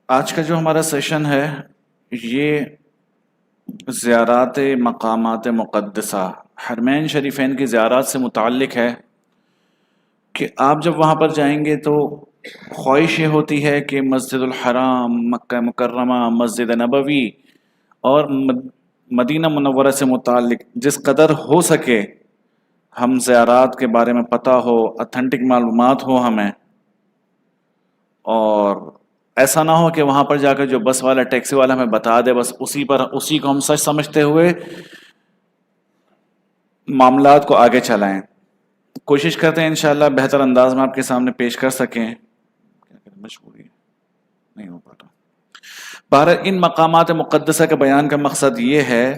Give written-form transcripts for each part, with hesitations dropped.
آج کا جو ہمارا سیشن ہے یہ زیارات مقامات مقدسہ حرمین شریفین کی زیارات سے متعلق ہے کہ آپ جب وہاں پر جائیں گے تو خواہش یہ ہوتی ہے کہ مسجد الحرام، مکہ مکرمہ، مسجد نبوی اور مدینہ منورہ سے متعلق جس قدر ہو سکے ہم زیارات کے بارے میں پتہ ہو، اتھینٹک معلومات ہو ہمیں، اور ایسا نہ ہو کہ وہاں پر جا کر جو بس والا ٹیکسی والا ہمیں بتا دے بس اسی کو ہم سچ سمجھتے ہوئے معاملات کو آگے چلائیں۔ کوشش کرتے ہیں انشاءاللہ بہتر انداز میں آپ کے سامنے پیش کر سکیں۔ مجبوری ہے، نہیں ہو پاتا۔ بہرحال ان مقامات مقدسہ کے بیان کا مقصد یہ ہے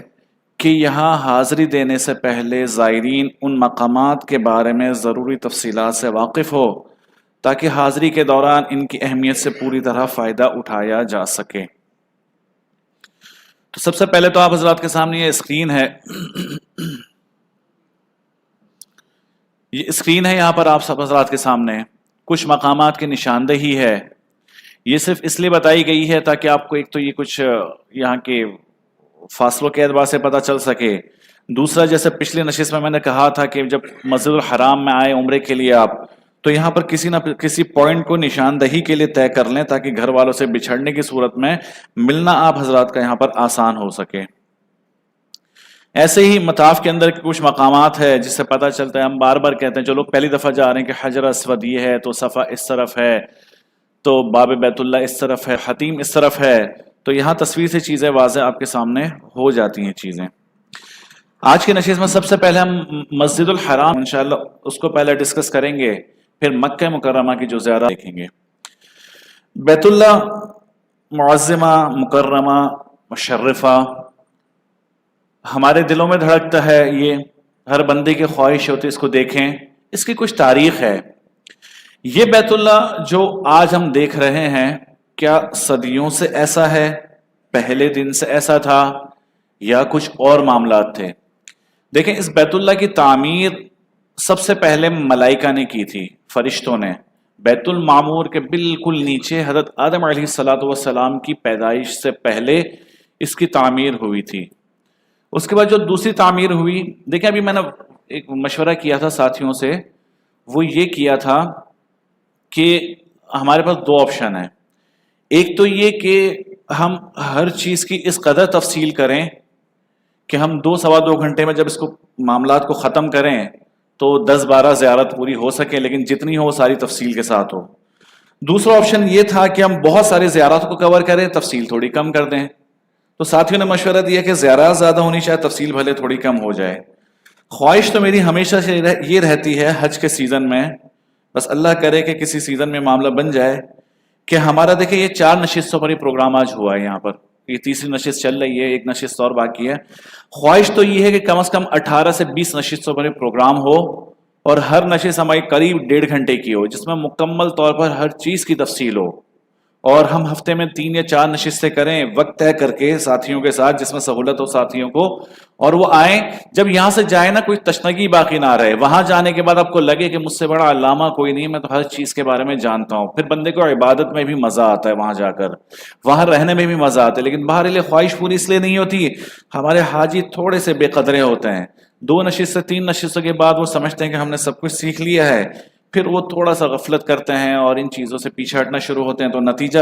کہ یہاں حاضری دینے سے پہلے زائرین ان مقامات کے بارے میں ضروری تفصیلات سے واقف ہو تاکہ حاضری کے دوران ان کی اہمیت سے پوری طرح فائدہ اٹھایا جا سکے۔ تو سب سے پہلے تو آپ حضرات کے سامنے یہ اسکرین ہے، یہ اسکرین ہے یہاں پر آپ سب حضرات کے سامنے کچھ مقامات کی نشاندہی ہے۔ یہ صرف اس لیے بتائی گئی ہے تاکہ آپ کو ایک تو یہ کچھ یہاں کے فاصلوں کے اعتبار سے پتہ چل سکے، دوسرا جیسے پچھلی نشست میں نے کہا تھا کہ جب مسجد الحرام میں آئے عمرے کے لیے آپ تو یہاں پر کسی نہ کسی پوائنٹ کو نشاندہی کے لیے طے کر لیں تاکہ گھر والوں سے بچھڑنے کی صورت میں ملنا آپ حضرات کا یہاں پر آسان ہو سکے۔ ایسے ہی مطاف کے اندر کچھ مقامات ہے جس سے پتہ چلتا ہے، ہم بار بار کہتے ہیں جو لوگ پہلی دفعہ جا رہے ہیں کہ حجر اسود یہ ہے تو صفا اس طرف ہے، تو باب بیت اللہ اس طرف ہے، حتیم اس طرف ہے، تو یہاں تصویر سے چیزیں واضح آپ کے سامنے ہو جاتی ہیں چیزیں۔ آج کی نشست میں سب سے پہلے ہم مسجد الحرام انشاءاللہ اس کو پہلے ڈسکس کریں گے، پھر مکہ مکرمہ کی جو زیارت دیکھیں گے۔ بیت اللہ معظمہ، مکرمہ، مشرفہ، ہمارے دلوں میں دھڑکتا ہے، یہ ہر بندے کی خواہش ہوتی ہے اس کو دیکھیں۔ اس کی کچھ تاریخ ہے۔ یہ بیت اللہ جو آج ہم دیکھ رہے ہیں کیا صدیوں سے ایسا ہے، پہلے دن سے ایسا تھا یا کچھ اور معاملات تھے؟ دیکھیں اس بیت اللہ کی تعمیر سب سے پہلے ملائکہ نے کی تھی، فرشتوں نے۔ بیت المعمور کے بالکل نیچے حضرت آدم علیہ السلام کی پیدائش سے پہلے اس کی تعمیر ہوئی تھی۔ اس کے بعد جو دوسری تعمیر ہوئی، دیکھیں ابھی میں نے ایک مشورہ کیا تھا ساتھیوں سے، وہ یہ کیا تھا کہ ہمارے پاس دو آپشن ہیں۔ ایک تو یہ کہ ہم ہر چیز کی اس قدر تفصیل کریں کہ ہم 2 سوا 2 گھنٹے میں جب اس کو معاملات کو ختم کریں تو 10 12 زیارت پوری ہو سکے، لیکن جتنی ہو ساری تفصیل کے ساتھ ہو۔ دوسرا آپشن یہ تھا کہ ہم بہت ساری زیارات کو کور کریں، تفصیل تھوڑی کم کر دیں۔ تو ساتھیوں نے مشورہ دیا کہ زیارات زیادہ ہونی چاہے، تفصیل بھلے تھوڑی کم ہو جائے۔ خواہش تو میری ہمیشہ سے یہ رہتی ہے حج کے سیزن میں، بس اللہ کرے کہ کسی سیزن میں معاملہ بن جائے کہ ہمارا دیکھیں یہ 4 نشستوں پر یہ پروگرام آج ہوا ہے، یہاں پر یہ تیسری نشست چل رہی ہے، ایک نشست اور باقی ہے۔ خواہش تو یہ ہے کہ کم از کم 18 سے 20 نشستوں پر یہ پروگرام ہو اور ہر نشست ہماری قریب 1.5 گھنٹے کی ہو، جس میں مکمل طور پر ہر چیز کی تفصیل ہو، اور ہم ہفتے میں 3 یا 4 نشستیں کریں وقت طے کر کے ساتھیوں کے ساتھ، جس میں سہولت ہو ساتھیوں کو، اور وہ آئیں جب یہاں سے جائیں نا کوئی تشنگی باقی نہ رہے، وہاں جانے کے بعد آپ کو لگے کہ مجھ سے بڑا علامہ کوئی نہیں، میں تو ہر چیز کے بارے میں جانتا ہوں۔ پھر بندے کو عبادت میں بھی مزہ آتا ہے، وہاں جا کر وہاں رہنے میں بھی مزہ آتا ہے، لیکن بہرحال خواہش پوری اس لیے نہیں ہوتی، ہمارے حاجی تھوڑے سے بے قدرے ہوتے ہیں، 2 نشست سے 3 نشستوں کے بعد وہ سمجھتے ہیں کہ ہم نے سب کچھ سیکھ لیا ہے، پھر وہ تھوڑا سا غفلت کرتے ہیں اور ان چیزوں سے پیچھے ہٹنا شروع ہوتے ہیں، تو نتیجہ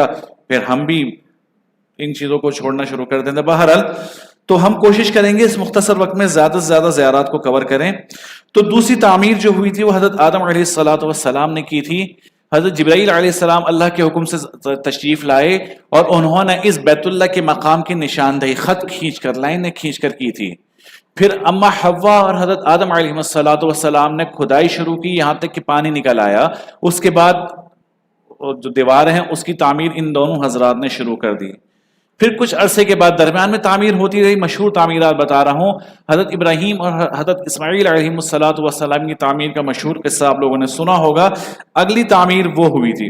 پھر ہم بھی ان چیزوں کو چھوڑنا شروع کر دیتے ہیں۔ بہرحال تو ہم کوشش کریں گے اس مختصر وقت میں زیادہ سے زیادہ زیارات کو کور کریں۔ تو دوسری تعمیر جو ہوئی تھی وہ حضرت آدم علیہ السلام نے کی تھی۔ حضرت جبرائیل علیہ السلام اللہ کے حکم سے تشریف لائے اور انہوں نے اس بیت اللہ کے مقام کی نشاندہی خط کھینچ کر، لائن کھینچ کر کی تھی۔ پھر اما حوا اور حضرت آدم علیہ السلام نے کھدائی شروع کی یہاں تک کہ پانی نکل آیا۔ اس کے بعد جو دیواریں ہیں اس کی تعمیر ان دونوں حضرات نے شروع کر دی۔ پھر کچھ عرصے کے بعد درمیان میں تعمیر ہوتی رہی، مشہور تعمیرات بتا رہا ہوں۔ حضرت ابراہیم اور حضرت اسماعیل علیہ السلام کی تعمیر کا مشہور قصہ آپ لوگوں نے سنا ہوگا۔ اگلی تعمیر وہ ہوئی تھی،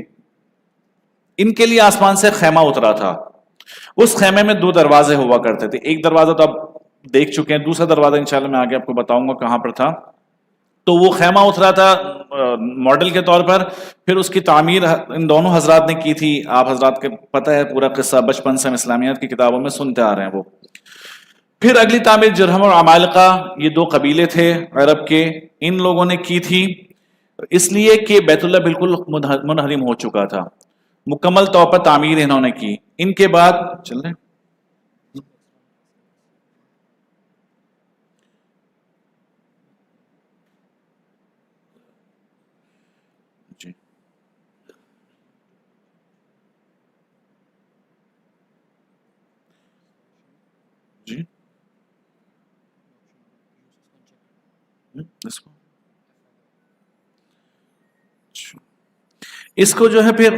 ان کے لیے آسمان سے خیمہ اترا تھا۔ اس خیمے میں 2 دروازے ہوا کرتے تھے، ایک دروازہ تو آپ دیکھ چکے ہیں، دوسرا دروازہ انشاءاللہ میں آگے آپ کو بتاؤں گا کہاں پر تھا۔ تو وہ خیمہ اترا تھا ماڈل کے طور پر، پھر اس کی تعمیر ان دونوں حضرات نے کی تھی. آپ حضرات کے پتہ ہے پورا قصہ، بچپن سے ہم اسلامیات کی کتابوں میں سنتے آ رہے ہیں وہ. پھر اگلی تعمیر جرہم اور عمالقہ، یہ دو قبیلے تھے عرب کے، ان لوگوں نے کی تھی، اس لیے کہ بیت اللہ بالکل منہدم ہو چکا تھا. مکمل طور پر تعمیر انہوں نے کی. ان کے بعد چل رہے جی جی اس کو جو ہے پھر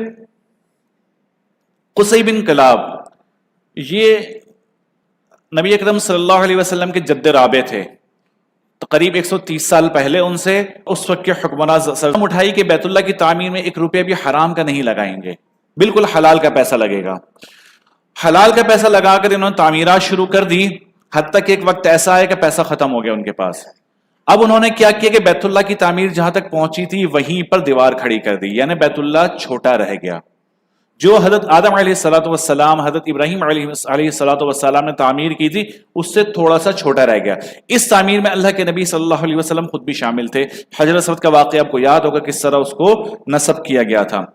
قصی بن کلاب، یہ نبی اکرم صلی اللہ علیہ وسلم کے جد رابع تھے، قریب 130 سال پہلے ان سے اس وقت کے حکمراں اٹھائی کہ بیت اللہ کی تعمیر میں 1 روپیہ بھی حرام کا نہیں لگائیں گے، بالکل حلال کا پیسہ لگے گا. حلال کا پیسہ لگا کر انہوں نے تعمیرات شروع کر دی، حتیٰ کہ ایک وقت ایسا ہے کہ پیسہ ختم ہو گیا ان کے پاس. اب انہوں نے کیا کیا کہ بیت اللہ کی تعمیر جہاں تک پہنچی تھی وہیں پر دیوار کھڑی کر دی، یعنی بیت اللہ چھوٹا رہ گیا. جو حضرت آدم علیہ الصلوۃ والسلام، حضرت ابراہیم علیہ الصلوۃ والسلام نے تعمیر کی تھی اس سے تھوڑا سا چھوٹا رہ گیا. اس تعمیر میں اللہ کے نبی صلی اللہ علیہ وسلم خود بھی شامل تھے. حجر اسود کا واقعہ آپ کو یاد ہوگا کس طرح اس کو نصب کیا گیا تھا.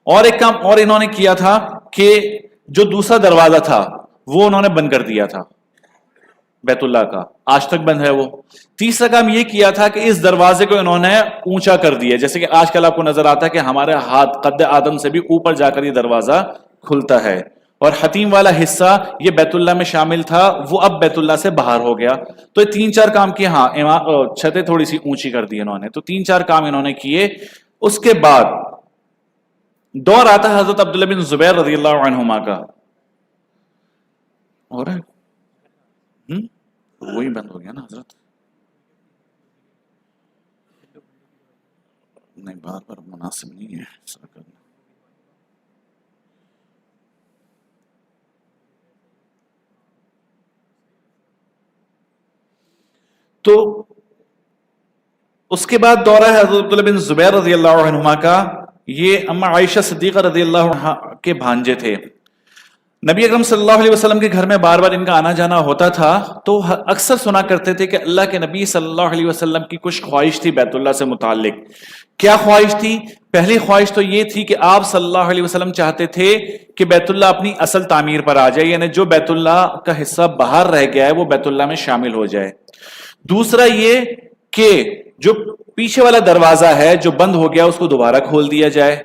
اور ایک کام اور انہوں نے کیا تھا کہ جو دوسرا دروازہ تھا وہ انہوں نے بند کر دیا تھا بیت اللہ کا، آج تک بند ہے وہ. تیسرا کام یہ کیا تھا کہ اس دروازے کو انہوں نے اونچا کر دیا، جیسے کہ آج کل آپ کو نظر آتا ہے کہ ہمارے ہاتھ قد آدم سے بھی اوپر جا کر یہ دروازہ کھلتا ہے. اور حتیم والا حصہ یہ بیت اللہ میں شامل تھا، وہ اب بیت اللہ سے باہر ہو گیا. تو یہ 3-4 کام کیے. ہاں چھتیں تھوڑی سی اونچی کر دی انہوں نے. تو 3-4 کام انہوں نے کیے. اس کے بعد دور آتا ہے حضرت عبداللہ بن زبیر رضی اللہ عنہما کا. اور وہی بند ہو گیا نا حضرت، نہیں بار بار مناسب نہیں ہے ایسا کرنا. تو اس کے بعد دورہ ہے حضرت عبداللہ بن زبیر رضی اللہ عنہما کا. یہ اما عائشہ صدیقہ رضی اللہ عنہا کے بھانجے تھے. نبی اکرم صلی اللہ علیہ وسلم کے گھر میں بار بار ان کا آنا جانا ہوتا تھا، تو اکثر سنا کرتے تھے کہ اللہ کے نبی صلی اللہ علیہ وسلم کی کچھ خواہش تھی بیت اللہ سے متعلق. کیا خواہش تھی؟ پہلی خواہش تو یہ تھی کہ آپ صلی اللہ علیہ وسلم چاہتے تھے کہ بیت اللہ اپنی اصل تعمیر پر آ جائے، یعنی جو بیت اللہ کا حصہ باہر رہ گیا ہے وہ بیت اللہ میں شامل ہو جائے. دوسرا یہ کہ جو پیچھے والا دروازہ ہے جو بند ہو گیا اس کو دوبارہ کھول دیا جائے.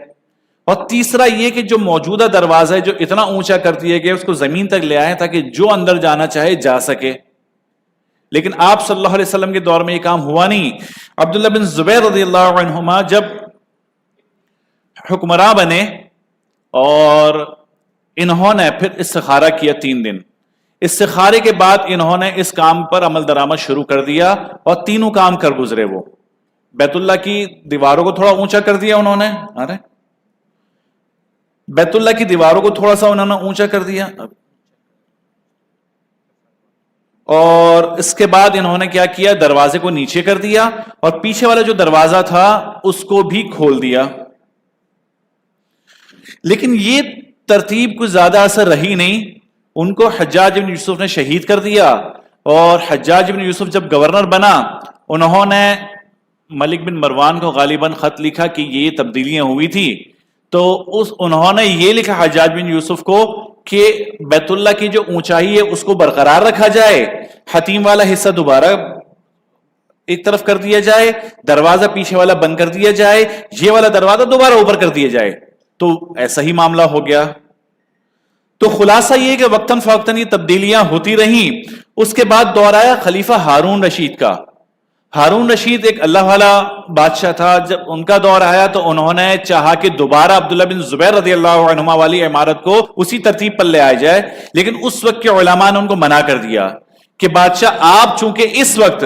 اور تیسرا یہ کہ جو موجودہ دروازہ ہے جو اتنا اونچا کر دیا گیا اس کو زمین تک لے آئے تاکہ جو اندر جانا چاہے جا سکے. لیکن آپ صلی اللہ علیہ وسلم کے دور میں یہ کام ہوا نہیں. عبداللہ بن زبیر رضی اللہ عنہما جب حکمراں بنے اور انہوں نے پھر استخارہ کیا 3 دن. استخارے کے بعد انہوں نے اس کام پر عمل درآمد شروع کر دیا اور تینوں کام کر گزرے. وہ بیت اللہ کی دیواروں کو تھوڑا اونچا کر دیا انہوں نے، بیت اللہ کی دیواروں کو تھوڑا سا انہوں نے اونچا کر دیا، اور اس کے بعد انہوں نے کیا کیا، دروازے کو نیچے کر دیا اور پیچھے والا جو دروازہ تھا اس کو بھی کھول دیا. لیکن یہ ترتیب کچھ زیادہ اثر رہی نہیں. ان کو حجاج بن یوسف نے شہید کر دیا، اور حجاج بن یوسف جب گورنر بنا انہوں نے ملک بن مروان کو غالباً خط لکھا کہ یہ تبدیلیاں ہوئی تھی. تو انہوں نے یہ لکھا حجاج بن یوسف کو کہ بیت اللہ کی جو اونچائی ہے اس کو برقرار رکھا جائے، حتیم والا حصہ دوبارہ ایک طرف کر دیا جائے، دروازہ پیچھے والا بند کر دیا جائے، یہ والا دروازہ دوبارہ اوپر کر دیا جائے. تو ایسا ہی معاملہ ہو گیا. تو خلاصہ یہ کہ وقتاً فوقتاً یہ تبدیلیاں ہوتی رہیں. اس کے بعد دور آیا خلیفہ ہارون رشید کا. ہارون رشید ایک اللہ والا بادشاہ تھا. جب ان کا دور آیا تو انہوں نے چاہا کہ دوبارہ عبداللہ بن زبیر رضی اللہ عنہما والی عمارت کو اسی ترتیب پر لے آیا جائے. لیکن اس وقت کے علماء نے ان کو منع کر دیا کہ بادشاہ آپ چونکہ اس وقت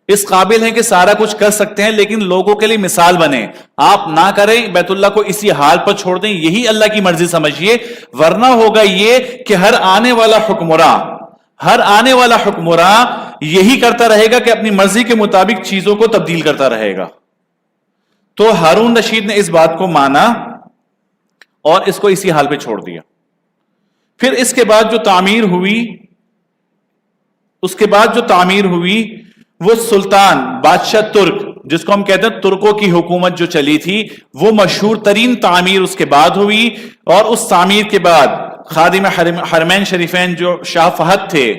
اس قابل ہیں کہ سارا کچھ کر سکتے ہیں، لیکن لوگوں کے لیے مثال بنے، آپ نہ کریں، بیت اللہ کو اسی حال پر چھوڑ دیں، یہی اللہ کی مرضی سمجھیے. ورنہ ہوگا یہ کہ ہر آنے والا حکمراں یہی کرتا رہے گا کہ اپنی مرضی کے مطابق چیزوں کو تبدیل کرتا رہے گا. تو ہارون رشید نے اس بات کو مانا اور اس کو اسی حال پہ چھوڑ دیا. پھر اس کے بعد جو تعمیر ہوئی وہ سلطان بادشاہ ترک، جس کو ہم کہتے ہیں ترکوں کی حکومت جو چلی تھی، وہ مشہور ترین تعمیر اس کے بعد ہوئی. اور اس تعمیر کے بعد خادم حرمین شریفین جو شاہ فہد تھے،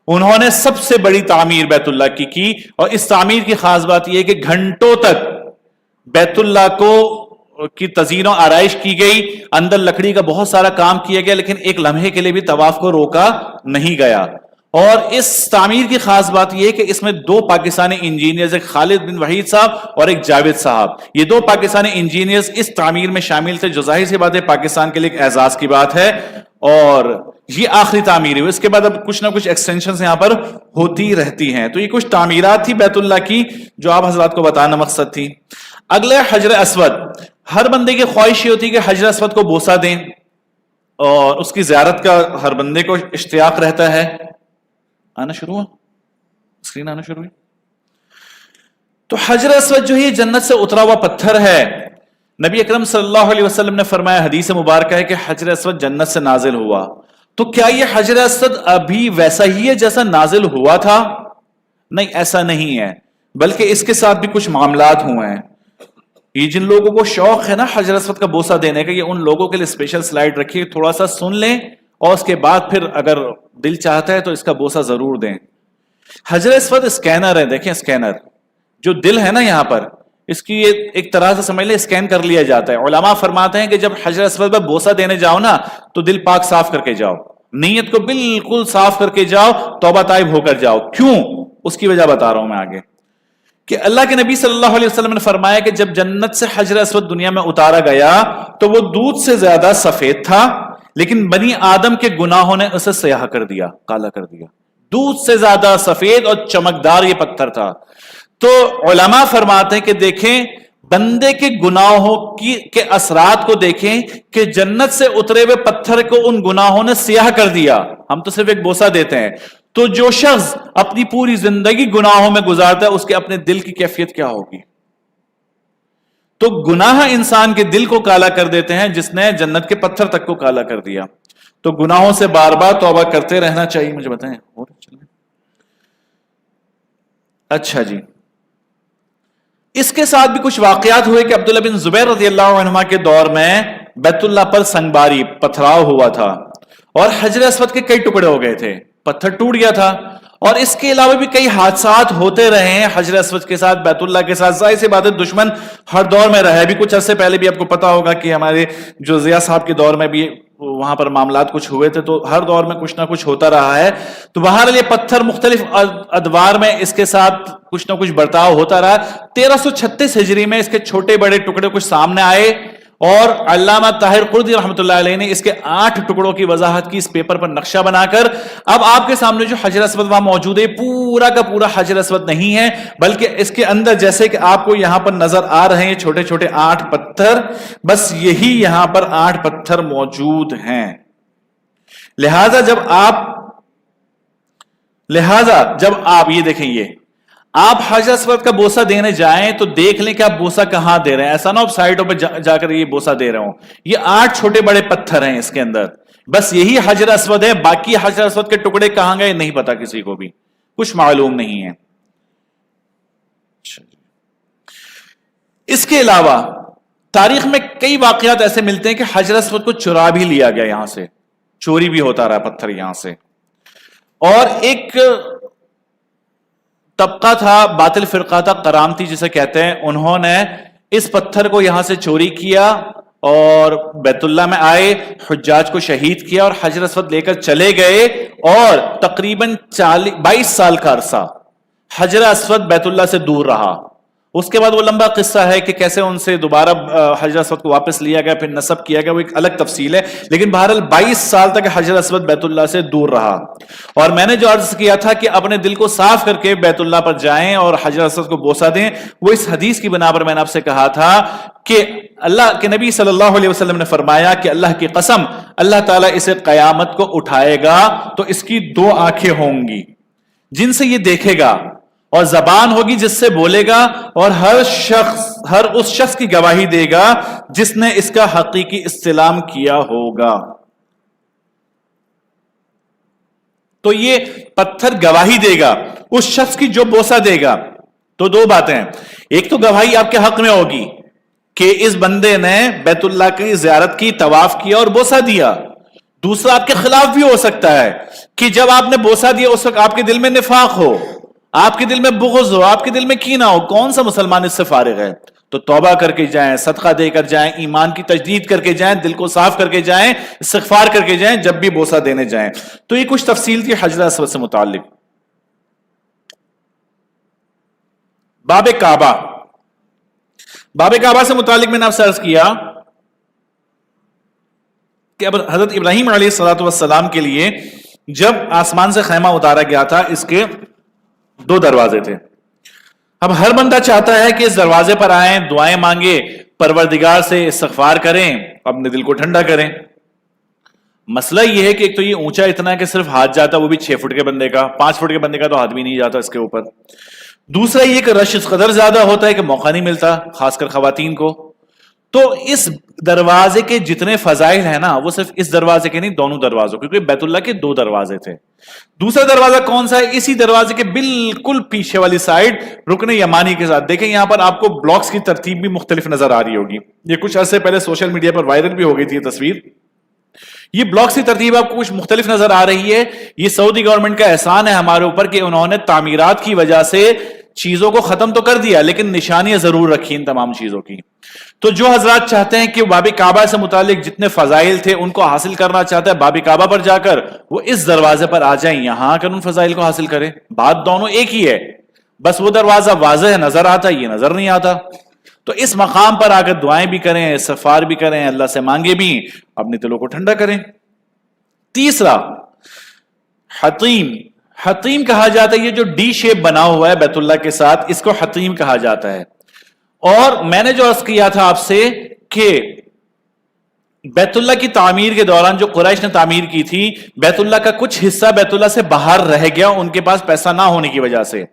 انہوں نے سب سے بڑی تعمیر بیت اللہ کی. اور اس تعمیر کی خاص بات یہ ہے کہ گھنٹوں تک بیت اللہ کی تزئین و آرائش کی گئی، اندر لکڑی کا بہت سارا کام کیا گیا، لیکن ایک لمحے کے لیے بھی طواف کو روکا نہیں گیا. اور اس تعمیر کی خاص بات یہ ہے کہ اس میں 2 پاکستانی انجینئرز، ایک خالد بن وحید صاحب اور ایک جاوید صاحب، یہ 2 پاکستانی انجینئرز اس تعمیر میں شامل تھے، جو ظاہر سی بات ہے پاکستان کے لیے ایک اعزاز کی بات ہے. اور یہ آخری تعمیر ہے. اس کے بعد اب کچھ نہ کچھ ایکسٹینشنز یہاں پر ہوتی رہتی ہیں. تو یہ کچھ تعمیرات تھی بیت اللہ کی جو آپ حضرات کو بتانا مقصد تھی. اگلے حجر اسود. ہر بندے کی خواہش یہ ہوتی ہے کہ حجر اسود کو بوسہ دیں، اور اس کی زیارت کا ہر بندے کو اشتیاق رہتا ہے. آنا شروع ہوا، اسکرین آنا شروع ہوئی. تو حجر اسود جو ہے جنت سے اترا ہوا پتھر ہے. نبی اکرم صلی اللہ علیہ وسلم نے فرمایا، حدیث مبارکہ ہے کہ حجر اسود جنت سے نازل ہوا. تو کیا یہ حجر اسود ابھی ویسا ہی ہے جیسا نازل ہوا تھا؟ نہیں، ایسا نہیں ہے، بلکہ اس کے ساتھ بھی کچھ معاملات ہوئے ہیں. یہ جن لوگوں کو شوق ہے نا حجر اسود کا بوسہ دینے کا، یہ ان لوگوں کے لیے اسپیشل سلائیڈ رکھیے، تھوڑا سا سن لیں اور اس کے بعد پھر اگر دل چاہتا ہے تو اس کا بوسہ ضرور دیں. حجر اسود اسکینر ہے. دیکھیں اسکینر، جو دل ہے نا یہاں پر، اس کی ایک طرح سے سمجھ لیں اسکین کر لیا جاتا ہے. علماء فرماتے ہیں کہ جب حجر اسود پر بوسہ دینے جاؤ نا تو دل پاک صاف کر کے جاؤ، نیت کو بالکل صاف کر کے جاؤ، توبہ طائب ہو کر جاؤ. کیوں؟ اس کی وجہ بتا رہا ہوں میں آگے. کہ اللہ کے نبی صلی اللہ علیہ وسلم نے فرمایا کہ جب جنت سے حجر اسود دنیا میں اتارا گیا تو وہ دودھ سے زیادہ سفید تھا، لیکن بنی آدم کے گناہوں نے اسے سیاہ کر دیا، کالا کر دیا. دودھ سے زیادہ سفید اور چمکدار یہ پتھر تھا. تو علماء فرماتے ہیں کہ دیکھیں بندے کے گناہوں کے اثرات کو دیکھیں کہ جنت سے اترے ہوئے پتھر کو ان گناہوں نے سیاہ کر دیا. ہم تو صرف ایک بوسہ دیتے ہیں. تو جو شخص اپنی پوری زندگی گناہوں میں گزارتا ہے اس کے اپنے دل کی کیفیت کیا ہوگی؟ تو گناہ انسان کے دل کو کالا کر دیتے ہیں، جس نے جنت کے پتھر تک کو کالا کر دیا. تو گناہوں سے بار بار توبہ کرتے رہنا چاہیے. مجھے بتائیں اور اچھا جی، اس کے ساتھ بھی کچھ واقعات ہوئے کہ عبداللہ بن زبیر رضی اللہ عنہما کے دور میں بیت اللہ پر سنگباری پتھراؤ ہوا تھا اور حجر اسود کے کئی ٹکڑے ہو گئے تھے، پتھر ٹوٹ گیا تھا. اور اس کے علاوہ بھی کئی حادثات ہوتے رہے ہیں حجر اسود کے ساتھ، بیت اللہ کے ساتھ. ظاہر سی بات ہے دشمن ہر دور میں رہے. بھی کچھ عرصے پہلے بھی آپ کو پتا ہوگا کہ ہمارے جو ضیاء صاحب کے دور میں بھی وہاں پر معاملات کچھ ہوئے تھے. تو ہر دور میں کچھ نہ کچھ ہوتا رہا ہے. تو بہرحال یہ پتھر مختلف ادوار میں اس کے ساتھ کچھ نہ کچھ برتاؤ ہوتا رہا. 1336 ہجری میں اس کے چھوٹے بڑے ٹکڑے کچھ سامنے آئے اور علامہ طاہر قردی رحمۃ اللہ علیہ نے اس کے 8 ٹکڑوں کی وضاحت کی اس پیپر پر نقشہ بنا کر. اب آپ کے سامنے جو حجر اسود وہاں موجود ہے پورا کا پورا حجر اسود نہیں ہے، بلکہ اس کے اندر جیسے کہ آپ کو یہاں پر نظر آ رہے ہیں چھوٹے چھوٹے 8 پتھر، بس یہی یہاں پر 8 پتھر موجود ہیں. لہذا جب آپ یہ دیکھیں، یہ آپ حجر اسود کا بوسہ دینے جائیں تو دیکھ لیں کہ آپ بوسہ کہاں دے رہے ہیں. ایسا نہ آپ سائٹوں پہ جا کر یہ بوسہ دے رہے ہوں. یہ 8 چھوٹے بڑے پتھر ہیں اس کے اندر، بس یہی حجر اسود ہے. باقی حجر اسود کے ٹکڑے کہاں گئے نہیں پتا، کسی کو بھی کچھ معلوم نہیں ہے. اس کے علاوہ تاریخ میں کئی واقعات ایسے ملتے ہیں کہ حجر اسود کو چرا بھی لیا گیا، یہاں سے چوری بھی ہوتا رہا پتھر یہاں سے. اور ایک طبقہ تھا، باطل فرقہ تھا، کرامتی جسے کہتے ہیں، انہوں نے اس پتھر کو یہاں سے چوری کیا اور بیت اللہ میں آئے، حجاج کو شہید کیا اور حجر اسود لے کر چلے گئے. اور تقریباً 22 سال کا عرصہ حجر اسود بیت اللہ سے دور رہا. اس کے بعد وہ لمبا قصہ ہے کہ کیسے ان سے دوبارہ حجر اسود کو واپس لیا گیا، پھر نصب کیا گیا، وہ ایک الگ تفصیل ہے. لیکن بہرحال 22 سال تک حجر اسود بیت اللہ سے دور رہا. اور میں نے جو عرض کیا تھا کہ اپنے دل کو صاف کر کے بیت اللہ پر جائیں اور حجر اسود کو بوسہ دیں، وہ اس حدیث کی بنا پر میں نے آپ سے کہا تھا کہ اللہ کے نبی صلی اللہ علیہ وسلم نے فرمایا کہ اللہ کی قسم اللہ تعالیٰ اسے قیامت کو اٹھائے گا تو اس کی 2 آنکھیں ہوں گی. جن سے یہ دیکھے گا، اور زبان ہوگی جس سے بولے گا، اور ہر اس شخص کی گواہی دے گا جس نے اس کا حقیقی استلام کیا ہوگا. تو یہ پتھر گواہی دے گا اس شخص کی جو بوسہ دے گا. تو دو باتیں، ایک تو گواہی آپ کے حق میں ہوگی کہ اس بندے نے بیت اللہ کی زیارت کی، طواف کیا اور بوسہ دیا. دوسرا آپ کے خلاف بھی ہو سکتا ہے کہ جب آپ نے بوسہ دیا اس وقت آپ کے دل میں نفاق ہو، آپ کے دل میں بغض ہو، آپ کے دل میں کینہ ہو. کون سا مسلمان اس سے فارغ ہے؟ تو توبہ کر کے جائیں، صدقہ دے کر جائیں، ایمان کی تجدید کر کے جائیں، دل کو صاف کر کے جائیں، استغفار کر کے جائیں جب بھی بوسہ دینے جائیں. تو یہ کچھ تفصیل تھی حجر اسود سے متعلق. باب کعبہ، باب کعبہ سے متعلق میں نے آپ سے عرض کیا کہ اب حضرت ابراہیم علیہ الصلوۃ والسلام کے لیے جب آسمان سے خیمہ اتارا گیا تھا، اس کے دو دروازے تھے. اب ہر بندہ چاہتا ہے کہ اس دروازے پر آئیں، دعائیں مانگے، پروردگار سے استغفار کریں، اپنے دل کو ٹھنڈا کریں. مسئلہ یہ ہے کہ ایک تو یہ اونچا اتنا ہے کہ صرف ہاتھ جاتا، وہ بھی 6 فٹ کے بندے کا، 5 فٹ کے بندے کا تو ہاتھ بھی نہیں جاتا اس کے اوپر. دوسرا یہ کہ رش اس قدر زیادہ ہوتا ہے کہ موقع نہیں ملتا، خاص کر خواتین کو. تو اس دروازے کے جتنے فضائل ہیں نا، وہ صرف اس دروازے کے نہیں، دونوں دروازوں، کیونکہ بیت اللہ کے 2 دروازے تھے. دوسرا دروازہ کون سا ہے؟ اسی دروازے کے بالکل پیچھے والی سائڈ، رکن یمانی کے ساتھ. دیکھیں یہاں پر آپ کو بلاکس کی ترتیب بھی مختلف نظر آ رہی ہوگی. یہ کچھ عرصے پہلے سوشل میڈیا پر وائرل بھی ہو گئی تھی یہ تصویر. یہ بلاکس کی ترتیب آپ کو کچھ مختلف نظر آ رہی ہے. یہ سعودی گورنمنٹ کا احسان ہے ہمارے اوپر کہ انہوں نے تعمیرات کی وجہ سے چیزوں کو ختم تو کر دیا، لیکن نشانیاں ضرور رکھی ان تمام چیزوں کی. تو جو حضرات چاہتے ہیں کہ باب کعبہ سے متعلق جتنے فضائل تھے ان کو حاصل کرنا چاہتے ہیں، باب کعبہ پر جا کر وہ اس دروازے پر آ جائیں، یہاں آ کر ان فضائل کو حاصل کریں. بات دونوں ایک ہی ہے، بس وہ دروازہ واضح نظر آتا، یہ نظر نہیں آتا. تو اس مقام پر آ کر دعائیں بھی کریں، استغفار بھی کریں، اللہ سے مانگے بھی، اپنے دلوں کو ٹھنڈا کریں. تیسرا حطیم. حطیم کہا جاتا ہے یہ جو ڈی شیپ بنا ہوا ہے بیت اللہ کے ساتھ، اس کو حطیم کہا جاتا ہے. اور میں نے جو عرض کیا تھا آپ سے کہ بیت اللہ کی تعمیر کے دوران جو قریش نے تعمیر کی تھی، بیت اللہ کا کچھ حصہ بیت اللہ سے باہر رہ گیا ان کے پاس پیسہ نہ ہونے کی وجہ سے.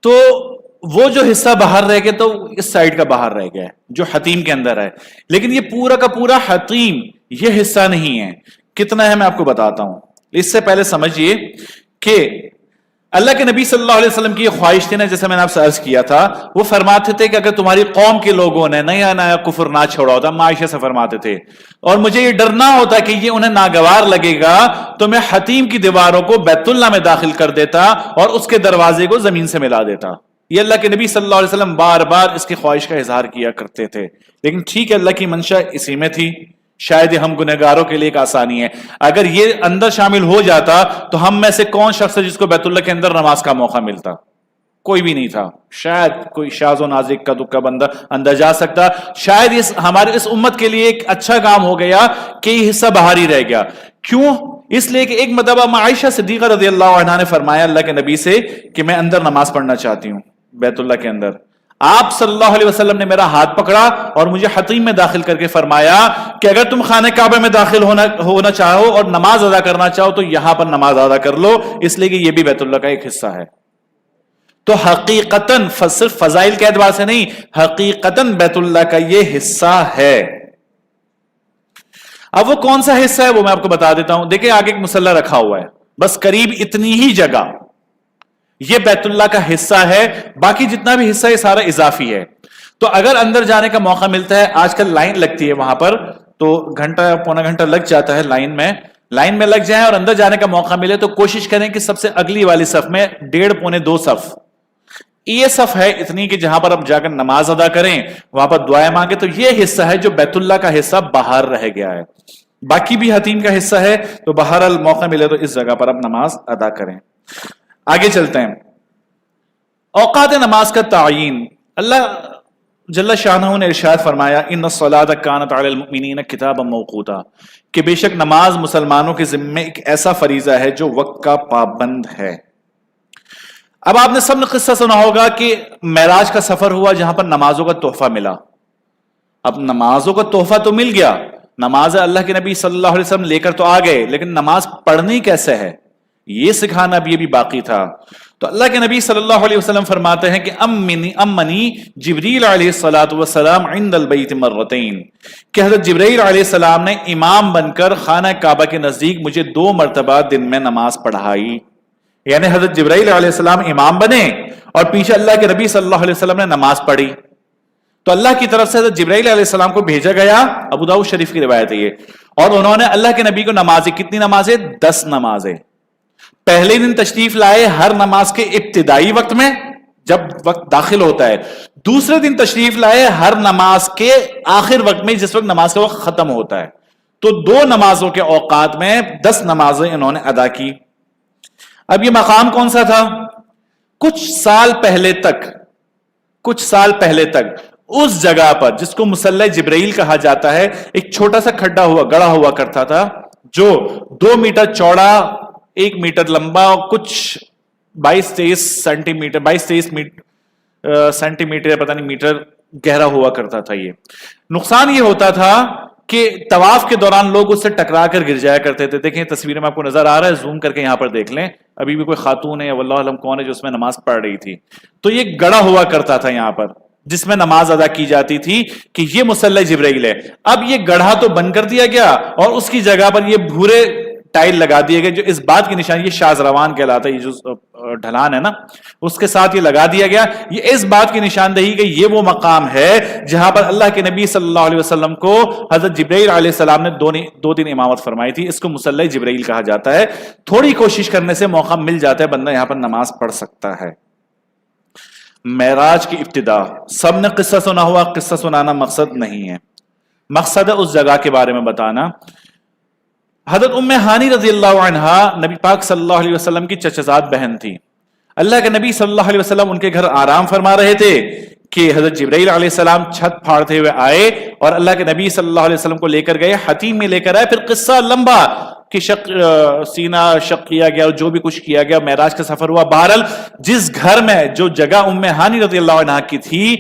تو وہ جو حصہ باہر رہ گیا تو اس سائڈ کا باہر رہ گیا جو حطیم کے اندر ہے. لیکن یہ پورا کا پورا حطیم یہ حصہ نہیں ہے. کتنا ہے میں آپ کو بتاتا ہوں. اس سے پہلے سمجھیے کہ اللہ کے نبی صلی اللہ علیہ وسلم کی یہ خواہش تھی نا، جیسے میں نے آپ سے عرض کیا تھا، وہ فرماتے تھے کہ اگر تمہاری قوم کے لوگوں نے نیا نیا کفر نہ چھوڑا ہوتا، معاشرے سے فرماتے تھے، اور مجھے یہ ڈرنا ہوتا کہ یہ انہیں ناگوار لگے گا، تو میں حطیم کی دیواروں کو بیت اللہ میں داخل کر دیتا اور اس کے دروازے کو زمین سے ملا دیتا. یہ اللہ کے نبی صلی اللہ علیہ وسلم بار بار اس کی خواہش کا اظہار کیا کرتے تھے. لیکن ٹھیک ہے، اللہ کی منشا اسی میں تھی. شاید یہ ہم گنہگاروں کے لیے ایک آسانی ہے. اگر یہ اندر شامل ہو جاتا تو ہم میں سے کون شخص ہے جس کو بیت اللہ کے اندر نماز کا موقع ملتا؟ کوئی بھی نہیں تھا. شاید کوئی شاذ و نادر کا دکا بندہ اندر جا سکتا. شاید ہمارے اس امت کے لیے ایک اچھا کام ہو گیا کہ یہ حصہ باہر ہی رہ گیا. کیوں؟ اس لیے کہ ایک مرتبہ عائشہ صدیقہ رضی اللہ عنہا نے فرمایا اللہ کے نبی سے کہ میں اندر نماز پڑھنا چاہتی ہوں بیت اللہ کے اندر. آپ صلی اللہ علیہ وسلم نے میرا ہاتھ پکڑا اور مجھے حطیم میں داخل کر کے فرمایا کہ اگر تم خانہ کعبہ میں داخل ہونا چاہو اور نماز ادا کرنا چاہو تو یہاں پر نماز ادا کر لو، اس لیے کہ یہ بھی بیت اللہ کا ایک حصہ ہے. تو حقیقتاً صرف فضائل کے اعتبار سے نہیں، حقیقتاً بیت اللہ کا یہ حصہ ہے. اب وہ کون سا حصہ ہے وہ میں آپ کو بتا دیتا ہوں. دیکھیں آگے ایک مصلی رکھا ہوا ہے، بس قریب اتنی ہی جگہ یہ بیت اللہ کا حصہ ہے. باقی جتنا بھی حصہ ہے سارا اضافی ہے. تو اگر اندر جانے کا موقع ملتا ہے، آج کل لائن لگتی ہے وہاں پر، تو گھنٹہ پونا گھنٹہ لگ جاتا ہے لائن میں لگ جائیں اور اندر جانے کا موقع ملے تو کوشش کریں کہ سب سے اگلی والی صف میں 1.5 پونے 2 صف یہ صف ہے اتنی کہ جہاں پر آپ جا کر نماز ادا کریں، وہاں پر دعائیں مانگے. تو یہ حصہ ہے جو بیت اللہ کا حصہ باہر رہ گیا ہے. باقی بھی حتیم کا حصہ ہے، تو بہرحال موقع ملے تو اس جگہ پر آپ نماز ادا کریں. آگے چلتے ہیں. اوقات نماز کا تعین. اللہ جل شانہ نے ارشاد فرمایا ان الصلاۃ کانت علی المؤمنین کتابا موقوتا، کہ بے شک نماز مسلمانوں کے ذمے ایک ایسا فریضہ ہے جو وقت کا پابند ہے. اب آپ نے سب نے قصہ سنا ہوگا کہ معراج کا سفر ہوا جہاں پر نمازوں کا تحفہ ملا. اب نمازوں کا تحفہ تو مل گیا، نماز اللہ کے نبی صلی اللہ علیہ وسلم لے کر تو آ گئے، لیکن نماز پڑھنی کیسے ہے یہ سکھانا بھی یہ بھی باقی تھا. تو اللہ کے نبی صلی اللہ علیہ وسلم فرماتے ہیں کہ امنی جبریل علیہ الصلوۃ والسلام عند البیت مرتين، کہ حضرت جبرائیل علیہ السلام نے امام بن کر خانہ کعبہ کے نزدیک مجھے 2 مرتبہ دن میں نماز پڑھائی. یعنی حضرت جبرائیل علیہ السلام امام بنے اور پیچھے اللہ کے نبی صلی اللہ علیہ وسلم نے نماز پڑھی. تو اللہ کی طرف سے حضرت جبرائیل علیہ السلام کو بھیجا گیا. ابو داؤد شریف کی روایت ہے یہ. اور انہوں نے اللہ کے نبی کو نمازیں، کتنی نمازیں؟ 10 نمازیں. پہلے دن تشریف لائے ہر نماز کے ابتدائی وقت میں جب وقت داخل ہوتا ہے، دوسرے دن تشریف لائے ہر نماز کے آخر وقت میں جس وقت نماز کا وقت ختم ہوتا ہے. تو 2 نمازوں کے اوقات میں 10 نمازیں انہوں نے ادا کی. اب یہ مقام کون سا تھا؟ کچھ سال پہلے تک اس جگہ پر جس کو مصلی جبرائیل کہا جاتا ہے، ایک چھوٹا سا کھڈا گڑھا ہوا کرتا تھا جو 2 میٹر چوڑا، 1 میٹر لمبا، کچھ 22-23 سینٹی میٹر پتہ نہیں میٹر گہرا ہوا کرتا تھا. یہ نقصان یہ ہوتا تھا کہ طواف کے دوران لوگ اس سے ٹکرا کر گر جایا کرتے تھے. دیکھیں تصویر میں آپ کو نظر آ رہا ہے، زوم کر کے یہاں پر دیکھ لیں. ابھی بھی کوئی خاتون ہے یا واللہ علم کون ہے جو اس میں نماز پڑھ رہی تھی. تو یہ گڑھا ہوا کرتا تھا یہاں پر جس میں نماز ادا کی جاتی تھی کہ یہ مصلی جبرائیل ہے. اب یہ گڑھا تو بند کر دیا گیا اور اس کی جگہ پر یہ بھورے ٹائل لگا دیے گئے، جو اس بات کی نشانی، یہ شاذروان کہلاتا ہے، یہ جو ڈھلان ہے نا اس کے ساتھ یہ لگا دیا گیا. یہ اس بات کی نشاندہی کہ یہ وہ مقام ہے جہاں پر اللہ کے نبی صلی اللہ علیہ وسلم کو حضرت جبرائیل علیہ السلام نے 2 دن امامت فرمائی تھی. اس کو مصلی جبرائیل کہا جاتا ہے. تھوڑی کوشش کرنے سے موقع مل جاتا ہے، بندہ یہاں پر نماز پڑھ سکتا ہے. معراج کی ابتدا سب نے قصہ سنا ہوا. قصہ سنانا مقصد نہیں ہے، مقصد ہے اس جگہ کے بارے میں بتانا. حضرت ام ہانی رضی اللہ عنہا نبی پاک صلی اللہ علیہ وسلم کی چچزاد بہن تھی. اللہ کے نبی صلی اللہ علیہ وسلم ان کے گھر آرام فرما رہے تھے کہ حضرت جبرائیل علیہ السلام چھت پھاڑتے ہوئے آئے اور اللہ کے نبی صلی اللہ علیہ وسلم کو لے کر گئے، حتیم میں لے کر آئے. پھر قصہ لمبا کہ سینہ شق کیا گیا اور جو بھی کچھ کیا گیا، معراج کا سفر ہوا. بہرحال جس گھر میں جو جگہ ام ہانی رضی اللہ عنہا کی تھی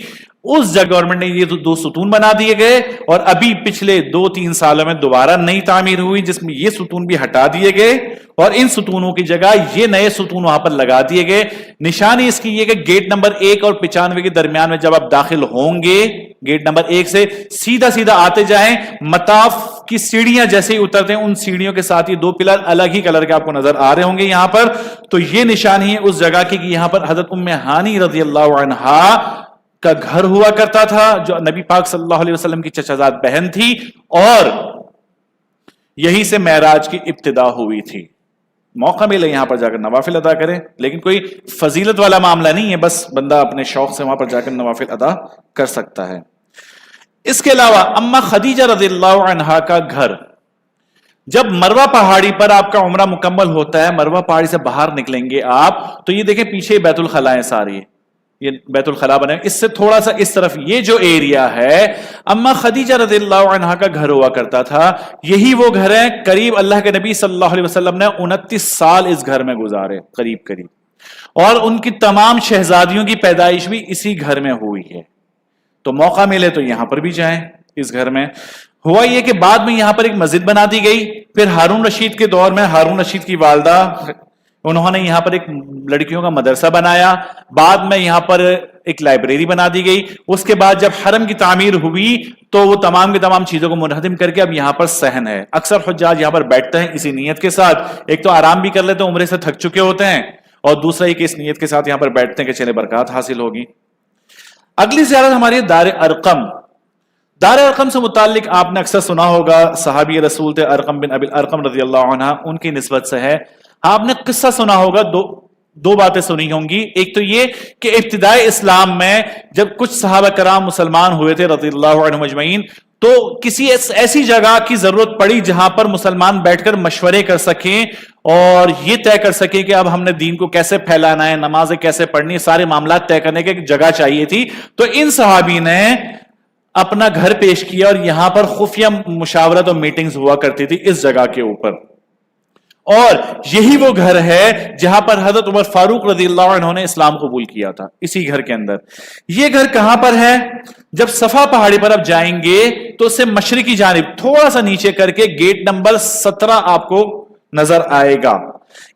اس جگہ گورنمنٹ نے یہ 2 ستون بنا دیے گئے اور ابھی پچھلے 2-3 سالوں میں دوبارہ نئی تعمیر ہوئی جس میں یہ ستون بھی ہٹا دیے گئے اور ان ستونوں کی جگہ یہ نئے ستون وہاں پر لگا دیے گئے. نشانی اس کی یہ کہ گیٹ نمبر 1 اور 95 کے درمیان میں جب آپ داخل ہوں گے، گیٹ نمبر 1 سے سیدھا آتے جائیں، مطاف کی سیڑھیاں جیسے ہی اترتے ہیں ان سیڑھیوں کے ساتھ یہ 2 پلر الگ ہی کلر کے آپ کو نظر آ رہے ہوں گے یہاں پر. تو یہ نشانی ہے اس جگہ کی کہ یہاں پر حضرت ام ہانی رضی اللہ عنہا کا گھر ہوا کرتا تھا جو نبی پاک صلی اللہ علیہ وسلم کی چچازاد بہن تھی اور یہی سے معراج کی ابتدا ہوئی تھی. موقع ملے یہاں پر جا کر نوافل ادا کریں، لیکن کوئی فضیلت والا معاملہ نہیں ہے، بس بندہ اپنے شوق سے وہاں پر جا کر نوافل ادا کر سکتا ہے. اس کے علاوہ اما خدیجہ رضی اللہ عنہا کا گھر، جب مروہ پہاڑی پر آپ کا عمرہ مکمل ہوتا ہے، مروہ پہاڑی سے باہر نکلیں گے آپ تو یہ دیکھیں پیچھے بیت الخلاء ہے ساری، یہ بیت الخلاء بنے. اس سے تھوڑا سا اس طرف یہ جو ایریا ہے اما خدیجہ رضی اللہ عنہا کا گھر ہوا کرتا تھا. یہی وہ گھر ہے، قریب اللہ کے نبی صلی اللہ علیہ وسلم نے 29 سال اس گھر میں گزارے قریب، اور ان کی تمام شہزادیوں کی پیدائش بھی اسی گھر میں ہوئی ہے. تو موقع ملے تو یہاں پر بھی جائیں. اس گھر میں ہوا یہ کہ بعد میں یہاں پر ایک مسجد بنا دی گئی. پھر ہارون رشید کے دور میں ہارون رشید کی والدہ انہوں نے یہاں پر ایک لڑکیوں کا مدرسہ بنایا. بعد میں یہاں پر ایک لائبریری بنا دی گئی. اس کے بعد جب حرم کی تعمیر ہوئی تو وہ تمام کی تمام چیزوں کو منہدم کر کے اب یہاں پر صحن ہے. اکثر حجاج یہاں پر بیٹھتے ہیں اسی نیت کے ساتھ، ایک تو آرام بھی کر لیتے ہیں، عمرے سے تھک چکے ہوتے ہیں، اور دوسرا ایک اس نیت کے ساتھ یہاں پر بیٹھتے ہیں کہ چلے برکات حاصل ہوگی. اگلی زیارت ہماری دار ارقم. دار ارقم سے متعلق آپ نے اکثر سنا ہوگا، صحابی رسول تھے ارقم بن ابی الارقم رضی اللہ عنہ، ان کی نسبت سے ہے. آپ نے قصہ سنا ہوگا، دو باتیں سنی ہوں گی. ایک تو یہ کہ ابتدائی اسلام میں جب کچھ صحابہ کرام مسلمان ہوئے تھے رضی اللہ عنہم اجمعین، تو کسی ایسی جگہ کی ضرورت پڑی جہاں پر مسلمان بیٹھ کر مشورے کر سکیں اور یہ طے کر سکیں کہ اب ہم نے دین کو کیسے پھیلانا ہے، نمازیں کیسے پڑھنی ہے، سارے معاملات طے کرنے کی ایک جگہ چاہیے تھی. تو ان صحابی نے اپنا گھر پیش کیا اور یہاں پر خفیہ مشاورت اور میٹنگز ہوا کرتی تھی اس جگہ کے اوپر. اور یہی وہ گھر ہے جہاں پر حضرت عمر فاروق رضی اللہ عنہ نے اسلام قبول کیا تھا، اسی گھر کے اندر. یہ گھر کہاں پر ہے؟ جب صفا پہاڑی پر آپ جائیں گے تو اس سے مشرقی جانب تھوڑا سا نیچے کر کے گیٹ نمبر 17 آپ کو نظر آئے گا.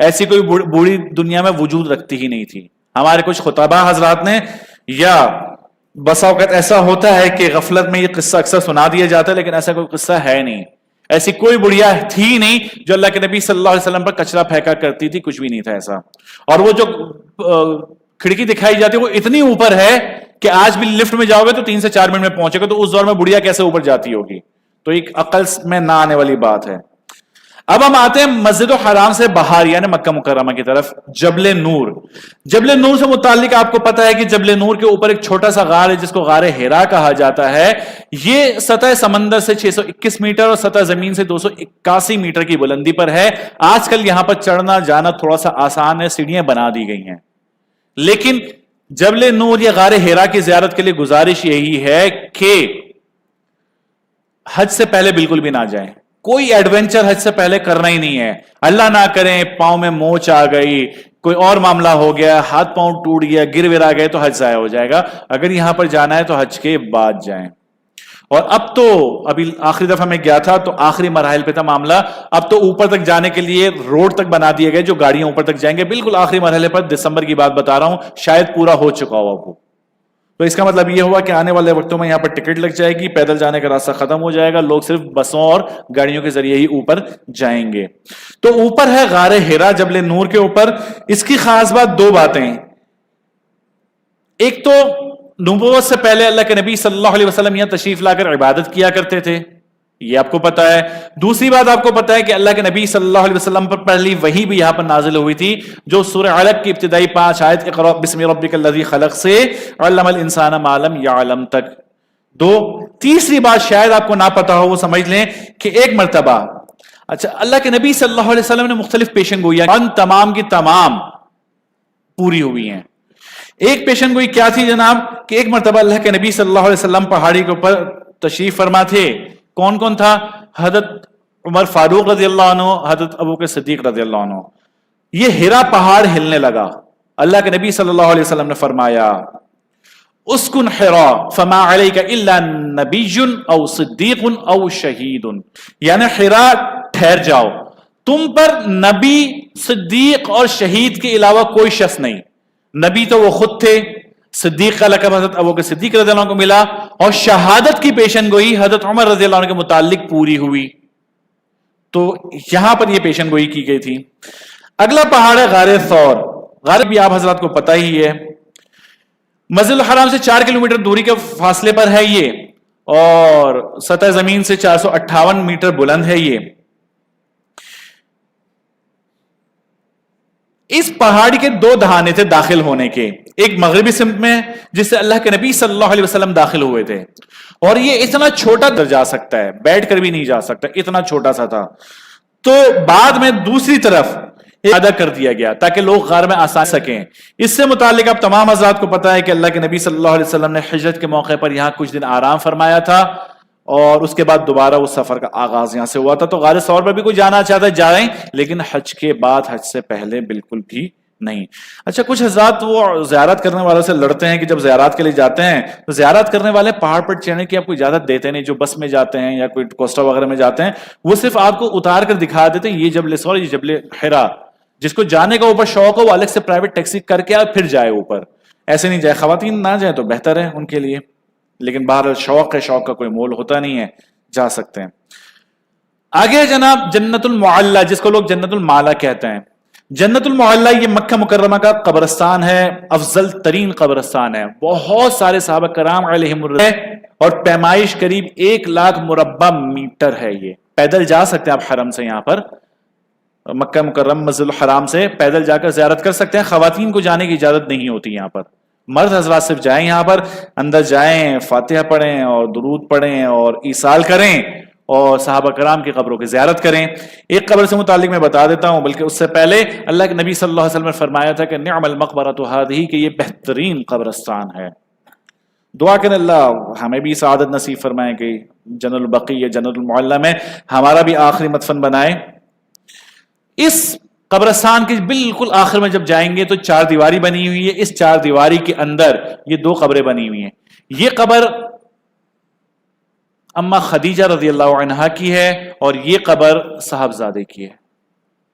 ایسی کوئی بوڑھی دنیا میں وجود رکھتی ہی نہیں تھی. ہمارے کچھ خطباء حضرات نے، یا بسا اوقات ایسا ہوتا ہے کہ غفلت میں یہ قصہ اکثر سنا دیا جاتا ہے، لیکن ایسا کوئی قصہ ہے نہیں. ایسی کوئی بڑھیا تھی نہیں جو اللہ کے نبی صلی اللہ علیہ وسلم پر کچرا پھینکا کرتی تھی، کچھ بھی نہیں تھا ایسا. اور وہ جو کھڑکی دکھائی جاتی ہے وہ اتنی اوپر ہے کہ آج بھی لفٹ میں جاؤ گے تو 3 سے 4 منٹ میں پہنچے گا. تو اس دور میں بڑھیا کیسے اوپر جاتی ہوگی؟ تو ایک عقل میں نہ آنے والی بات ہے. اب ہم آتے ہیں مسجد الحرام سے باہر یعنی مکہ مکرمہ کی طرف. جبل نور. جبل نور سے متعلق آپ کو پتا ہے کہ جبل نور کے اوپر ایک چھوٹا سا غار ہے جس کو غار ہیرا کہا جاتا ہے. یہ سطح سمندر سے 621 میٹر اور سطح زمین سے 281 میٹر کی بلندی پر ہے. آج کل یہاں پر چڑھنا جانا تھوڑا سا آسان ہے، سیڑھیاں بنا دی گئی ہیں. لیکن جبل نور یا غار ہیرا کی زیارت کے لیے گزارش یہی ہے کہ حج سے پہلے بالکل بھی نہ جائیں. کوئی ایڈونچر حج سے پہلے کرنا ہی نہیں ہے. اللہ نہ کریں پاؤں میں موچ آ گئی، کوئی اور معاملہ ہو گیا، ہاتھ پاؤں ٹوٹ گیا، گر ور آ گئے تو حج ضائع ہو جائے گا. اگر یہاں پر جانا ہے تو حج کے بعد جائیں. اور اب تو ابھی آخری دفعہ میں گیا تھا تو آخری مراحل پہ تھا معاملہ. اب تو اوپر تک جانے کے لیے روڈ تک بنا دیے گئے جو گاڑیاں اوپر تک جائیں گے. بالکل آخری مرحلے پر دسمبر کی بات بتا رہا ہوں، شاید پورا ہو چکا ہوا وہ. تو اس کا مطلب یہ ہوا کہ آنے والے وقتوں میں یہاں پر ٹکٹ لگ جائے گی، پیدل جانے کا راستہ ختم ہو جائے گا، لوگ صرف بسوں اور گاڑیوں کے ذریعے ہی اوپر جائیں گے. تو اوپر ہے غار ہیرا جبل نور کے اوپر. اس کی خاص بات 2 باتیں. ایک تو نبوت سے پہلے اللہ کے نبی صلی اللہ علیہ وسلم یہاں تشریف لا کر عبادت کیا کرتے تھے، یہ آپ کو پتا ہے. دوسری بات آپ کو پتا ہے کہ اللہ کے نبی صلی اللہ علیہ وسلم پر پہلی وحی بھی یہاں پر نازل ہوئی تھی جو سورہ علق کی ابتدائی 5 آیت اقرأ بسم ربک الذی خلق سے علم الانسان ما لم یعلم تک. تیسری بات شاید آپ کو نہ پتا ہو، وہ سمجھ لیں کہ ایک مرتبہ اللہ کے نبی صلی اللہ علیہ وسلم نے مختلف پیشن گوئیاں ان تمام کی تمام پوری ہوئی ہیں. ایک پیشن گوئی کیا تھی جناب کہ ایک مرتبہ اللہ کے نبی صلی اللہ علیہ وسلم پہاڑی کے اوپر تشریف فرما تھے. کون کون تھا؟ حضرت عمر فاروق رضی اللہ عنہ، حضرت ابوبکر صدیق رضی اللہ عنہ. یہ ہیرا پہاڑ ہلنے لگا. اللہ کے نبی صلی اللہ علیہ وسلم نے فرمایا اسکن حرا فما علیک الا نبی او صدیق او شہید، یعنی حرا ٹھہر جاؤ، تم پر نبی، صدیق اور شہید کے علاوہ کوئی شخص نہیں. نبی تو وہ خود تھے، صدیق کا لقب حضرت ابوبکر صدیق رضی اللہ عنہ کو ملا، اور شہادت کی پیشن گوئی حضرت عمر رضی اللہ عنہ کے متعلق پوری ہوئی. تو یہاں پر یہ پیشن گوئی کی گئی تھی. اگلا پہاڑ ہے غار ثور. غار بھی آپ حضرات کو پتہ ہی ہے، مسجد الحرام سے 4 کلومیٹر دوری کے فاصلے پر ہے یہ، اور سطح زمین سے 458 میٹر بلند ہے یہ. اس پہاڑی کے 2 دہانے تھے داخل ہونے کے. ایک مغربی سمت میں جس سے اللہ کے نبی صلی اللہ علیہ وسلم داخل ہوئے تھے، اور یہ اتنا چھوٹا در جا سکتا ہے، بیٹھ کر بھی نہیں جا سکتا، اتنا چھوٹا سا تھا. تو بعد میں دوسری طرف ادا کر دیا گیا تاکہ لوگ غار میں آسان سکیں. اس سے متعلق اب تمام حضرات کو پتا ہے کہ اللہ کے نبی صلی اللہ علیہ وسلم نے ہجرت کے موقع پر یہاں کچھ دن آرام فرمایا تھا، اور اس کے بعد دوبارہ اس سفر کا آغاز یہاں سے ہوا تھا. تو غار ثور پر بھی کوئی جانا چاہتا ہے جائیں، لیکن حج کے بعد، حج سے پہلے بالکل بھی نہیں. اچھا، کچھ حضرات وہ زیارت کرنے والوں سے لڑتے ہیں کہ جب زیارات کے لیے جاتے ہیں تو زیارت کرنے والے پہاڑ پر چڑھنے کی آپ کو اجازت دیتے نہیں. جو بس میں جاتے ہیں یا کوئی کوسٹا وغیرہ میں جاتے ہیں وہ صرف آپ کو اتار کر دکھا دیتے ہیں یہ جبل ثور، یہ جبل حرا. جس کو جانے کا اوپر شوق ہو وہ الگ سے پرائیویٹ ٹیکسی کر کے پھر جائے اوپر. ایسے نہیں جائے، خواتین نہ جائیں تو بہتر ہے ان کے لیے، لیکن بہرحال شوق ہے، شوق کا کوئی مول ہوتا نہیں ہے، جا سکتے ہیں. آگے جناب جنت المعلی، جس کو لوگ جنت المعلی کہتے ہیں. جنت المعلی یہ مکہ مکرمہ کا قبرستان ہے، افضل ترین قبرستان ہے. بہت سارے صحابہ کرام علیہم الرضوان، اور پیمائش قریب 1,00,000 مربع میٹر ہے. یہ پیدل جا سکتے ہیں آپ حرم سے، یہاں پر مکہ مکرم مسجد الحرام سے پیدل جا کر زیارت کر سکتے ہیں. خواتین کو جانے کی اجازت نہیں ہوتی یہاں پر. مرد حضرات صرف جائیں، یہاں پر اندر جائیں، فاتحہ پڑھیں اور درود پڑھیں اور ایصال کریں اور صحابہ کرام کی قبروں کی زیارت کریں. ایک قبر سے متعلق میں بتا دیتا ہوں، بلکہ اس سے پہلے اللہ کے نبی صلی اللہ علیہ وسلم نے فرمایا تھا کہ نعم المقبرۃ هذه، کہ یہ بہترین قبرستان ہے. دعا کریں اللہ ہمیں بھی سعادت نصیب فرمائے کہ جنت البقیع یا جنت المعلی میں ہمارا بھی آخری مدفن بنائے. اس قبرستان کے بالکل آخر میں جب جائیں گے تو 4 دیواری بنی ہوئی ہے. اس 4 دیواری کے اندر یہ 2 قبریں بنی ہوئی ہیں. یہ قبر اما خدیجہ رضی اللہ عنہا کی ہے اور یہ قبر صاحبزادے کی ہے.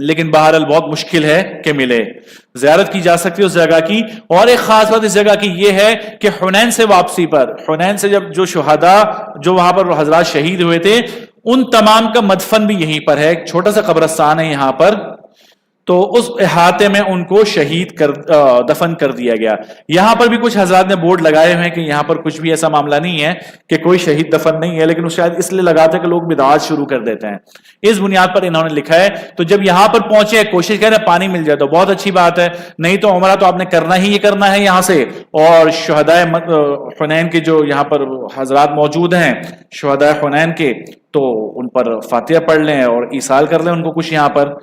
لیکن بہرحال بہت مشکل ہے کہ ملے. زیارت کی جا سکتی ہے اس جگہ کی. اور ایک خاص بات اس جگہ کی یہ ہے کہ حنین سے واپسی پر، حنین سے جب جو شہداء جو وہاں پر حضرات شہید ہوئے تھے ان تمام کا مدفن بھی یہیں پر ہے. ایک چھوٹا سا قبرستان ہے یہاں پر، تو اس احاطے میں ان کو شہید دفن کر دیا گیا. یہاں پر بھی کچھ حضرات نے بورڈ لگائے ہوئے ہیں کہ یہاں پر کچھ بھی ایسا معاملہ نہیں ہے کہ کوئی شہید دفن نہیں ہے، لیکن وہ شاید اس لیے لگاتے ہیں کہ لوگ بدعات شروع کر دیتے ہیں. اس بنیاد پر انہوں نے لکھا ہے. تو جب یہاں پر پہنچے کوشش کریں پانی مل جائے تو بہت اچھی بات ہے، نہیں تو عمرہ تو آپ نے کرنا ہی یہ کرنا ہے یہاں سے. اور شہداء حنین کے جو یہاں پر حضرات موجود ہیں شہداء حنین کے، تو ان پر فاتحہ پڑھ لیں اور ایصال کر لیں ان کو کچھ یہاں پر.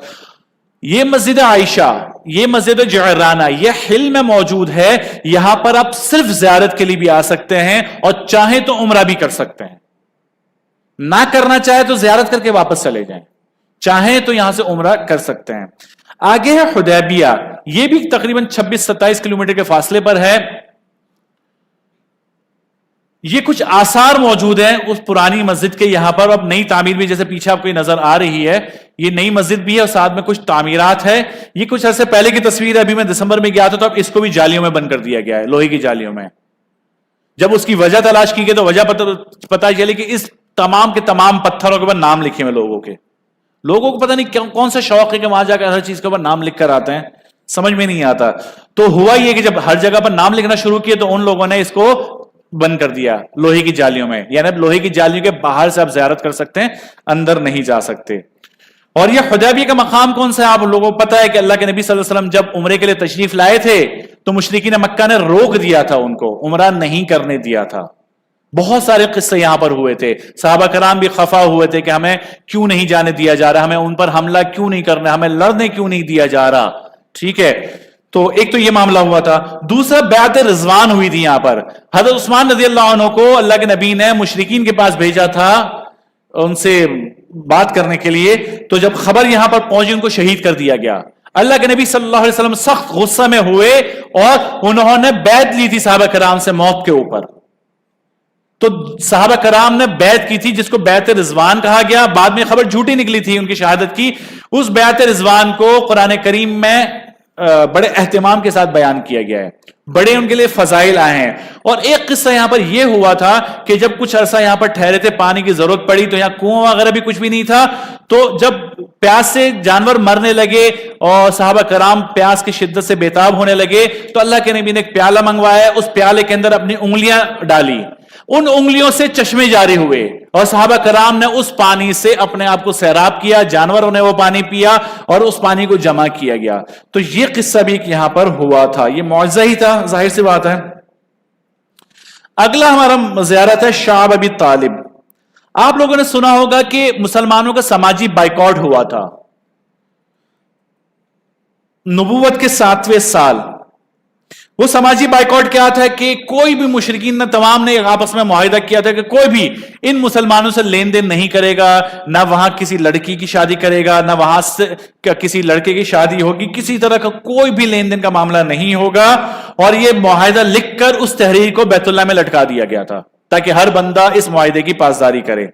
یہ مسجد عائشہ، یہ مسجد جعرانہ، یہ حل میں موجود ہے. یہاں پر آپ صرف زیارت کے لیے بھی آ سکتے ہیں اور چاہیں تو عمرہ بھی کر سکتے ہیں. نہ کرنا چاہے تو زیارت کر کے واپس چلے جائیں، چاہیں تو یہاں سے عمرہ کر سکتے ہیں. آگے ہے حدیبیہ، یہ بھی تقریباً 26-27 کلومیٹر کے فاصلے پر ہے. یہ کچھ آثار موجود ہیں اس پرانی مسجد کے یہاں پر. اب نئی تعمیر بھی، جیسے پیچھے آپ کو نظر آ رہی ہے، یہ نئی مسجد بھی ہے اور ساتھ میں کچھ تعمیرات ہے. یہ کچھ عرصے پہلے کی تصویر ہے، ابھی میں دسمبر میں گیا تھا تو اب اس کو بھی جالیوں میں بند کر دیا گیا ہے، لوہے کی جالیوں میں. جب اس کی وجہ تلاش کی گئی تو وجہ پتہ چلی کہ اس تمام کے تمام پتھروں کے اوپر نام لکھے ہوئے لوگوں کو پتہ نہیں کون سا شوق ہے کہ وہاں جا کر ہر چیز کے اوپر نام لکھ کر آتے ہیں، سمجھ میں نہیں آتا. تو ہوا یہ کہ جب ہر جگہ پر نام لکھنا شروع کیے تو ان لوگوں نے اس کو بند کر دیا لوہے کی جالیوں میں. یعنی اب لوہے کی جالیوں کے باہر سے آپ زیارت کر سکتے ہیں، اندر نہیں جا سکتے. اور یہ حدیبیہ کا مقام کون سا ہے آپ لوگوں کو پتا ہے کہ اللہ کے نبی صلی اللہ علیہ وسلم جب عمرے کے لیے تشریف لائے تھے تو مشرکین مکہ نے روک دیا تھا، ان کو عمرہ نہیں کرنے دیا تھا. بہت سارے قصے یہاں پر ہوئے تھے. صحابہ کرام بھی خفا ہوئے تھے کہ ہمیں کیوں نہیں جانے دیا جا رہا، ہمیں ان پر حملہ کیوں نہیں کرنا، ہمیں لڑنے کیوں نہیں دیا جا رہا. ٹھیک ہے، تو ایک تو یہ معاملہ ہوا تھا. دوسرا بیعت رضوان ہوئی تھی یہاں پر. حضرت عثمان رضی اللہ عنہ کو اللہ کے نبی نے مشرکین کے پاس بھیجا تھا ان سے بات کرنے کے لیے. تو جب خبر یہاں پر پہنچی ان کو شہید کر دیا گیا. اللہ کے نبی صلی اللہ علیہ وسلم سخت غصہ میں ہوئے اور انہوں نے بیعت لی تھی صحابہ کرام سے موت کے اوپر. تو صحابہ کرام نے بیعت کی تھی جس کو بیعت رضوان کہا گیا. بعد میں خبر جھوٹی نکلی تھی ان کی شہادت کی. اس بیعت رضوان کو قرآن کریم میں بڑے اہتمام کے ساتھ بیان کیا گیا ہے، بڑے ان کے لیے فضائل آئے ہیں. اور ایک قصہ یہاں پر یہ ہوا تھا کہ جب کچھ عرصہ یہاں پر ٹھہرے تھے، پانی کی ضرورت پڑی تو یہاں کنواں وغیرہ بھی کچھ بھی نہیں تھا. تو جب پیاس سے جانور مرنے لگے اور صحابہ کرام پیاس کی شدت سے بےتاب ہونے لگے تو اللہ کے نبی نے ایک پیالہ منگوایا، اس پیالے کے اندر اپنی انگلیاں ڈالی، ان انگلیوں سے چشمے جاری ہوئے اور صحابہ کرام نے اس پانی سے اپنے آپ کو سیراب کیا، جانوروں نے وہ پانی پیا اور اس پانی کو جمع کیا گیا. تو یہ قصہ بھی یہاں پر ہوا تھا، یہ معجزہ ہی تھا، ظاہر سی بات ہے. اگلا ہمارا زیارت ہے شعب ابی طالب. آپ لوگوں نے سنا ہوگا کہ مسلمانوں کا سماجی بائیکاٹ ہوا تھا نبوت کے 7ویں سال. وہ سماجی بائیکاٹ کیا تھا کہ کوئی بھی مشرکین نے تمام نے آپس میں معاہدہ کیا تھا کہ کوئی بھی ان مسلمانوں سے لین دین نہیں کرے گا، نہ وہاں کسی لڑکی کی شادی کرے گا، نہ وہاں سے کسی لڑکے کی شادی ہوگی، کسی طرح کا کوئی بھی لین دین کا معاملہ نہیں ہوگا. اور یہ معاہدہ لکھ کر اس تحریر کو بیت اللہ میں لٹکا دیا گیا تھا تاکہ ہر بندہ اس معاہدے کی پاسداری کرے.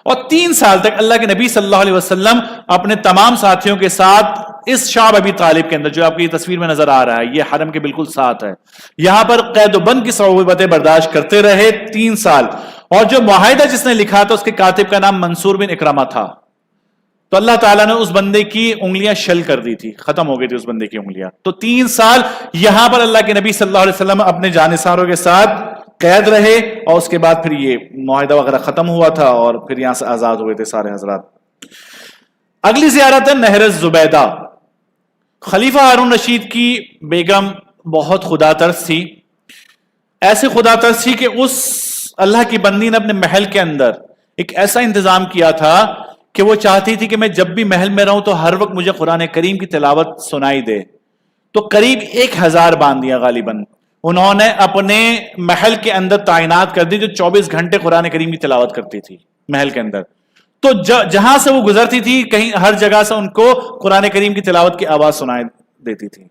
اور 3 سال تک اللہ کے نبی صلی اللہ علیہ وسلم اپنے تمام ساتھیوں کے ساتھ اس شعب ابی طالب کے اندر، جو آپ کی تصویر میں نظر آ رہا ہے، یہ حرم کے بالکل ساتھ ہے، یہاں پر قید و بند کی صعوبتیں برداشت کرتے رہے 3 سال. اور جو معاہدہ جس نے لکھا تھا اس کے کاتب کا نام منصور بن اکرمہ تھا. تو اللہ تعالیٰ نے اس بندے کی انگلیاں شل کر دی تھی، ختم ہو گئی تھی اس بندے کی انگلیاں. تو 3 سال یہاں پر اللہ کے نبی صلی اللہ علیہ وسلم اپنے جانثاروں کے ساتھ قید رہے اور اس کے بعد پھر یہ معاہدہ وغیرہ ختم ہوا تھا اور پھر یہاں سے آزاد ہوئے تھے سارے حضرات. اگلی زیارت ہے نہر الزبیدہ. خلیفہ ہارون رشید کی بیگم بہت خدا ترس تھی، ایسے خدا ترس تھی کہ اس اللہ کی بندی نے اپنے محل کے اندر ایک ایسا انتظام کیا تھا کہ وہ چاہتی تھی کہ میں جب بھی محل میں رہوں تو ہر وقت مجھے قرآن کریم کی تلاوت سنائی دے. تو قریب 1000 باندیاں غالباً انہوں نے اپنے محل کے اندر تعینات کر دی جو 24 گھنٹے قرآن کریم کی تلاوت کرتی تھی محل کے اندر. تو جہاں سے وہ گزرتی تھی کہیں ہر جگہ سے ان کو قرآن کریم کی تلاوت کی آواز سنائی دیتی تھی.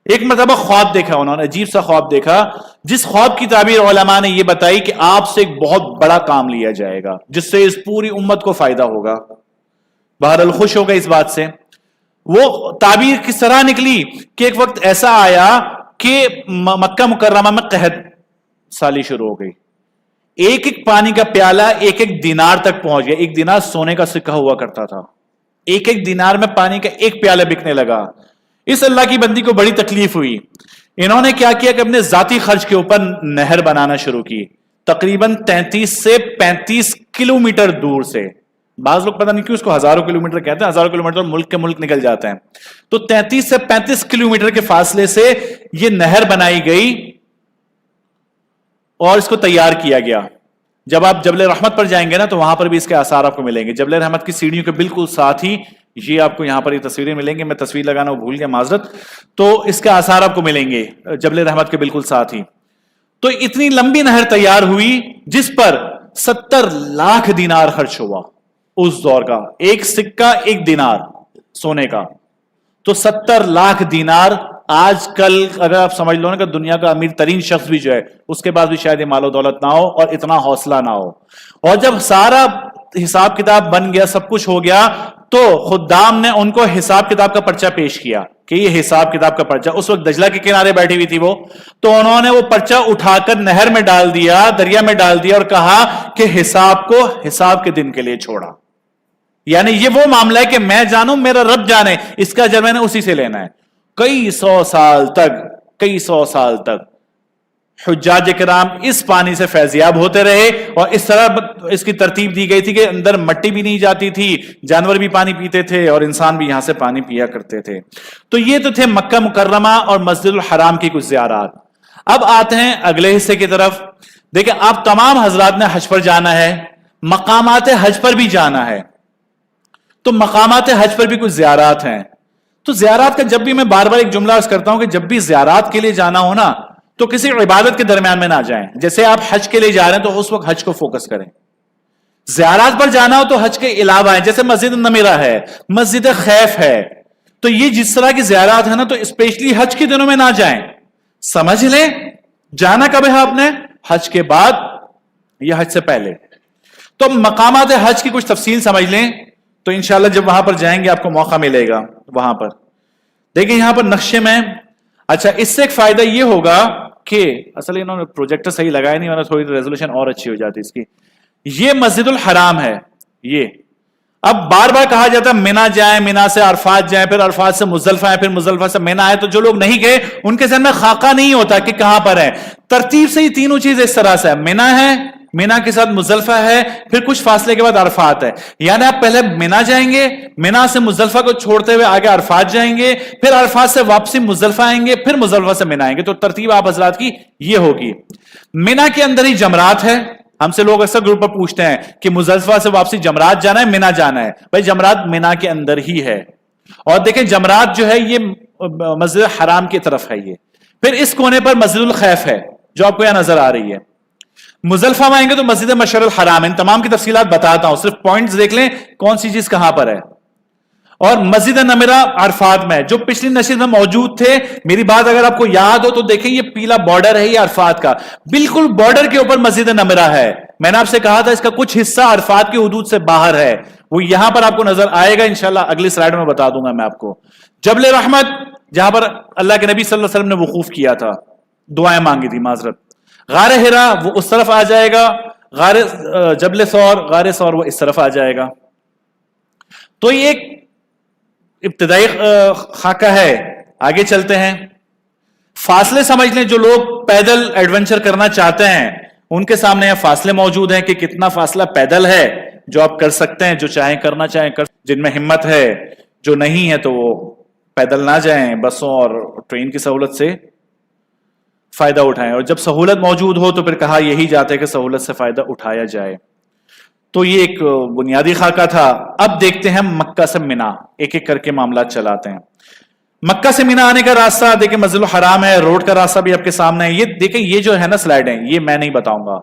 ایک مرتبہ خواب دیکھا انہوں نے، عجیب سا خواب دیکھا، جس خواب کی تعبیر علماء نے یہ بتائی کہ آپ سے ایک بہت بڑا کام لیا جائے گا جس سے اس پوری امت کو فائدہ ہوگا. بہرحال خوش ہو گئے اس بات سے. وہ تعبیر کس طرح نکلی کہ ایک وقت ایسا آیا کہ مکہ مکرمہ میں قحط سالی شروع ہو گئی. ایک ایک پانی کا پیالہ ایک ایک دینار تک پہنچ گیا. ایک دینار سونے کا سکہ ہوا کرتا تھا. ایک ایک دینار میں پانی کا ایک پیالہ بکنے لگا. اس اللہ کی بندی کو بڑی تکلیف ہوئی. انہوں نے کیا کیا کہ اپنے ذاتی خرچ کے اوپر نہر بنانا شروع کی, تقریباً 33 سے 35 کلومیٹر دور سے. بعض لوگ پتہ نہیں کیوں اس کو ہزاروں کلومیٹر کہتے ہیں, ہزاروں کلومیٹر ملک کے ملک نکل جاتے ہیں. تو 33 سے 35 کلومیٹر کے فاصلے سے یہ نہر بنائی گئی اور اس کو تیار کیا گیا. جب آپ جبل رحمت پر جائیں گے نا تو وہاں پر بھی اس کے آثار آپ کو ملیں گے. جبل رحمت کی سیڑھیوں کے بالکل ساتھ ہی یہ آپ کو یہاں پر یہ تصویریں ملیں گے. میں تصویر لگانا وہ بھول گیا, معذرت. تو اس کے آثار آپ کو ملیں گے جبل رحمت کے بالکل ساتھ ہی. تو اتنی لمبی نہر تیار ہوئی جس پر 70 لاکھ دینار خرچ ہوا اس دور کا. ایک سکہ ایک دینار سونے کا, تو 70 لاکھ دینار. آج کل اگر آپ سمجھ لو نا کہ دنیا کا امیر ترین شخص بھی جو ہے اس کے پاس بھی شاید یہ مال و دولت نہ ہو اور اتنا حوصلہ نہ ہو. اور جب سارا حساب کتاب بن گیا, سب کچھ ہو گیا, تو خدام نے ان کو حساب کتاب کا پرچہ پیش کیا کہ یہ حساب کتاب کا پرچہ. اس وقت دجلہ کے کنارے بیٹھی ہوئی تھی وہ, تو انہوں نے وہ پرچہ اٹھا کر نہر میں ڈال دیا, دریا میں ڈال دیا, اور کہا کہ حساب کو حساب کے دن کے لیے چھوڑا. یعنی یہ وہ معاملہ ہے کہ میں جانوں میرا رب جانے, اس کا اجر میں نے اسی سے لینا ہے. کئی سو سال تک حجاج کرام اس پانی سے فیضیاب ہوتے رہے, اور اس طرح اس کی ترتیب دی گئی تھی کہ اندر مٹی بھی نہیں جاتی تھی, جانور بھی پانی پیتے تھے اور انسان بھی یہاں سے پانی پیا کرتے تھے. تو یہ تو تھے مکہ مکرمہ اور مسجد الحرام کی کچھ زیارات. اب آتے ہیں اگلے حصے کی طرف. دیکھیں, آپ تمام حضرات نے حج پر جانا ہے, مقامات حج پر بھی جانا ہے. تو مقامات حج پر بھی کچھ زیارات ہیں. تو زیارات کا جب بھی میں بار بار ایک جملہ عرض کرتا ہوں کہ جب بھی زیارات کے لیے جانا ہو نا تو کسی عبادت کے درمیان میں نہ جائیں. جیسے آپ حج کے لیے جا رہے ہیں تو اس وقت حج کو فوکس کریں. زیارات پر جانا ہو تو حج کے علاوہ ہے, جیسے مسجد نمیرہ ہے, مسجد خیف ہے. تو یہ جس طرح کی زیارات ہے نا تو اسپیشلی حج کے دنوں میں نہ جائیں. سمجھ لیں جانا کب ہے آپ نے, حج کے بعد یا حج سے پہلے. تو مقامات حج کی کچھ تفصیل سمجھ لیں, تو انشاءاللہ جب وہاں پر جائیں گے آپ کو موقع ملے گا. وہاں پر دیکھیں یہاں پر نقشے میں, اچھا اس سے ایک فائدہ یہ ہوگا کہ اصل انہوں نے پروجیکٹر صحیح لگایا نہیں, ورنہ تھوڑی ریزولوشن اور اچھی ہو جاتی اس کی. یہ مسجد الحرام ہے. یہ اب بار بار کہا جاتا ہے منا جائیں, منا سے عرفات جائیں, پھر عرفات سے مزدلفہ آئیں, پھر مزدلفہ سے منا آئے. تو جو لوگ نہیں گئے ان کے ذہن میں خاکہ نہیں ہوتا کہ کہاں پر ہے. ترتیب سے یہ تینوں چیز اس طرح سے ہے, منا ہے, منا کے ساتھ مزدلفہ ہے, پھر کچھ فاصلے کے بعد عرفات ہے. یعنی آپ پہلے منا جائیں گے, منا سے مزدلفہ کو چھوڑتے ہوئے آگے عرفات جائیں گے, پھر عرفات سے واپسی مزدلفہ آئیں گے, پھر مزدلفہ سے منا آئیں گے. تو ترتیب آپ حضرات کی یہ ہوگی. منا کے اندر ہی جمرات ہے. ہم سے لوگ اکثر گروپ پر پوچھتے ہیں کہ مزدلفہ سے واپسی جمرات جانا ہے منا جانا ہے. بھائی جمرات منا کے اندر ہی ہے. اور دیکھیں جمرات جو ہے یہ مسجد حرام کی طرف ہے. یہ پھر اس کونے پر مسجد الخیف ہے جو آپ کو یہاں نظر آ رہی ہے. مزدلفہ میں آئیں گے تو مسجد مشعر الحرام. ان تمام کی تفصیلات بتاتا ہوں, صرف پوائنٹس دیکھ لیں کون سی چیز کہاں پر ہے. اور مسجد نمرہ عرفات میں, جو پچھلی نشست میں موجود تھے. میری بات اگر آپ کو یاد ہو تو دیکھیں یہ پیلا بارڈر ہے یہ عرفات کا, بالکل بارڈر کے اوپر مسجد نمرہ ہے. میں نے آپ سے کہا تھا اس کا کچھ حصہ عرفات کی حدود سے باہر ہے, وہ یہاں پر آپ کو نظر آئے گا. انشاءاللہ اگلی سلائیڈ میں بتا دوں گا میں آپ کو. جبل رحمت جہاں پر اللہ کے نبی صلی اللہ علیہ وسلم نے وقوف کیا تھا, دعائیں مانگی تھی, معذرت. غار ہرا وہ اس طرف آ جائے گا, غار جبل ثور, غار ثور وہ اس طرف آ جائے گا. تو یہ ایک ابتدائی خاکہ ہے. آگے چلتے ہیں. فاصلے سمجھ لیں, جو لوگ پیدل ایڈونچر کرنا چاہتے ہیں ان کے سامنے یہ فاصلے موجود ہیں کہ کتنا فاصلہ پیدل ہے جو آپ کر سکتے ہیں, جو چاہیں کرنا چاہیں کر. جن میں ہمت ہے, جو نہیں ہے تو وہ پیدل نہ جائیں, بسوں اور ٹرین کی سہولت سے فائدہ اٹھائیں. اور جب سہولت موجود ہو تو پھر کہا یہی جاتا ہے کہ سہولت سے فائدہ اٹھایا جائے. تو یہ ایک بنیادی خاکہ تھا. اب دیکھتے ہیں مکہ سے منا, ایک ایک کر کے معاملات چلاتے ہیں. مکہ سے منا آنے کا راستہ دیکھیں مسجد الحرام ہے, روڈ کا راستہ بھی آپ کے سامنے ہے. یہ دیکھیں یہ جو ہے نا سلائیڈ ہیں یہ میں نہیں بتاؤں گا,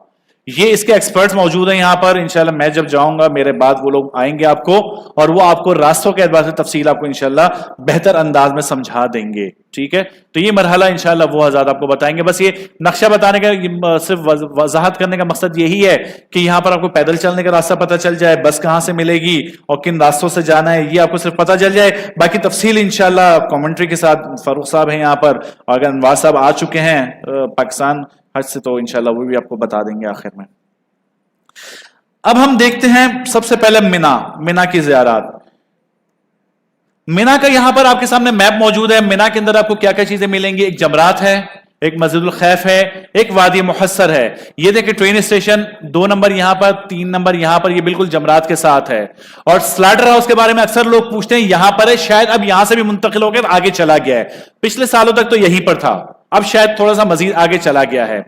یہ اس کے ایکسپرٹس موجود ہیں یہاں پر. انشاءاللہ میں جب جاؤں گا میرے بعد وہ لوگ آئیں گے آپ کو, اور وہ آپ کو راستوں کے اعتبار سے تفصیل آپ کو انشاءاللہ بہتر انداز میں سمجھا دیں گے. ٹھیک ہے, تو یہ مرحلہ انشاءاللہ وہ حضرات آپ کو بتائیں گے. بس یہ نقشہ بتانے کا, صرف وضاحت کرنے کا مقصد یہی ہے کہ یہاں پر آپ کو پیدل چلنے کا راستہ پتہ چل جائے, بس کہاں سے ملے گی اور کن راستوں سے جانا ہے یہ آپ کو صرف پتہ چل جائے. باقی تفصیل انشاءاللہ کامنٹری کے ساتھ فاروق صاحب ہیں یہاں پر, اور اگر انوار صاحب آ چکے ہیں پاکستان حج سے تو انشاءاللہ وہ بھی آپ کو بتا دیں گے آخر میں. اب ہم دیکھتے ہیں سب سے پہلے مینا کی زیارات. مینا کا یہاں پر آپ کے سامنے میپ موجود ہے. مینا کے اندر آپ کو کیا کیا چیزیں ملیں گی؟ ایک جمرات ہے, ایک مسجد الخیف ہے, ایک وادی محسر ہے. یہ دیکھیں ٹرین اسٹیشن 2 نمبر یہاں پر, 3 نمبر یہاں پر, یہ بالکل جمرات کے ساتھ ہے. اور سلاٹر ہاؤس کے بارے میں اکثر لوگ پوچھتے ہیں, یہاں پر ہے, شاید اب یہاں سے بھی منتقل ہو گیا آگے چلا گیا ہے. پچھلے سالوں تک تو یہیں پر تھا, اب شاید تھوڑا سا مزید آگے چلا گیا ہے.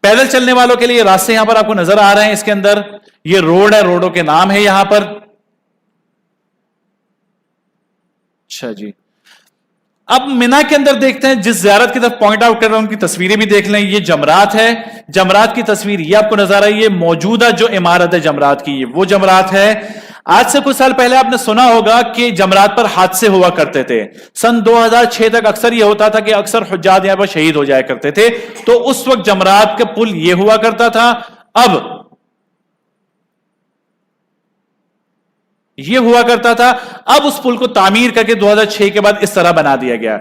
پیدل چلنے والوں کے لیے راستے یہاں پر آپ کو نظر آ رہے ہیں. اس کے اندر یہ روڈ ہے, روڈوں کے نام ہے یہاں پر. اچھا جی, اب مینا کے اندر دیکھتے ہیں, جس زیارت کی طرف پوائنٹ آؤٹ کر رہا ہوں ان کی تصویریں بھی دیکھ لیں. یہ جمرات ہے, جمرات کی تصویر یہ آپ کو نظر آئی. یہ موجودہ جو عمارت ہے جمرات کی, یہ وہ جمرات ہے. آج سے کچھ سال پہلے آپ نے سنا ہوگا کہ جمرات پر حادثے ہوا کرتے تھے. سن 2006 تک اکثر یہ ہوتا تھا کہ اکثر حجاج یہاں پر شہید ہو جایا کرتے تھے. تو اس وقت جمرات کا پل یہ ہوا کرتا تھا. اب یہ ہوا کرتا تھا, اب اس پل کو تعمیر کر کے 2006 کے بعد اس طرح بنا دیا گیا.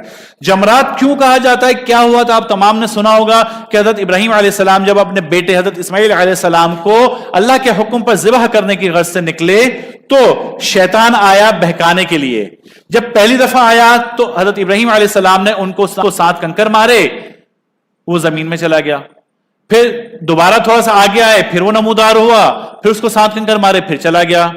جمرات کیوں کہا جاتا ہے, کیا ہوا تھا, آپ تمام نے سنا ہوگا کہ حضرت ابراہیم علیہ السلام جب اپنے بیٹے حضرت اسماعیل علیہ السلام کو اللہ کے حکم پر ذبح کرنے کی غرض سے نکلے تو شیطان آیا بہکانے کے لیے. جب پہلی دفعہ آیا تو حضرت ابراہیم علیہ السلام نے ان کو 7 کنکر مارے, وہ زمین میں چلا گیا. پھر دوبارہ تھوڑا سا آگے آئے, پھر وہ نمودار ہوا, پھر اس کو 7 کنکر مارے, پھر چلا گیا.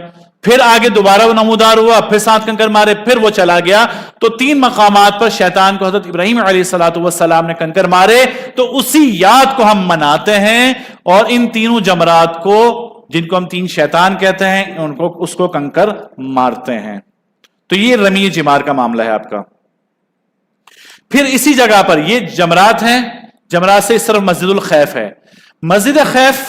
پھر آگے دوبارہ وہ نمودار ہوا, پھر 7 کنکر مارے, پھر وہ چلا گیا. تو 3 مقامات پر شیطان کو حضرت ابراہیم علیہ السلام نے کنکر مارے. تو اسی یاد کو ہم مناتے ہیں, اور ان تینوں جمرات کو, جن کو ہم 3 شیطان کہتے ہیں, ان کو اس کو کنکر مارتے ہیں. تو یہ رمی جمار کا معاملہ ہے آپ کا. پھر اسی جگہ پر یہ جمرات ہیں, جمرات سے اس طرف مسجد الخیف ہے. مسجد خیف,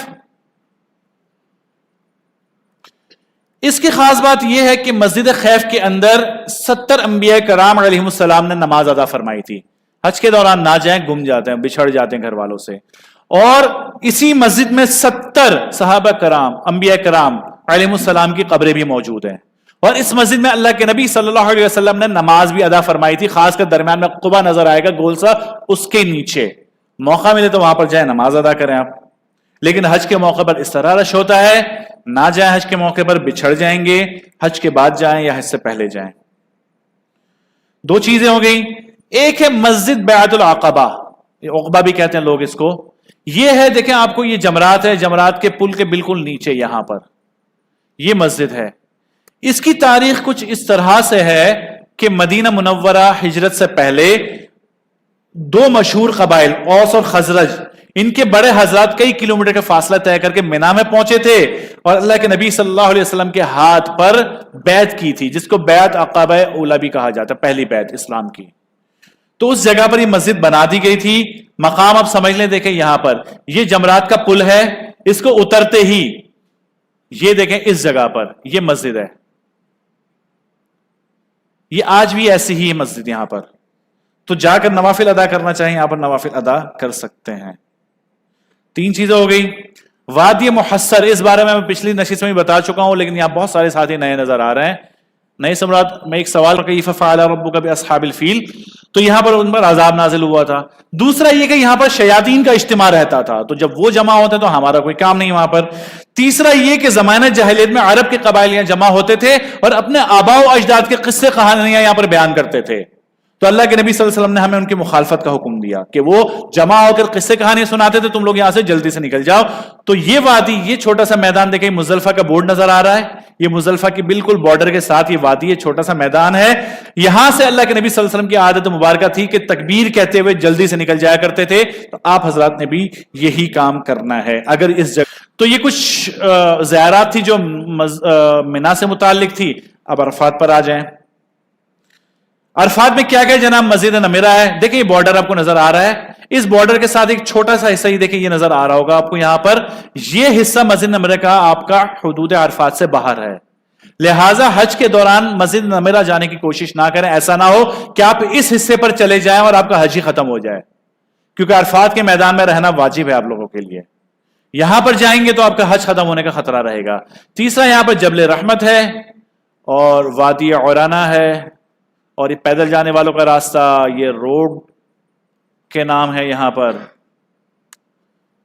اس کی خاص بات یہ ہے کہ مسجد خیف کے اندر 70 انبیاء کرام علیہم السلام نے نماز ادا فرمائی تھی. حج کے دوران نہ جائیں, گم جاتے ہیں, بچھڑ جاتے ہیں گھر والوں سے. اور اسی مسجد میں 70 صحابہ کرام, انبیاء کرام علیہم السلام کی قبریں بھی موجود ہیں. اور اس مسجد میں اللہ کے نبی صلی اللہ علیہ وسلم نے نماز بھی ادا فرمائی تھی. خاص کر درمیان میں قبا نظر آئے گا گول سا, اس کے نیچے موقع ملے تو وہاں پر جائیں, نماز ادا کریں آپ. لیکن حج کے موقع پر اس طرح رش ہوتا ہے, نہ جائیں حج کے موقع پر, بچھڑ جائیں گے. حج کے بعد جائیں یا حج سے پہلے جائیں. 2 چیزیں ہو گئی. ایک ہے مسجد بیعت العقبہ, عقبہ بھی کہتے ہیں لوگ اس کو. یہ ہے, دیکھیں آپ کو یہ جمرات ہے, جمرات کے پل کے بالکل نیچے یہاں پر یہ مسجد ہے. اس کی تاریخ کچھ اس طرح سے ہے کہ مدینہ منورہ ہجرت سے پہلے 2 مشہور قبائل اوس اور خزرج, ان کے بڑے حضرات کئی کلومیٹر کا فاصلہ طے کر کے مینا میں پہنچے تھے, اور اللہ کے نبی صلی اللہ علیہ وسلم کے ہاتھ پر بیعت کی تھی, جس کو بیعت عقبہ اولا بھی کہا جاتا ہے, پہلی بیعت اسلام کی. تو اس جگہ پر یہ مسجد بنا دی گئی تھی. مقام آپ سمجھ لیں, دیکھیں یہاں پر یہ جمرات کا پل ہے, اس کو اترتے ہی یہ دیکھیں اس جگہ پر یہ مسجد ہے. یہ آج بھی ایسی ہی ہے مسجد یہاں پر. تو جا کر نوافل ادا کرنا چاہیں یہاں پر نوافل ادا کر سکتے ہیں. 3 چیزیں ہو گئی. وادی محسر, اس بارے میں پچھلی نشست میں بتا چکا ہوں, لیکن یہاں بہت سارے ساتھی نئے نظر آ رہے ہیں. نئے سمراٹ میں ایک سوال کیف فعل ربک باصحاب الفیل, تو یہاں پر ان پر عذاب نازل ہوا تھا. دوسرا یہ کہ یہاں پر شیاطین کا اجتماع رہتا تھا, تو جب وہ جمع ہوتے تو ہمارا کوئی کام نہیں وہاں پر. تیسرا یہ کہ زمانہ جاہلیت میں عرب کے قبائل یہاں جمع ہوتے تھے اور اپنے آباء و اجداد کے قصے کہانیاں یہاں پر بیان کرتے تھے. تو اللہ کے نبی صلی اللہ علیہ وسلم نے ہمیں ان کی مخالفت کا حکم دیا کہ وہ جمع ہو کر قصے کہانی سناتے تھے, تم لوگ یہاں سے جلدی سے نکل جاؤ. تو یہ وادی, یہ چھوٹا سا میدان دیکھیں, مزدلفہ کا بورڈ نظر آ رہا ہے, یہ مزدلفہ کی بالکل بارڈر کے ساتھ یہ وادی, یہ چھوٹا سا میدان ہے. یہاں سے اللہ کے نبی صلی اللہ علیہ وسلم کی عادت مبارکہ تھی کہ تکبیر کہتے ہوئے جلدی سے نکل جایا کرتے تھے. تو آپ حضرات نے بھی یہی کام کرنا ہے اگر اس جگہ. تو یہ کچھ زیارات تھی جو مینا سے متعلق تھی. اب عرفات پر آ جائیں. عرفات میں کیا کیا جناب, مسجد نمیرہ ہے, دیکھیں یہ بارڈر آپ کو نظر آ رہا ہے, اس بارڈر کے ساتھ ایک چھوٹا سا حصہ، یہ دیکھیں یہ نظر آ رہا ہوگا آپ کو یہاں پر، یہ حصہ مسجد نبوی کا آپ کا حدود عرفات سے باہر ہے، لہٰذا حج کے دوران مسجد نبوی جانے کی کوشش نہ کریں، ایسا نہ ہو کہ آپ اس حصے پر چلے جائیں اور آپ کا حج ہی ختم ہو جائے، کیونکہ عرفات کے میدان میں رہنا واجب ہے آپ لوگوں کے لیے، یہاں پر جائیں گے تو آپ کا حج ختم ہونے کا خطرہ رہے گا۔ تیسرا یہاں پر جبل رحمت ہے اور وادی عورانہ ہے، اور یہ پیدل جانے والوں کا راستہ، یہ روڈ کے نام ہے یہاں پر۔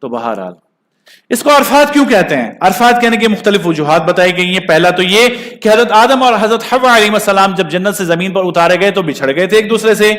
تو بہرحال اس کو عرفات کیوں کہتے ہیں؟ عرفات کہنے کی مختلف وجوہات بتائی گئی ہیں۔ پہلا تو یہ کہ حضرت آدم اور حضرت حوا علیہ السلام جب جنت سے زمین پر اتارے گئے تو بچھڑ گئے تھے ایک دوسرے سے،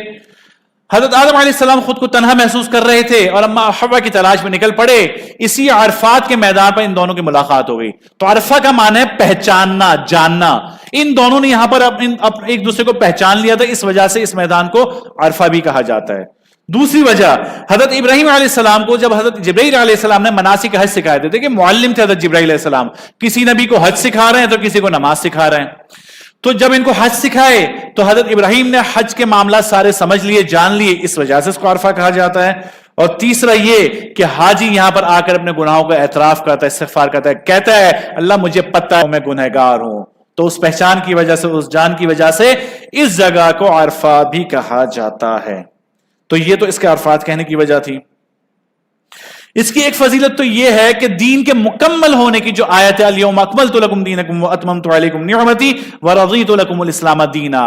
حضرت آدم علیہ السلام خود کو تنہا محسوس کر رہے تھے اور اما حوا کی تلاش میں نکل پڑے، اسی عرفات کے میدان پر ان دونوں کی ملاقات ہو گئی۔ تو عرفہ کا معنی ہے پہچاننا، جاننا، ان دونوں نے یہاں پر ایک دوسرے کو پہچان لیا تھا، اس وجہ سے اس میدان کو عرفہ بھی کہا جاتا ہے۔ دوسری وجہ، حضرت ابراہیم علیہ السلام کو جب حضرت جبرائیل علیہ السلام نے مناسک حج سکھائے تھے کہ معلم تھے حضرت جبرائیل علیہ السلام، کسی نبی کو حج سکھا رہے ہیں تو کسی کو نماز سکھا رہے ہیں، تو جب ان کو حج سکھائے تو حضرت ابراہیم نے حج کے معاملات سارے سمجھ لیے، جان لیے، اس وجہ سے اس کو عرفہ کہا جاتا ہے۔ اور تیسرا یہ کہ حاجی یہاں پر آ کر اپنے گناہوں کا اعتراف کرتا ہے، استغفار کرتا ہے، کہتا ہے اللہ مجھے پتہ ہے میں گنہگار ہوں، تو اس پہچان کی وجہ سے، اس جان کی وجہ سے اس جگہ کو عرفہ بھی کہا جاتا ہے۔ تو یہ تو اس کے عرفات کہنے کی وجہ تھی۔ اس کی ایک فضیلت تو یہ ہے کہ دین کے مکمل ہونے کی جو آیت ہے، الیوم اکملت لکم دینکم واتممت علیکم نعمتی ورضیت لکم الاسلام دینا،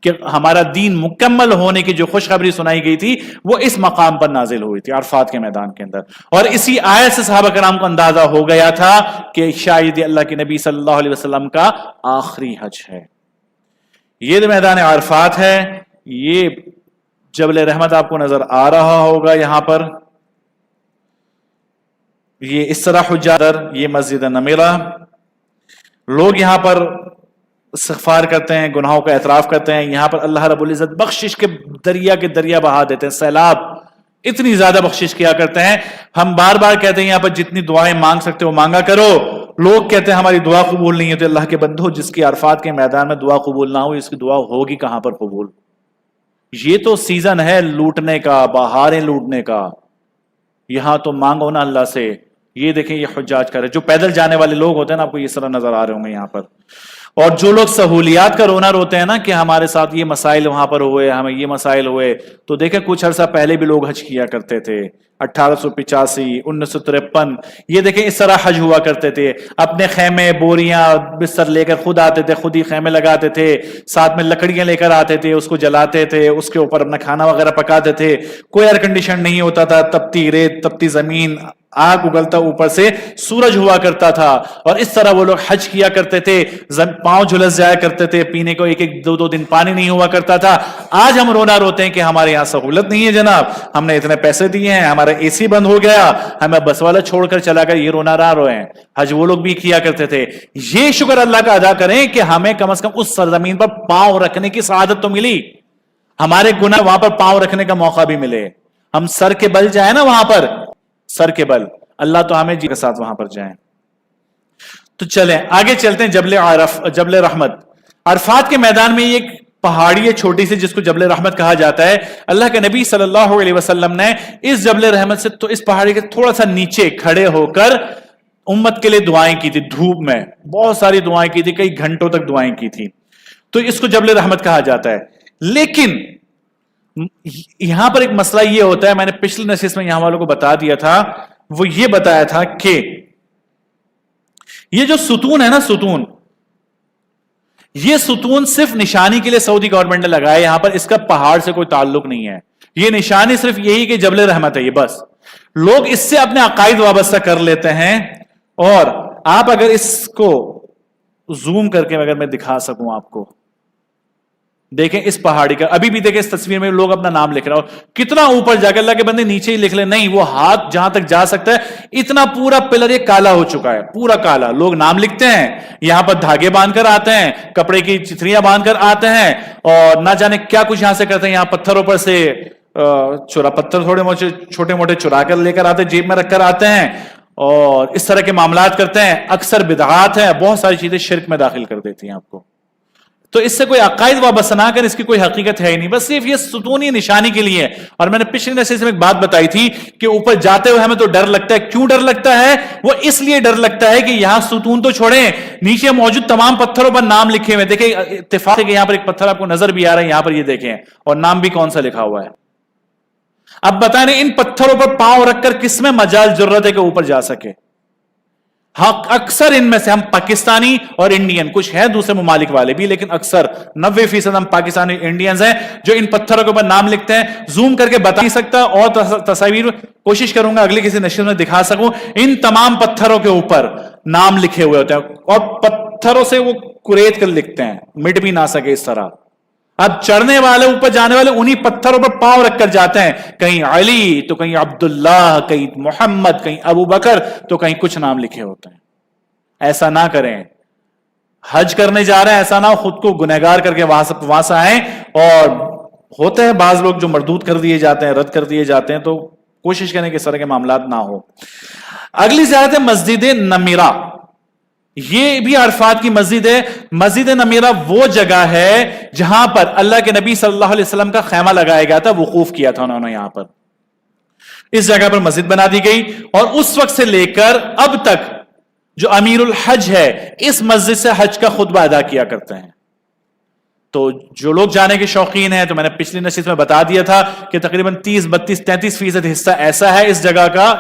کہ ہمارا دین مکمل ہونے کی جو خوشخبری سنائی گئی تھی وہ اس مقام پر نازل ہوئی تھی، عرفات کے میدان کے اندر، اور اسی آیت سے صحابہ کرام کو اندازہ ہو گیا تھا کہ شاید اللہ کے نبی صلی اللہ علیہ وسلم کا آخری حج ہے۔ یہ میدان عرفات ہے، یہ جبل رحمت آپ کو نظر آ رہا ہوگا یہاں پر، یہ اس طرح حجاج، یہ مسجد نمیرہ، لوگ یہاں پر استغفار کرتے ہیں، گناہوں کا اعتراف کرتے ہیں، یہاں پر اللہ رب العزت بخشش کے دریا بہا دیتے ہیں، سیلاب، اتنی زیادہ بخشش کیا کرتے ہیں۔ ہم بار بار کہتے ہیں یہاں پر جتنی دعائیں مانگ سکتے ہو مانگا کرو، لوگ کہتے ہیں ہماری دعا قبول نہیں ہوتی، اللہ کے بندو جس کی عرفات کے میدان میں دعا قبول نہ ہو، اس کی دعا ہوگی کہاں پر قبول؟ یہ تو سیزن ہے لوٹنے کا، بہاریں لوٹنے کا، یہاں تو مانگو نا اللہ سے۔ یہ دیکھیں یہ حجاج کر رہے، جو پیدل جانے والے لوگ ہوتے ہیں نا، آپ کو اس طرح نظر آ رہے ہوں گے یہاں پر، اور جو لوگ سہولیات کا رونا روتے ہیں نا کہ ہمارے ساتھ یہ مسائل وہاں پر ہوئے، ہمیں یہ مسائل ہوئے، تو دیکھیں کچھ عرصہ پہلے بھی لوگ حج کیا کرتے تھے، 1885، 1953، یہ دیکھیں اس طرح حج ہوا کرتے تھے، اپنے خیمے، بوریاں، بستر لے کر خود آتے تھے، خود ہی خیمے لگاتے تھے، ساتھ میں لکڑیاں لے کر آتے تھے، اس کو جلاتے تھے، اس کے اوپر اپنا کھانا وغیرہ پکاتے تھے، کوئی ایئر کنڈیشن نہیں ہوتا تھا، تپتی ریت، تپتی زمین، آگ اگلتا اوپر سے سورج ہوا کرتا تھا، اور اس طرح وہ لوگ حج کیا کرتے تھے، پاؤں جھلس جایا کرتے تھے، پینے کو ایک دو دن پانی نہیں ہوا کرتا تھا۔ آج ہم رونا روتے ہیں کہ ہمارے یہاں سہولت نہیں ہے جناب، ہم نے اتنے پیسے دیے ہیں، ہمارا اے سی بند ہو گیا، ہمیں بس والا چھوڑ کر چلا گیا، یہ رونا رہا روئے ہیں۔ حج وہ لوگ بھی کیا کرتے تھے۔ یہ شکر اللہ کا ادا کریں کہ ہمیں کم از کم اس سرزمین پر پاؤں رکھنے کی سعادت تو ملی، ہمارے گناہ وہاں پر پاؤں رکھنے کا موقع بھی ملے، ہم سر کے بل جائیں نا وہاں پر، سر کے بل، اللہ تو ہمیں جی کے ساتھ وہاں پر جائیں۔ تو چلیں آگے چلتے ہیں، جبل رحمت، عرفات کے میدان میں ایک پہاڑی ہے چھوٹی سی جس کو جبل رحمت کہا جاتا ہے۔ اللہ کے نبی صلی اللہ علیہ وسلم نے اس جبل رحمت سے تو اس پہاڑی کے تھوڑا سا نیچے کھڑے ہو کر امت کے لیے دعائیں کی تھی، دھوپ میں بہت ساری دعائیں کی تھی، کئی گھنٹوں تک دعائیں کی تھی، تو اس کو جبل رحمت کہا جاتا ہے۔ لیکن یہاں پر ایک مسئلہ یہ ہوتا ہے، میں نے پچھلی نشست میں یہاں والوں کو بتا دیا تھا، وہ یہ بتایا تھا کہ یہ جو ستون ہے نا، ستون، یہ ستون صرف نشانی کے لیے سعودی گورنمنٹ نے لگایا، یہاں پر اس کا پہاڑ سے کوئی تعلق نہیں ہے، یہ نشانی صرف یہی کہ جبل رحمت ہے، یہ بس لوگ اس سے اپنے عقائد وابستہ کر لیتے ہیں۔ اور آپ اگر اس کو زوم کر کے اگر میں دکھا سکوں آپ کو، دیکھیں اس پہاڑی کا، ابھی بھی دیکھیں اس تصویر میں لوگ اپنا نام لکھ رہا ہو، کتنا اوپر جا کے اللہ کے بندے نیچے ہی لکھ لیں، نہیں وہ ہاتھ جہاں تک جا سکتا ہے، اتنا پورا پلر یہ کالا ہو چکا ہے، پورا کالا، لوگ نام لکھتے ہیں، یہاں پر دھاگے باندھ کر آتے ہیں، کپڑے کی چتریاں باندھ کر آتے ہیں، اور نہ جانے کیا کچھ یہاں سے کرتے ہیں، یہاں پتھروں پر سے پتھر تھوڑے چھوٹے موٹے چرا کر لے کر آتے ہیں، جیب میں رکھ کر آتے ہیں، اور اس طرح کے معاملات کرتے ہیں، اکثر بدعات ہیں، بہت ساری چیزیں شرک میں داخل کر دیتی ہیں آپ کو۔ تو اس سے کوئی عقائد وابستہ نہ کریں، اس کی کوئی حقیقت ہے ہی نہیں، بس صرف یہ ستونی نشانی کے لیے. اور میں نے پچھلی نشست میں ایک بات بتائی تھی کہ اوپر جاتے ہوئے ہمیں تو ڈر لگتا ہے. کیوں ڈر لگتا ہے؟ وہ اس لیے ڈر لگتا ہے کہ یہاں ستون تو چھوڑیں، نیچے موجود تمام پتھروں پر نام لکھے ہوئے. دیکھیں اتفاق ہے کہ یہاں پر ایک پتھر آپ کو نظر بھی آ رہا ہے، یہاں پر یہ دیکھیں، اور نام بھی کون سا لکھا ہوا ہے. اب بتائیں ان پتھروں پر پاؤں رکھ کر کس میں مجال جرت ہے کہ اوپر جا سکے؟ اکثر ان میں سے ہم پاکستانی اور انڈین، کچھ ہیں دوسرے ممالک والے بھی، لیکن اکثر 90% ہم پاکستانی انڈینز ہیں جو ان پتھروں کے اوپر نام لکھتے ہیں. زوم کر کے بتا نہیں سکتا، اور تصاویر کوشش کروں گا اگلی کسی نشر میں دکھا سکوں. ان تمام پتھروں کے اوپر نام لکھے ہوئے ہوتے ہیں، اور پتھروں سے وہ کریت کر لکھتے ہیں، مٹ بھی نہ سکے اس طرح. اب چڑھنے والے، اوپر جانے والے انہی پتھروں پر پاؤں رکھ کر جاتے ہیں، کہیں علی تو کہیں عبداللہ، کہیں محمد، کہیں ابو بکر، تو کہیں کچھ نام لکھے ہوتے ہیں. ایسا نہ کریں. حج کرنے جا رہے ہیں، ایسا نہ ہو خود کو گنہگار کر کے وہاں سے آئیں. اور ہوتے ہیں بعض لوگ جو مردود کر دیے جاتے ہیں، رد کر دیے جاتے ہیں، تو کوشش کریں کہ اس طرح کے معاملات نہ ہو. اگلی زیارت ہے مسجد نمیرہ. یہ بھی عرفات کی مسجد ہے. مسجد نمیرہ وہ جگہ ہے جہاں پر اللہ کے نبی صلی اللہ علیہ وسلم کا خیمہ لگایا گیا تھا، وقوف کیا تھا انہوں نے. یہاں پر اس جگہ پر مسجد بنا دی گئی، اور اس وقت سے لے کر اب تک جو امیر الحج ہے اس مسجد سے حج کا خطبہ ادا کیا کرتے ہیں. تو جو لوگ جانے کے شوقین ہیں، تو میں نے پچھلی نشست میں بتا دیا تھا کہ تقریباً 30-32-33% حصہ ایسا ہے اس جگہ کا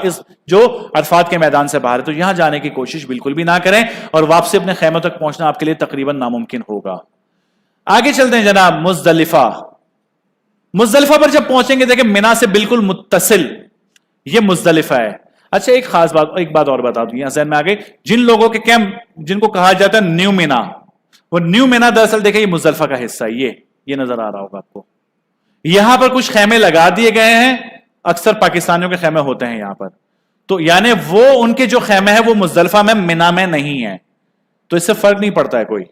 جو عرفات کے میدان سے باہر ہے. تو یہاں جانے کی کوشش بالکل بھی نہ کریں، اور واپسی اپنے خیموں تک پہنچنا آپ کے لیے تقریباً ناممکن ہوگا. آگے چلتے ہیں جناب مزدلفہ. مزدلفہ پر جب پہنچیں گے، دیکھیں منا سے بالکل متصل یہ مزدلفہ ہے. اچھا ایک خاص بات، ایک بات اور بتا دوں، یہاں ذہن میں آ گئی. جن لوگوں کے کیمپ جن کو کہا جاتا ہے نیو مینا، وہ نیو مینا دراصل دیکھیں یہ مزدلفہ کا حصہ ہے. یہ نظر آ رہا ہوگا آپ کو. یہاں پر کچھ خیمے لگا دیے گئے ہیں، اکثر پاکستانیوں کے خیمے ہوتے ہیں یہاں پر. تو یعنی وہ ان کے جو خیمے ہیں وہ مزدلفہ میں، مینا میں نہیں ہے. تو اس سے فرق نہیں پڑتا ہے کوئی،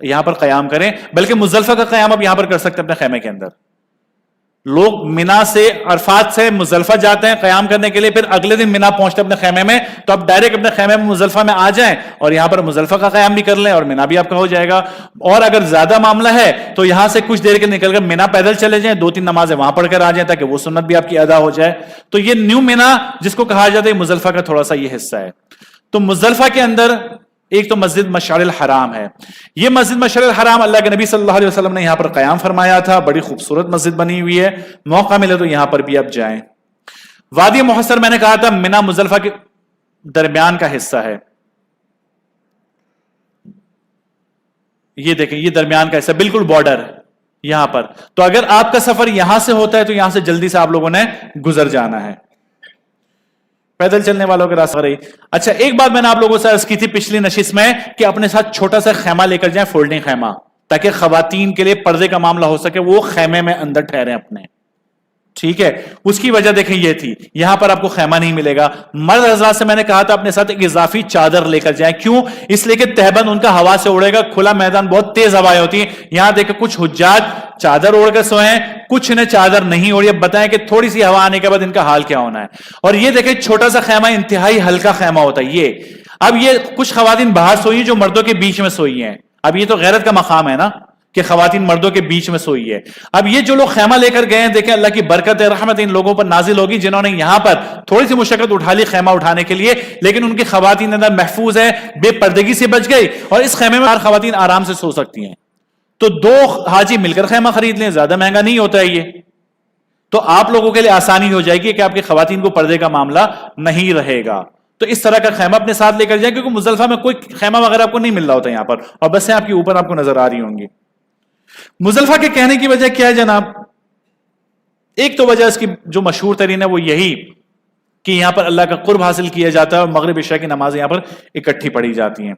یہاں پر قیام کریں، بلکہ مزدلفہ کا قیام اب یہاں پر کر سکتے ہیں اپنے خیمے کے اندر. لوگ منا سے، عرفات سے مزدلفہ جاتے ہیں قیام کرنے کے لیے، پھر اگلے دن منا پہنچتے اپنے خیمے میں، تو اب ڈائریکٹ اپنے خیمے میں مزدلفہ میں آ جائیں اور یہاں پر مزدلفہ کا قیام بھی کر لیں، اور منا بھی آپ کا ہو جائے گا. اور اگر زیادہ معاملہ ہے تو یہاں سے کچھ دیر کے نکل کر منا پیدل چلے جائیں، 2-3 نمازیں وہاں پڑھ کر آ جائیں تاکہ وہ سنت بھی آپ کی ادا ہو جائے. تو یہ نیو منا جس کو کہا جاتا ہے مزدلفہ کا تھوڑا سا یہ حصہ ہے. تو مزدلفہ کے اندر ایک تو مسجد مشعر الحرام ہے. یہ مسجد مشعر الحرام اللہ کے نبی صلی اللہ علیہ وسلم نے یہاں پر قیام فرمایا تھا. بڑی خوبصورت مسجد بنی ہوئی ہے، موقع ملے تو یہاں پر بھی اب جائیں. وادی محصر میں نے کہا تھا منا مزدلفہ کے درمیان کا حصہ ہے. یہ دیکھیں یہ درمیان کا حصہ، بالکل بارڈر یہاں پر. تو اگر آپ کا سفر یہاں سے ہوتا ہے تو یہاں سے جلدی سے آپ لوگوں نے گزر جانا ہے. پیدل چلنے والوں کے راستہ رہی. اچھا ایک بات میں نے آپ لوگوں سے عرض کی تھی پچھلی نشست میں کہ اپنے ساتھ چھوٹا سا خیمہ لے کر جائیں، فولڈنگ خیمہ، تاکہ خواتین کے لیے پردے کا معاملہ ہو سکے، وہ خیمے میں اندر ٹھہریں اپنے. ٹھیک ہے، اس کی وجہ دیکھیں یہ تھی، یہاں پر آپ کو خیمہ نہیں ملے گا. مرد حضرات سے میں نے کہا تھا اپنے ساتھ ایک اضافی چادر لے کر جائیں. کیوں؟ اس لیے کہ تہبند ان کا ہوا سے اڑے گا، کھلا میدان، بہت تیز ہوائیں ہوتی ہیں. یہاں دیکھیں کچھ حجاج چادر اوڑھ کر سوئے ہیں، کچھ نے چادر نہیں اوڑھی. اب بتائیں کہ تھوڑی سی ہوا آنے کے بعد ان کا حال کیا ہونا ہے. اور یہ دیکھیں چھوٹا سا خیمہ انتہائی ہلکا خیمہ ہوتا ہے یہ. اب یہ کچھ خواتین باہر سوئی ہیں جو مردوں کے بیچ میں سوئی ہیں. اب یہ تو غیرت کا مقام ہے نا کہ خواتین مردوں کے بیچ میں سوئی ہے. اب یہ جو لوگ خیمہ لے کر گئے ہیں، دیکھیں اللہ کی برکت رحمت ان لوگوں پر نازل ہوگی جنہوں نے یہاں پر تھوڑی سی مشقت اٹھا لی خیمہ اٹھانے کے لیے، لیکن ان کی خواتین اندر محفوظ ہے، بے پردگی سے بچ گئی، اور اس خیمے میں ہر خواتین آرام سے سو سکتی ہیں. تو 2 حاجی مل کر خیمہ خرید لیں، زیادہ مہنگا نہیں ہوتا ہے یہ. تو آپ لوگوں کے لیے آسانی ہو جائے گی کہ آپ کی خواتین کو پردے کا معاملہ نہیں رہے گا. تو اس طرح کا خیمہ اپنے ساتھ لے کر جائیں، کیونکہ مزدلفہ میں کوئی خیمہ وغیرہ آپ کو نہیں مل رہا ہوتا یہاں پر، اور بسیں آپ کے اوپر آپ کو نظر آ رہی ہوں گی. مزدلفہ کے کہنے کی وجہ کیا ہے جناب؟ ایک تو وجہ اس کی جو مشہور ترین ہے وہ یہی کہ یہاں پر اللہ کا قرب حاصل کیا جاتا ہے، اور مغرب عشاء کی نمازیں یہاں پر اکٹھی پڑھی جاتی ہیں.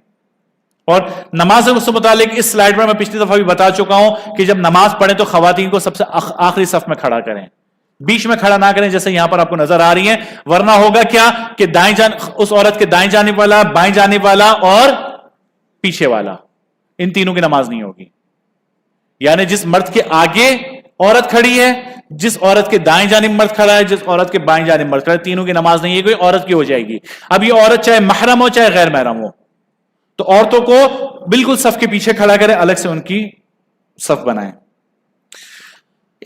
اور نماز سے متعلق اس سلائیڈ پر میں پچھلی دفعہ بھی بتا چکا ہوں کہ جب نماز پڑھیں تو خواتین کو سب سے آخری صف میں کھڑا کریں، بیچ میں کھڑا نہ کریں جیسے یہاں پر آپ کو نظر آ رہی ہیں. ورنہ ہوگا کیا کہ اس عورت کے دائیں جانب والا، بائیں جانب والا اور پیچھے والا، ان تینوں کی نماز نہیں ہوگی. یعنی جس مرد کے آگے عورت کھڑی ہے، جس عورت کے دائیں جانب مرد کھڑا ہے، جس عورت کے بائیں جانب مرد کھڑا ہے، تینوں کی نماز نہیں ہے، کوئی عورت کی ہو جائے گی. اب یہ عورت چاہے محرم ہو چاہے غیر محرم ہو، تو عورتوں کو بالکل صف کے پیچھے کھڑا کریں، الگ سے ان کی صف بنائیں.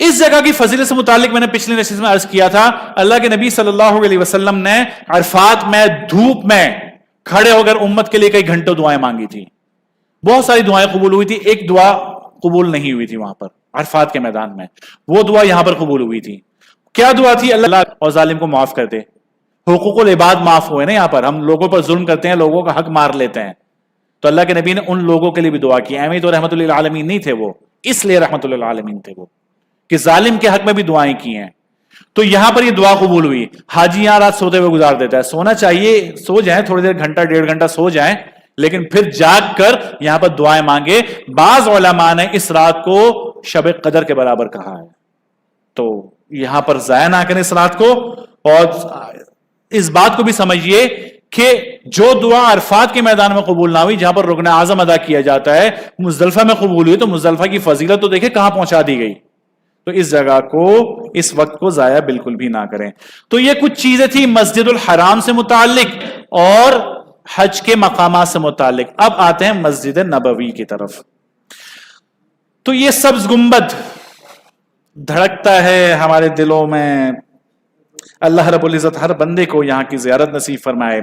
اس جگہ کی فضیلت سے متعلق میں نے پچھلی نشست میں عرض کیا تھا, اللہ کے نبی صلی اللہ علیہ وسلم نے عرفات میں دھوپ میں کھڑے ہو کر امت کے لیے کئی گھنٹوں دعائیں مانگی تھی. بہت ساری دعائیں قبول ہوئی تھی, ایک دعا قبول نہیں ہوئی تھی وہاں پر عرفات کے میدان میں, وہ دعا یہاں پر قبول ہوئی تھی. کیا دعا تھی؟ اللہ اور ظالم کو معاف کر دے. حقوق العباد معاف ہوئے نا, یہاں پر ہم لوگوں پر ظلم کرتے ہیں, لوگوں کا حق مار لیتے ہیں, تو اللہ کے نبی نے ان لوگوں کے لیے بھی دعا کی. احمد تو رحمت للعالمین نہیں تھے وہ, اس لیے رحمت للعالمین تھے وہ, کہ ظالم کے حق میں بھی دعائیں کی ہیں. تو یہاں پر یہ دعا قبول ہوئی. حاجی یہاں رات سوتے ہوئے گزار دیتا ہے, سونا چاہیے, سو جائیں تھوڑی دیر, گھنٹہ ڈیڑھ گھنٹہ سو جائیں, لیکن پھر جاگ کر یہاں پر دعائیں مانگے. بعض علماء نے اس رات کو شب قدر کے برابر کہا ہے, تو یہاں پر ضائع نہ کریں اس رات کو. اور اس بات کو بھی سمجھیے کہ جو دعا عرفات کے میدان میں قبول نہ ہوئی, جہاں پر رکن اعظم ادا کیا جاتا ہے, مزدلفہ میں قبول ہوئی, تو مزدلفہ کی فضیلت تو دیکھیں کہاں پہنچا دی گئی. تو اس جگہ کو, اس وقت کو ضائع بالکل بھی نہ کریں. تو یہ کچھ چیزیں تھیں مسجد الحرام سے متعلق اور حج کے مقامات سے متعلق. اب آتے ہیں مسجد نبوی کی طرف. تو یہ سبز گنبد دھڑکتا ہے ہمارے دلوں میں. اللہ رب العزت ہر بندے کو یہاں کی زیارت نصیب فرمائے.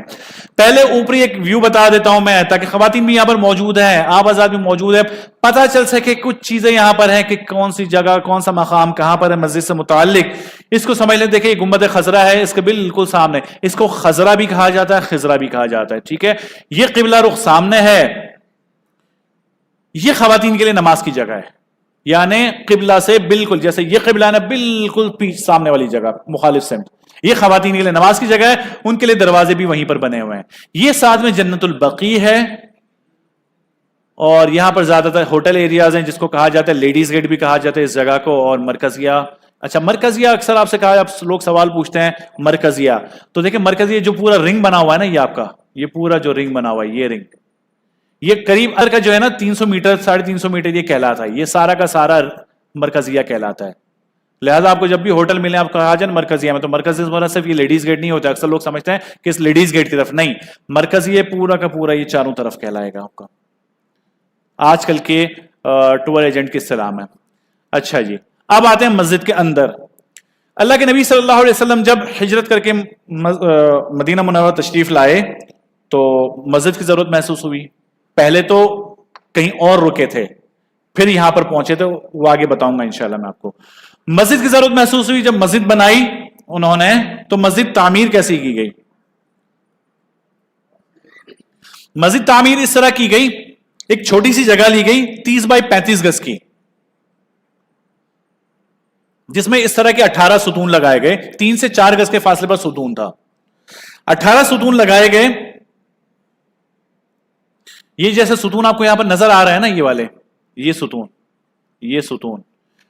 پہلے اوپری ایک ویو بتا دیتا ہوں میں, تاکہ خواتین بھی یہاں پر موجود ہیں, آپ آزاد بھی موجود ہے, پتہ چل سکے کچھ چیزیں یہاں پر ہیں کہ کون سی جگہ, کون سا مقام کہاں پر ہے مسجد سے متعلق. اس کو سمجھ لیں. دیکھیں یہ گنبد خضرا ہے, اس کے بالکل سامنے, اس کو خضرا بھی کہا جاتا ہے, خضرا بھی کہا جاتا ہے, ٹھیک ہے. یہ قبلہ رخ سامنے ہے, یہ خواتین کے لیے نماز کی جگہ ہے, یعنی قبلہ سے بالکل, جیسے یہ قبلہ ہے بالکل پیچھے سامنے والی جگہ مخالف سمت, یہ خواتین کے لیے نماز کی جگہ ہے, ان کے لیے دروازے بھی وہیں پر بنے ہوئے ہیں. یہ ساتھ میں جنت البقیع ہے, اور یہاں پر زیادہ تر ہوٹل ایریاز ہیں جس کو کہا جاتا ہے لیڈیز گیٹ بھی کہا جاتا ہے اس جگہ کو, اور مرکزیہ. اچھا مرکزیہ اکثر آپ سے کہا, آپ لوگ سوال پوچھتے ہیں مرکزیہ, تو دیکھیں مرکزیہ جو پورا رنگ بنا ہوا ہے نا, یہ آپ کا یہ پورا جو رنگ بنا ہوا ہے, یہ رنگ, یہ قریب کا جو ہے نا 300 میٹر 350 میٹر یہ کہلاتا ہے, یہ سارا کا سارا مرکزیہ کہلاتا ہے. لہذا آپ کو جب بھی ہوٹل ملے آپ کہا جائے مرکزیہ میں, تو مرکزی صرف یہ لیڈیز گیٹ نہیں ہوتا, اکثر لوگ سمجھتے ہیں کہ اس لیڈیز گیٹ کی طرف, نہیں, مرکزیہ پورا کا پورا یہ چاروں طرف کہلائے گا آپ کا, آج کل کے ٹور ایجنٹ کی اصطلاح میں. اچھا جی, اب آتے ہیں مسجد کے اندر. اللہ کے نبی صلی اللہ علیہ وسلم جب ہجرت کر کے مدینہ منورہ تشریف لائے تو مسجد کی ضرورت محسوس ہوئی. پہلے تو کہیں اور رکے تھے, پھر یہاں پر پہنچے تھے, وہ آگے بتاؤں گا انشاءاللہ میں آپ کو. مسجد کی ضرورت محسوس ہوئی, جب مسجد بنائی انہوں نے, تو مسجد تعمیر کیسی کی گئی؟ مسجد تعمیر اس طرح کی گئی, ایک چھوٹی سی جگہ لی گئی 30 بائی 35 گز کی, جس میں اس طرح کے 18 ستون لگائے گئے, 3 سے 4 گز کے فاصلے پر ستون تھا, 18 ستون لگائے گئے. یہ جیسے ستون آپ کو یہاں پر نظر آ رہا ہے نا, یہ والے, یہ ستون, یہ ستون,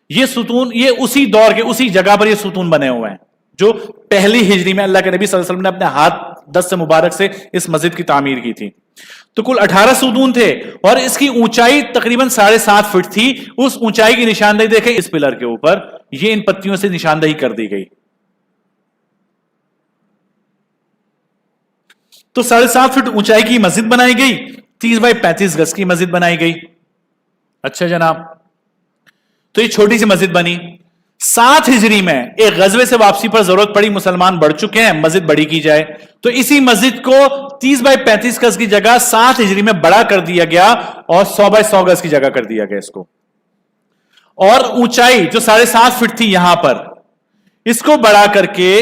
یہ ستون, یہ اسی دور کے اسی جگہ پر یہ ستون بنے ہوئے ہیں جو پہلی ہجری میں اللہ کے نبی صلی اللہ علیہ وسلم نے اپنے ہاتھ دست مبارک سے اس مسجد کی تعمیر کی تھی. تو کل 18 ستون تھے, اور اس کی اونچائی تقریباً 7.5 فٹ تھی. اس اونچائی کی نشاندہی دیکھیں اس پلر کے اوپر, یہ ان پتیوں سے نشاندہی کر دی گئی. تو 7.5 فٹ اونچائی کی مسجد بنائی گئی, 30 بائی 35 گز کی مسجد بنائی گئی. اچھا جناب, تو یہ چھوٹی سی مسجد بنی. 7 ہجری میں ایک غزوے سے واپسی پر ضرورت پڑی, مسلمان بڑھ چکے ہیں, مسجد بڑی کی جائے. تو اسی مسجد کو 30 بائی 35 گز کی جگہ 7 ہجری میں بڑا کر دیا گیا, اور 100 بائی 100 گز کی جگہ کر دیا گیا اس کو. اور اونچائی جو 7.5 فٹ تھی یہاں پر, اس کو بڑا کر کے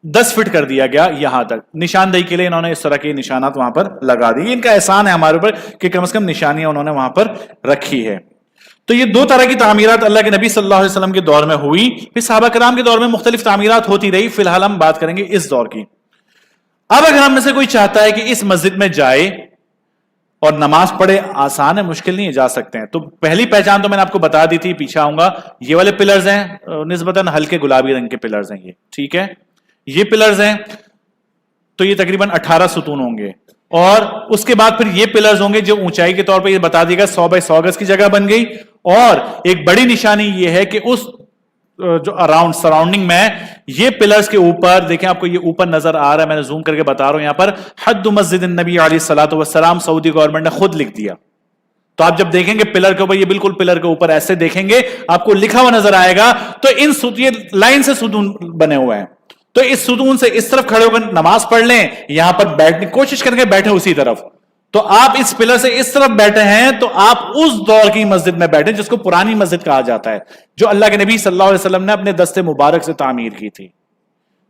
10 فٹ کر دیا گیا یہاں تک. نشاندہی کے لیے انہوں نے اس طرح کے نشانات وہاں پر لگا دی. ان کا احسان ہے ہمارے اوپر کہ کم از کم نشانیاں انہوں نے وہاں پر رکھی ہے. تو یہ 2 طرح کی تعمیرات اللہ کے نبی صلی اللہ علیہ وسلم کے دور میں ہوئی, پھر صحابہ کرام کے دور میں مختلف تعمیرات ہوتی رہی. فی الحال ہم بات کریں گے اس دور کی. اب اگر ہم میں سے کوئی چاہتا ہے کہ اس مسجد میں جائے اور نماز پڑھے, آسان ہے, مشکل نہیں ہے, جا سکتے ہیں. تو پہلی پہچان تو میں نے آپ کو بتا دی تھی, پیچھے آؤں گا. یہ والے پلرز ہیں, نسبتاً ہلکے گلابی رنگ کے پلرز ہیں یہ, ٹھیک ہے, یہ پلرز ہیں. تو یہ تقریباً 18 ستون ہوں گے, اور اس کے بعد پھر یہ پلرز ہوں گے جو اونچائی کے طور پہ یہ بتا دیے گا 100 بائی 100 گز کی جگہ بن گئی. اور ایک بڑی نشانی یہ ہے کہ اس جو اراؤنڈ سراؤنڈنگ میں یہ پلرز کے اوپر دیکھیں, آپ کو یہ اوپر نظر آ رہا ہے, میں نے زوم کر کے بتا رہا ہوں, یہاں پر حد مسجد النبی علیہ الصلوۃ والسلام سعودی گورنمنٹ نے خود لکھ دیا. تو آپ جب دیکھیں گے پلر کے اوپر، یہ بالکل پلر کے اوپر ایسے دیکھیں گے آپ کو لکھا ہوا نظر آئے گا، تو یہ لائن سے ستون بنے ہوئے ہیں، تو اس ستون سے اس طرف کھڑے ہو کر نماز پڑھ لیں، یہاں پر بیٹھنے کی کوشش کریں گے بیٹھے اسی طرف، تو آپ اس پلر سے اس طرف بیٹھے ہیں تو آپ اس دور کی مسجد میں بیٹھے جس کو پرانی مسجد کہا جاتا ہے، جو اللہ کے نبی صلی اللہ علیہ وسلم نے اپنے دست مبارک سے تعمیر کی تھی،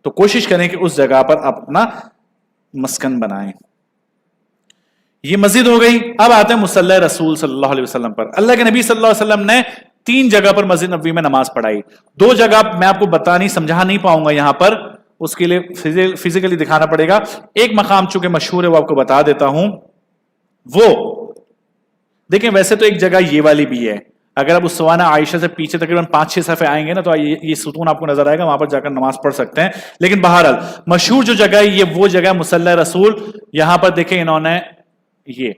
تو کوشش کریں کہ اس جگہ پر اپنا مسکن بنائیں۔ یہ مسجد ہو گئی۔ اب آتے ہیں مصلی رسول صلی اللہ علیہ وسلم پر۔ اللہ کے نبی صلی اللہ علیہ وسلم نے 3 جگہ پر مسجد نبوی میں نماز پڑھائی، 2 جگہ میں آپ کو بتا نہیں سمجھا نہیں پاؤں گا یہاں پر، اس کے لیے فزیکلی دکھانا پڑے گا۔ ایک مقام چونکہ مشہور ہے وہ آپ کو بتا دیتا ہوں، وہ دیکھیں ویسے تو ایک جگہ یہ والی بھی ہے، اگر آپ اسوانہ عائشہ سے پیچھے تقریباً 5-6 صفحے آئیں گے نا تو یہ ستون آپ کو نظر آئے گا، وہاں پر جا کر نماز پڑھ سکتے ہیں، لیکن بہرحال مشہور جو جگہ ہے یہ وہ جگہ مصلی رسول، یہاں پر دیکھیں انہوں نے یہ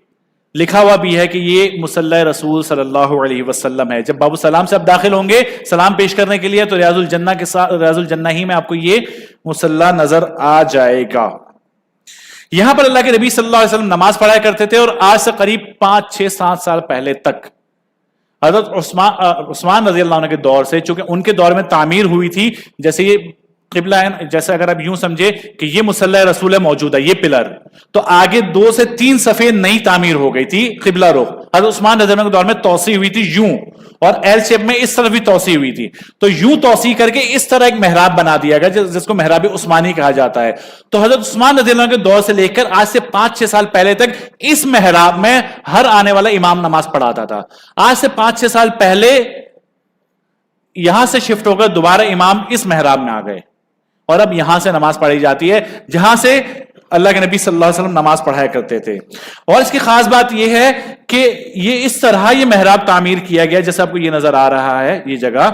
لکھا ہوا بھی ہے کہ یہ مصلی رسول صلی اللہ علیہ وسلم ہے۔ جب باب السلام سے آپ داخل ہوں گے سلام پیش کرنے کے لیے تو ریاض الجنہ کے ساتھ، ریاض الجنہ ہی میں آپ کو یہ مصلی نظر آ جائے گا۔ یہاں پر اللہ کے نبی صلی اللہ علیہ وسلم نماز پڑھایا کرتے تھے، اور آج سے قریب 5-6-7 سال پہلے تک حضرت عثمان رضی اللہ عنہ کے دور سے، چونکہ ان کے دور میں تعمیر ہوئی تھی، جیسے یہ قبلہ ہے، جیسے اگر آپ یوں سمجھے کہ یہ مصلی رسول ہے موجود ہے یہ پلر، تو آگے 2 سے 3 صفحے نئی تعمیر ہو گئی تھی قبلہ رخ۔ حضرت عثمان رضی اللہ عنہ کے دور میں توسیع ہوئی تھی یوں، اور ایل شیپ میں اس طرف بھی توسیع ہوئی تھی، تو یوں توسیع کر کے اس طرح ایک محراب بنا دیا گیا جس کو محراب عثمانی کہا جاتا ہے۔ تو حضرت عثمان رضی اللہ عنہ کے دور سے لے کر آج سے 5-6 سال پہلے تک اس محراب میں ہر آنے والا امام نماز پڑھاتا تھا۔ آج سے 5-6 سال پہلے یہاں سے شفٹ ہو کر دوبارہ امام اس محراب میں آ گئے، اور اب یہاں سے نماز پڑھائی جاتی ہے جہاں سے اللہ کے نبی صلی اللہ علیہ وسلم نماز پڑھایا کرتے تھے۔ اور اس کی خاص بات یہ ہے کہ یہ اس طرح یہ محراب تعمیر کیا گیا، جیسے آپ کو یہ نظر آ رہا ہے یہ جگہ،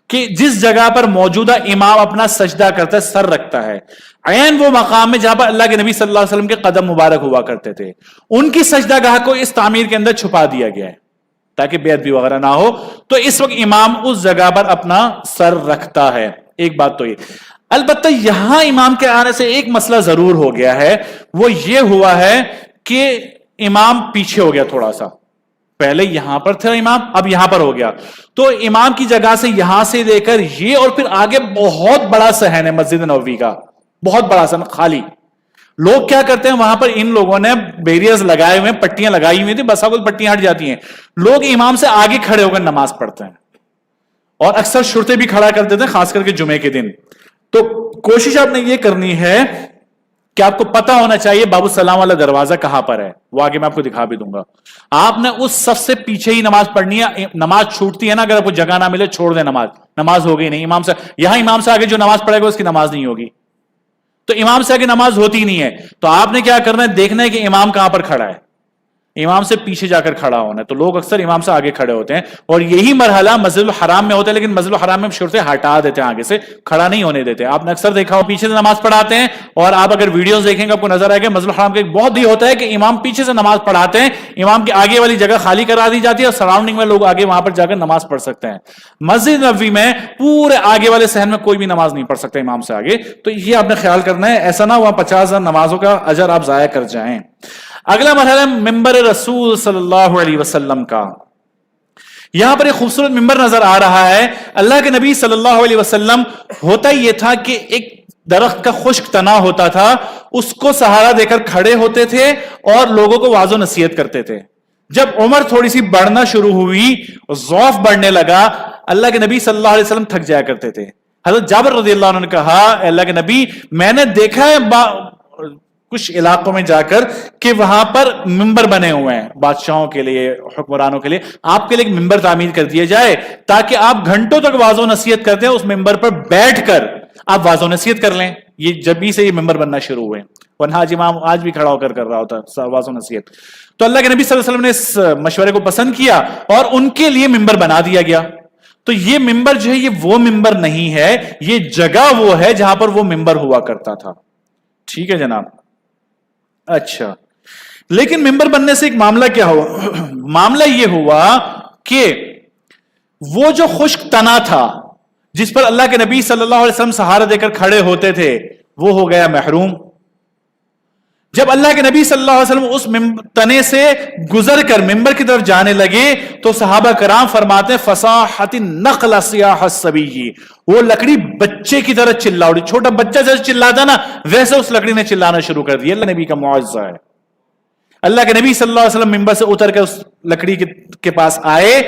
کہ جس جگہ پر موجودہ امام اپنا سجدہ کرتا ہے، سر رکھتا ہے، عین وہ مقام میں جہاں پر اللہ کے نبی صلی اللہ علیہ وسلم کے قدم مبارک ہوا کرتے تھے، ان کی سجدہ گاہ کو اس تعمیر کے اندر چھپا دیا گیا ہے تاکہ بے ادبی وغیرہ نہ ہو۔ تو اس وقت امام اس جگہ پر اپنا سر رکھتا ہے۔ ایک بات تو یہ، البتہ یہاں امام کے آنے سے ایک مسئلہ ضرور ہو گیا ہے، وہ یہ ہوا ہے کہ امام پیچھے ہو گیا تھوڑا سا، پہلے یہاں پر تھا امام، اب یہاں پر ہو گیا، تو امام کی جگہ سے یہاں سے لے کر یہ اور پھر آگے بہت بڑا صحن ہے مسجد نبوی کا، بہت بڑا صحن خالی۔ لوگ کیا کرتے ہیں وہاں پر، ان لوگوں نے بیریئرز لگائے ہوئے، پٹیاں لگائی ہوئی تھی، بسا کو پٹیاں ہٹ جاتی ہیں، لوگ امام سے آگے کھڑے ہو کر نماز پڑھتے ہیں، اور اکثر شرطے بھی کھڑا کر دیتے ہیں خاص کر کے جمعے کے دن۔ تو کوشش آپ نے یہ کرنی ہے کہ آپ کو پتا ہونا چاہیے باب السلام والا دروازہ کہاں پر ہے، وہ آگے میں آپ کو دکھا بھی دوں گا۔ آپ نے اس سب سے پیچھے ہی نماز پڑھنی ہے، نماز چھوٹتی ہے نا اگر آپ کو جگہ نہ ملے چھوڑ دیں نماز ہوگی نہیں، امام سے یہاں امام سے آگے جو نماز پڑھے گا اس کی نماز نہیں ہوگی، تو امام سے آگے نماز ہوتی نہیں ہے، تو آپ نے کیا کرنا ہے، دیکھنا ہے کہ امام کہاں پر کھڑا ہے، امام سے پیچھے جا کر کھڑا ہونا ہے۔ تو لوگ اکثر امام سے آگے کھڑے ہوتے ہیں، اور یہی مرحلہ مسجد الحرام میں ہوتا ہے، لیکن مسجد الحرام میں شرطیں ہٹا دیتے ہیں، آگے سے کھڑا نہیں ہونے دیتے۔ آپ نے اکثر دیکھا ہو پیچھے سے نماز پڑھاتے ہیں، اور آپ اگر ویڈیوز دیکھیں گے آپ کو نظر آئے گا مسجد الحرام کا ایک بہت ہی ہوتا ہے کہ امام پیچھے سے نماز پڑھاتے ہیں، امام کی آگے والی جگہ خالی کرا دی جاتی ہے، اور سراؤنڈنگ میں لوگ آگے وہاں پر جا کر نماز پڑھ سکتے ہیں۔ مسجد نبوی میں پورے آگے والے صحن میں کوئی بھی نماز نہیں پڑھ سکتا امام سے آگے، تو یہ آپ نے خیال کرنا ہے، ایسا نہ ہوا 50,000 نمازوں کا اجر آپ ضائع کر جائیں۔ اگلا مرحلہ ممبر رسول صلی اللہ علیہ وسلم کا۔ یہاں پر ایک خوبصورت ممبر نظر آ رہا ہے۔ اللہ کے نبی صلی اللہ علیہ وسلم ہوتا یہ تھا کہ ایک درخت کا خشک تنا ہوتا تھا، اس کو سہارا دے کر کھڑے ہوتے تھے اور لوگوں کو واعظ و نصیحت کرتے تھے۔ جب عمر تھوڑی سی بڑھنا شروع ہوئی، ضعف بڑھنے لگا، اللہ کے نبی صلی اللہ علیہ وسلم تھک جایا کرتے تھے۔ حضرت جابر رضی اللہ عنہ نے کہا، اے اللہ کے نبی، میں نے دیکھا ہے کچھ علاقوں میں جا کر کہ وہاں پر ممبر بنے ہوئے ہیں بادشاہوں کے لیے، حکمرانوں کے لیے، آپ کے لیے ایک ممبر تعمیر کر دیا جائے تاکہ آپ گھنٹوں تک واعظ و نصیحت کرتے ہیں، اس ممبر پر بیٹھ کر آپ واعظ و نصیحت کر لیں۔ یہ جب ہی سے یہ ممبر بننا شروع ہوئے، ورنہ آج امام آج بھی کھڑا ہو کر رہا ہوتا واعظ و نصیحت۔ تو اللہ کے نبی صلی اللہ علیہ وسلم نے اس مشورے کو پسند کیا اور ان کے لیے ممبر بنا دیا گیا۔ تو یہ ممبر جو ہے یہ وہ ممبر نہیں ہے، یہ جگہ وہ ہے جہاں پر وہ ممبر ہوا کرتا تھا۔ ٹھیک ہے جناب؟ اچھا، لیکن ممبر بننے سے ایک معاملہ کیا ہوا؟ معاملہ یہ ہوا کہ وہ جو خشک تنا تھا جس پر اللہ کے نبی صلی اللہ علیہ وسلم سہارا دے کر کھڑے ہوتے تھے، وہ ہو گیا محروم۔ جب اللہ کے نبی صلی اللہ علیہ وسلم اس تنے سے گزر کر ممبر کی طرف جانے لگے تو صحابہ کرام فرماتے ہیں فصاحت النخل صیاح الصبی، وہ لکڑی بچے کی طرح چلا اڑی، چھوٹا بچہ جیسے چلاتا نا ویسے اس لکڑی نے چلانا شروع کر دیا۔ اللہ نبی کا معجزہ ہے۔ اللہ کے نبی صلی اللہ علیہ وسلم ممبر سے اتر کے اس لکڑی کے پاس آئے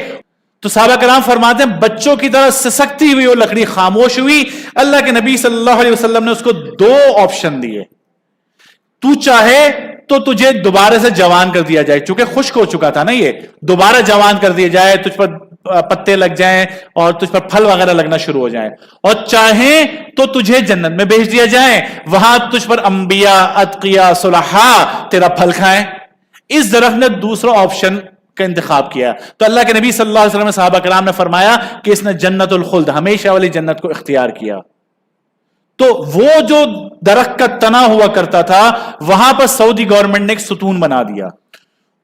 تو صحابہ کرام فرماتے ہیں بچوں کی طرح سسکتی ہوئی وہ لکڑی خاموش ہوئی۔ اللہ کے نبی صلی اللہ علیہ وسلم نے اس کو دو آپشن دیے، تو چاہے تو تجھے دوبارہ سے جوان کر دیا جائے، چونکہ خشک ہو چکا تھا نا، یہ دوبارہ جوان کر دیا جائے، تجھ پر پتے لگ جائیں اور تجھ پر پھل وغیرہ لگنا شروع ہو جائیں، اور چاہیں تو تجھے جنت میں بھیج دیا جائے، وہاں تجھ پر انبیاء، اتقیاء، صلحاء تیرا پھل کھائیں۔ اس درخت نے دوسرا آپشن کا انتخاب کیا، تو اللہ کے نبی صلی اللہ علیہ وسلم صحابہ کرام نے فرمایا کہ اس نے جنت الخلد، ہمیشہ والی جنت کو اختیار کیا۔ تو وہ جو درخت کا تنا ہوا کرتا تھا وہاں پر سعودی گورنمنٹ نے ایک ستون بنا دیا،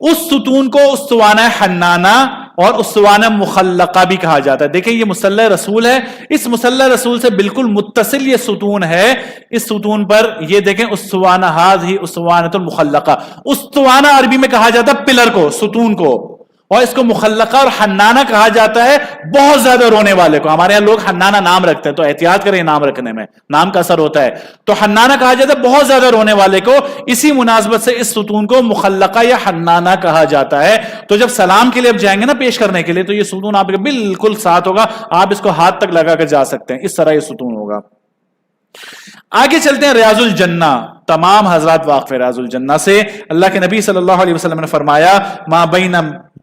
اس ستون کو اسطوانہ حنانہ اور اسطوانہ مخلقہ بھی کہا جاتا ہے۔ دیکھیں یہ مصلی رسول ہے، اس مصلی رسول سے بالکل متصل یہ ستون ہے، اس ستون پر یہ دیکھیں اسطوانہ ہذہ اسطوانۃ المخلقہ، اسطوانہ عربی میں کہا جاتا ہے پلر کو، ستون کو، اور اس کو مخلقہ اور حنانہ کہا جاتا ہے بہت زیادہ رونے والے کو۔ ہمارے یہاں لوگ حنانہ نام رکھتے ہیں تو احتیاط کریں نام رکھنے میں، نام کا اثر ہوتا ہے۔ تو حنانہ کہا جاتا ہے بہت زیادہ رونے والے کو، اسی مناسبت سے اس ستون کو مخلقہ یا حنانہ کہا جاتا ہے۔ تو جب سلام کے لیے آپ جائیں گے نا پیش کرنے کے لیے تو یہ ستون آپ کے بالکل ساتھ ہوگا، آپ اس کو ہاتھ تک لگا کر جا سکتے ہیں، اس طرح یہ ستون ہوگا۔ آگے چلتے ہیں ریاض الجنہ، تمام حضرات واقف ریاض الجنہ سے۔ اللہ کے نبی صلی اللہ علیہ وسلم نے فرمایا ما بین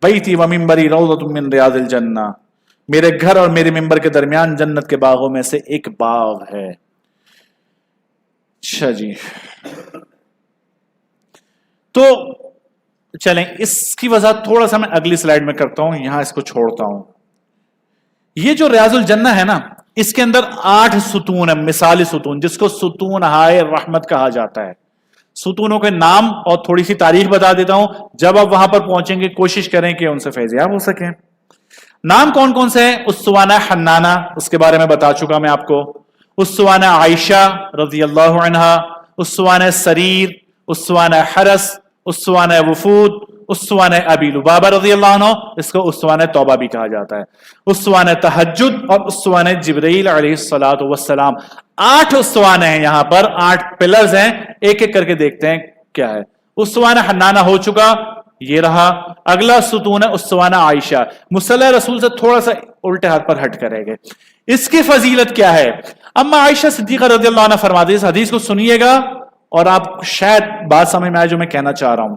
بیتی و منبری روضۃ من ریاض الجنہ، میرے گھر اور میرے منبر کے درمیان جنت کے باغوں میں سے ایک باغ ہے۔ اچھا جی، تو چلیں اس کی وضاحت تھوڑا سا میں اگلی سلائیڈ میں کرتا ہوں، یہاں اس کو چھوڑتا ہوں۔ یہ جو ریاض الجنہ ہے نا اس کے اندر 8 ستون ہے، مثالی ستون، جس کو ستون ہائے رحمت کہا جاتا ہے۔ ستونوں کے نام اور تھوڑی سی تاریخ بتا دیتا ہوں، جب آپ وہاں پر پہنچیں گے کوشش کریں کہ ان سے فیضیاب ہو سکیں۔ نام کون کون سے ہیں؟ اسطوانہ حنانہ، اس کے بارے میں بتا چکا میں آپ کو، اسطوانہ عائشہ رضی اللہ عنہا، اسطوانہ سریر، اسطوانہ حرس، اسطوانہ وفود، اسطوانہ ابی لبابہ رضی اللہ عنہ، اس کو اسطوانہ توبہ بھی کہا جاتا ہے، اسطوانہ تہجد اور اسطوانہ جبرائیل علیہ الصلوۃ والسلام۔ 8 اسطوانے ہیں یہاں پر، 8 پلرز ہیں، ایک ایک کر کے دیکھتے ہیں کیا ہے۔ اسطوانہ حنانہ ہو چکا، یہ رہا۔ اگلا ستون ہے اسطوانہ عائشہ، مصلی رسول سے تھوڑا سا الٹے ہاتھ پر ہٹ کرے گے۔ اس کی فضیلت کیا ہے؟ اما عائشہ صدیقہ رضی اللہ عنہ فرماتی ہے، اس حدیث کو سنیے گا اور آپ شاید بات سمجھ میں آئے جو میں کہنا چاہ رہا ہوں۔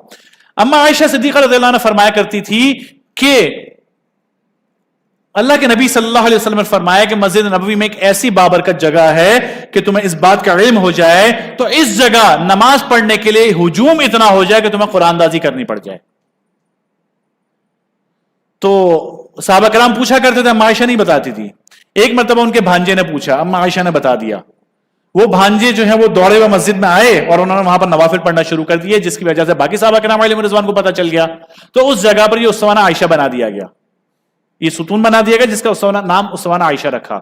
اما عائشہ صدیقہ رضی اللہ عنہ فرمایا کرتی تھی کہ اللہ کے نبی صلی اللہ علیہ وسلم نے فرمایا کہ مسجد نبوی میں ایک ایسی بابرکت جگہ ہے کہ تمہیں اس بات کا علم ہو جائے تو اس جگہ نماز پڑھنے کے لیے ہجوم اتنا ہو جائے کہ تمہیں قرآن دازی کرنی پڑ جائے۔ تو صحابہ کرام پوچھا کرتے تھے، اما عائشہ نہیں بتاتی تھی۔ ایک مرتبہ ان کے بھانجے نے پوچھا، اما عائشہ نے بتا دیا۔ وہ بھانجے جو ہیں وہ دوڑے ہوئے مسجد میں آئے اور انہوں نے وہاں پر نوافل پڑھنا شروع کر دیے، جس کی وجہ سے باقی صحابہ کرام علیہ رضوان کو پتہ چل گیا، تو اس جگہ پر یہ اسطوانہ عائشہ بنا دیا گیا، یہ ستون بنا دیا گیا جس کا نام اسطوانہ عائشہ رکھا۔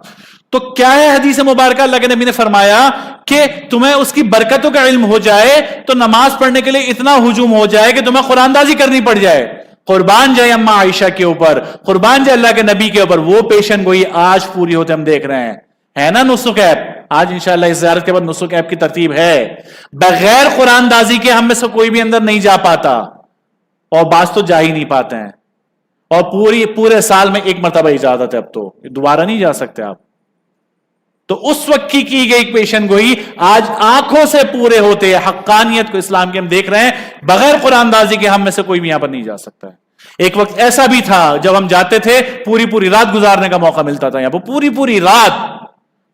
تو کیا ہے حدیث مبارکہ؟ اللہ کے نبی نے فرمایا کہ تمہیں اس کی برکتوں کا علم ہو جائے تو نماز پڑھنے کے لیے اتنا ہجوم ہو جائے کہ تمہیں قرآن دازی کرنی پڑ جائے۔ قربان جائے اما عائشہ کے اوپر، قربان جائے اللہ کے نبی کے اوپر، وہ پیشن گوئی آج پوری ہوتے ہم دیکھ رہے ہیں، ہے نا نسک ایپ؟ آج انشاءاللہ اس زیارت کے بعد نسک ایپ کی ترتیب ہے، بغیر قرآن دازی کے ہم میں سے کوئی بھی اندر نہیں جا پاتا، اور بعض تو جا ہی نہیں پاتے ہیں، اور پورے سال میں ایک مرتبہ اجازت ہے، اب تو دوبارہ نہیں جا سکتے آپ۔ تو اس وقت کی گئی پیشن گوئی آج آنکھوں سے پورے ہوتے ہیں، حقانیت کو اسلام کی ہم دیکھ رہے ہیں، بغیر قرآن دازی کے ہم میں سے کوئی بھی یہاں پر نہیں جا سکتا ہے۔ ایک وقت ایسا بھی تھا جب ہم جاتے تھے پوری رات گزارنے کا موقع ملتا تھا، یہاں پر پوری رات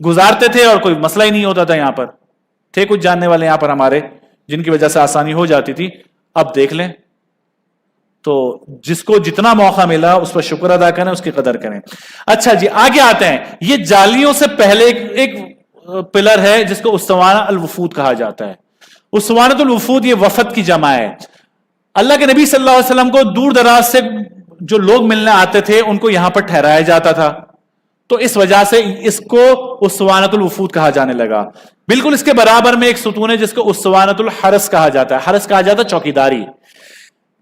گزارتے تھے اور کوئی مسئلہ ہی نہیں ہوتا تھا۔ یہاں پر تھے کچھ جاننے والے یہاں پر ہمارے، جن کی وجہ سے آسانی ہو جاتی تھی۔ اب دیکھ لیں، تو جس کو جتنا موقع ملا اس پر شکر ادا کریں، اس کی قدر کریں۔ اچھا جی، آگے آتے ہیں۔ یہ جالیوں سے پہلے ایک پلر ہے جس کو اسطوانہ الوفود کہا جاتا ہے۔ اسطوانۃ الوفود یہ وفد کی جمع ہے۔ اللہ کے نبی صلی اللہ علیہ وسلم کو دور دراز سے جو لوگ ملنے آتے تھے ان کو یہاں پر ٹھہرایا جاتا تھا، تو اس وجہ سے اس کو اسوانۃ الوفود کہا جانے لگا. بالکل اس کے برابر میں ایک ستون ہے جس کو اسوانۃ الحرس کہا جاتا ہے. حرس کہا جاتا ہے چوکیداری.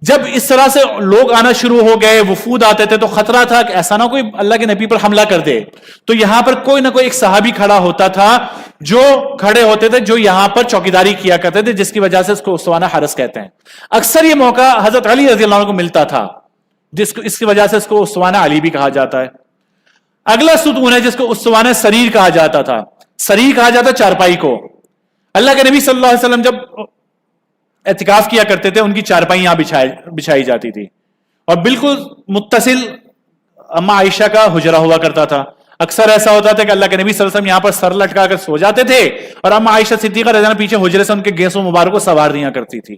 جب اس طرح سے لوگ آنا شروع ہو گئے, وفود آتے تھے, تو خطرہ تھا کہ ایسا نہ کوئی اللہ کے نبی پر حملہ کر دے. تو یہاں پر کوئی نہ کوئی ایک صحابی کھڑا ہوتا تھا, جو کھڑے ہوتے تھے, جو یہاں پر چوکیداری کیا کرتے تھے, جس کی وجہ سے اس کو اسوانہ حرس کہتے ہیں. اکثر یہ موقع حضرت علی رضی اللہ عنہ کو ملتا تھا, اس کی وجہ سے اس کو اسوانہ علی بھی کہا جاتا ہے. اگلا ستون ہے جس کو اسوانہ سریر کہا جاتا تھا. سریر کہا جاتا چارپائی کو. اللہ کے نبی صلی اللہ علیہ وسلم جب اعتکاف کیا کرتے تھے, ان کی چارپائی یہاں بچھائی جاتی تھی, اور بالکل متصل اما عائشہ کا حجرہ ہوا کرتا تھا. اکثر ایسا ہوتا تھا کہ اللہ کے نبی صلی اللہ علیہ وسلم یہاں پر سر لٹکا کر سو جاتے تھے, اور اما عائشہ صدیقہ رضی اللہ عنہا پیچھے حجرے سے ان کے گیسوں مبارک کو سوار دیا کرتی تھی.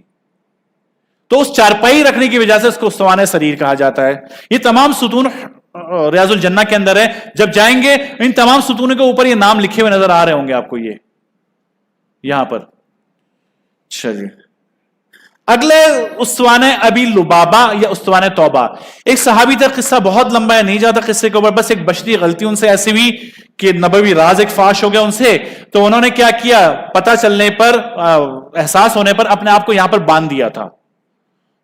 تو اس چارپائی رکھنے کی وجہ سے اس کو اسوانہ سریر کہا جاتا ہے. یہ تمام ستون ریاض الجنہ کے اندر ہے. جب جائیں گے ان تمام ستونوں کے اوپر یہ نام لکھے ہوئے نظر آ رہے ہوں گے آپ کو, یہ یہاں پر. اچھا جی, اگلے اسوانہ ابی لبابہ یا اسوانہ توبہ. ایک صحابی تھا, قصہ بہت لمبا ہے, نہیں جاتا قصے کے اوپر, بس ایک بشری غلطی ان سے ایسی ہوئی کہ نبوی راز ایک فاش ہو گیا ان سے. تو انہوں نے کیا کیا, پتہ چلنے پر, احساس ہونے پر اپنے آپ کو یہاں پر باندھ دیا تھا,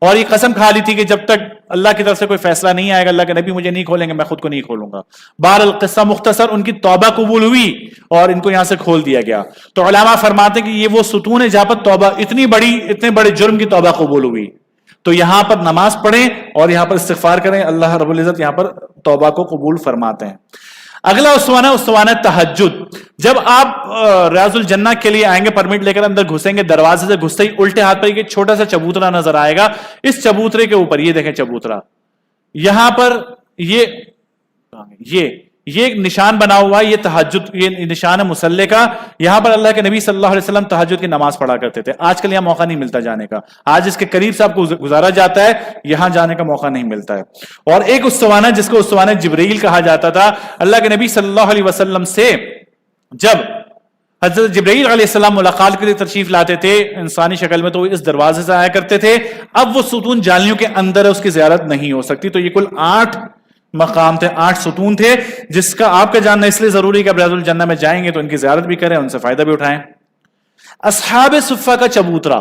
اور یہ قسم کھا لی تھی کہ جب تک اللہ کی طرف سے کوئی فیصلہ نہیں آئے گا, اللہ کے نبی مجھے نہیں کھولیں گے, میں خود کو نہیں کھولوں گا. بہرحال قصہ مختصر, ان کی توبہ قبول ہوئی اور ان کو یہاں سے کھول دیا گیا. تو علماء فرماتے ہیں کہ یہ وہ ستون ہے جہاں پر توبہ, اتنے بڑے جرم کی توبہ قبول ہوئی. تو یہاں پر نماز پڑھیں اور یہاں پر استغفار کریں, اللہ رب العزت یہاں پر توبہ کو قبول فرماتے ہیں. اگلا اسوانہ تہجد. جب آپ ریاض الجنہ کے لیے آئیں گے, پرمٹ لے کر اندر گھسیں گے, دروازے سے گھستے ہی الٹے ہاتھ پر ایک چھوٹا سا چبوترا نظر آئے گا. اس چبوترے کے اوپر یہ دیکھیں چبوترا, یہاں پر یہ ایک نشان بنا ہوا ہے, یہ تہجد, یہ نشان ہے مصلی کا. یہاں پر اللہ کے نبی صلی اللہ علیہ وسلم تہجد کی نماز پڑھا کرتے تھے. آج کل یہاں موقع نہیں ملتا جانے کا, آج اس کے قریب سے آپ کو گزارا جاتا ہے, یہاں جانے کا موقع نہیں ملتا ہے. اور ایک اسوانہ جس کو اسوانہ جبرائیل کہا جاتا تھا. اللہ کے نبی صلی اللہ علیہ وسلم سے جب حضرت جبرائیل علیہ السلام ملاقات کے لیے تشریف لاتے تھے انسانی شکل میں, تو وہ اس دروازے سے آیا کرتے تھے. اب وہ ستون جالیوں کے اندر ہے, اس کی زیارت نہیں ہو سکتی. تو یہ کل 8 مقام تھے, 8 ستون تھے, جس کا آپ کا جاننا اس لیے ضروری ہے کہ ریاض الجنہ میں جائیں گے تو ان کی زیارت بھی کریں, ان سے فائدہ بھی اٹھائیں. اصحاب صفہ کا چبوترا.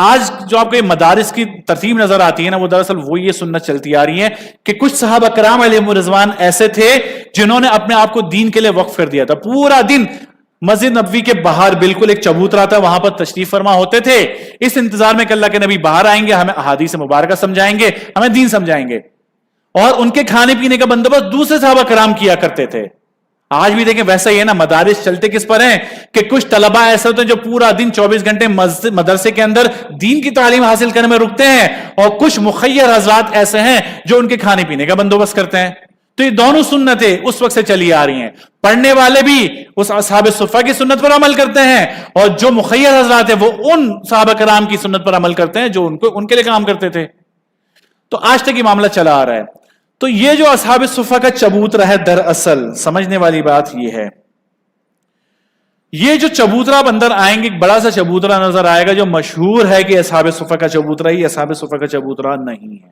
آج جو آپ کو یہ مدارس کی ترتیب نظر آتی ہے نا, وہ دراصل وہ یہ سنت چلتی آ رہی ہے کہ کچھ صحابہ کرام علیہم الرضوان ایسے تھے جنہوں نے اپنے آپ کو دین کے لیے وقف کر دیا تھا. پورا دن مسجد نبوی کے باہر بالکل ایک چبوترا تھا, وہاں پر تشریف فرما ہوتے تھے, اس انتظار میں کہ اللہ کے نبی باہر آئیں گے, ہمیں احادیث مبارکہ سمجھائیں گے, ہمیں دین سمجھائیں گے. اور ان کے کھانے پینے کا بندوبست دوسرے صحابہ کرام کیا کرتے تھے. آج بھی دیکھیں ویسا ہی ہے نا, مدارس چلتے کس پر ہیں کہ کچھ طلباء ایسے ہوتے ہیں جو پورا دن 24 گھنٹے مدرسے کے اندر دین کی تعلیم حاصل کرنے میں رکتے ہیں, اور کچھ مخیر حضرات ایسے ہیں جو ان کے کھانے پینے کا بندوبست کرتے ہیں. تو یہ دونوں سنتیں اس وقت سے چلی آ رہی ہیں. پڑھنے والے بھی اس اصحاب صفہ کی سنت پر عمل کرتے ہیں, اور جو مخیر حضرات ہیں وہ ان صحابہ کرام کی سنت پر عمل کرتے ہیں جو ان کے لیے کام کرتے تھے. تو آج تک یہ معاملہ چلا آ رہا ہے. تو یہ جو اصحاب صفہ کا چبوترا ہے, دراصل سمجھنے والی بات یہ ہے, یہ جو چبوترا آپ اندر آئیں گے, ایک بڑا سا چبوترا نظر آئے گا جو مشہور ہے کہ اصحاب صفہ کا چبوترا ہی, اصحاب صفہ کا چبوترا نہیں ہے.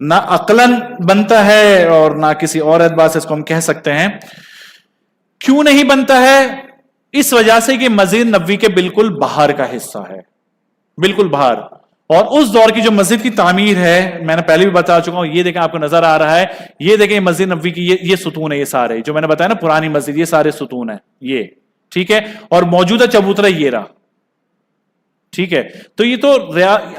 نہ عقلاً بنتا ہے اور نہ کسی اور اعتبار سے اس کو ہم کہہ سکتے ہیں. کیوں نہیں بنتا ہے؟ اس وجہ سے کہ مسجد نبوی کے بالکل باہر کا حصہ ہے, بالکل باہر. اور اس دور کی جو مسجد کی تعمیر ہے, میں نے پہلے بھی بتا چکا ہوں, یہ دیکھیں آپ کو نظر آ رہا ہے, یہ دیکھیں مسجد نبوی کی یہ ستون ہے, یہ سارے جو میں نے بتایا نا پرانی مسجد, یہ سارے ستون ہیں یہ, ٹھیک ہے. اور موجودہ چبوترا یہ رہا, ٹھیک ہے. تو یہ تو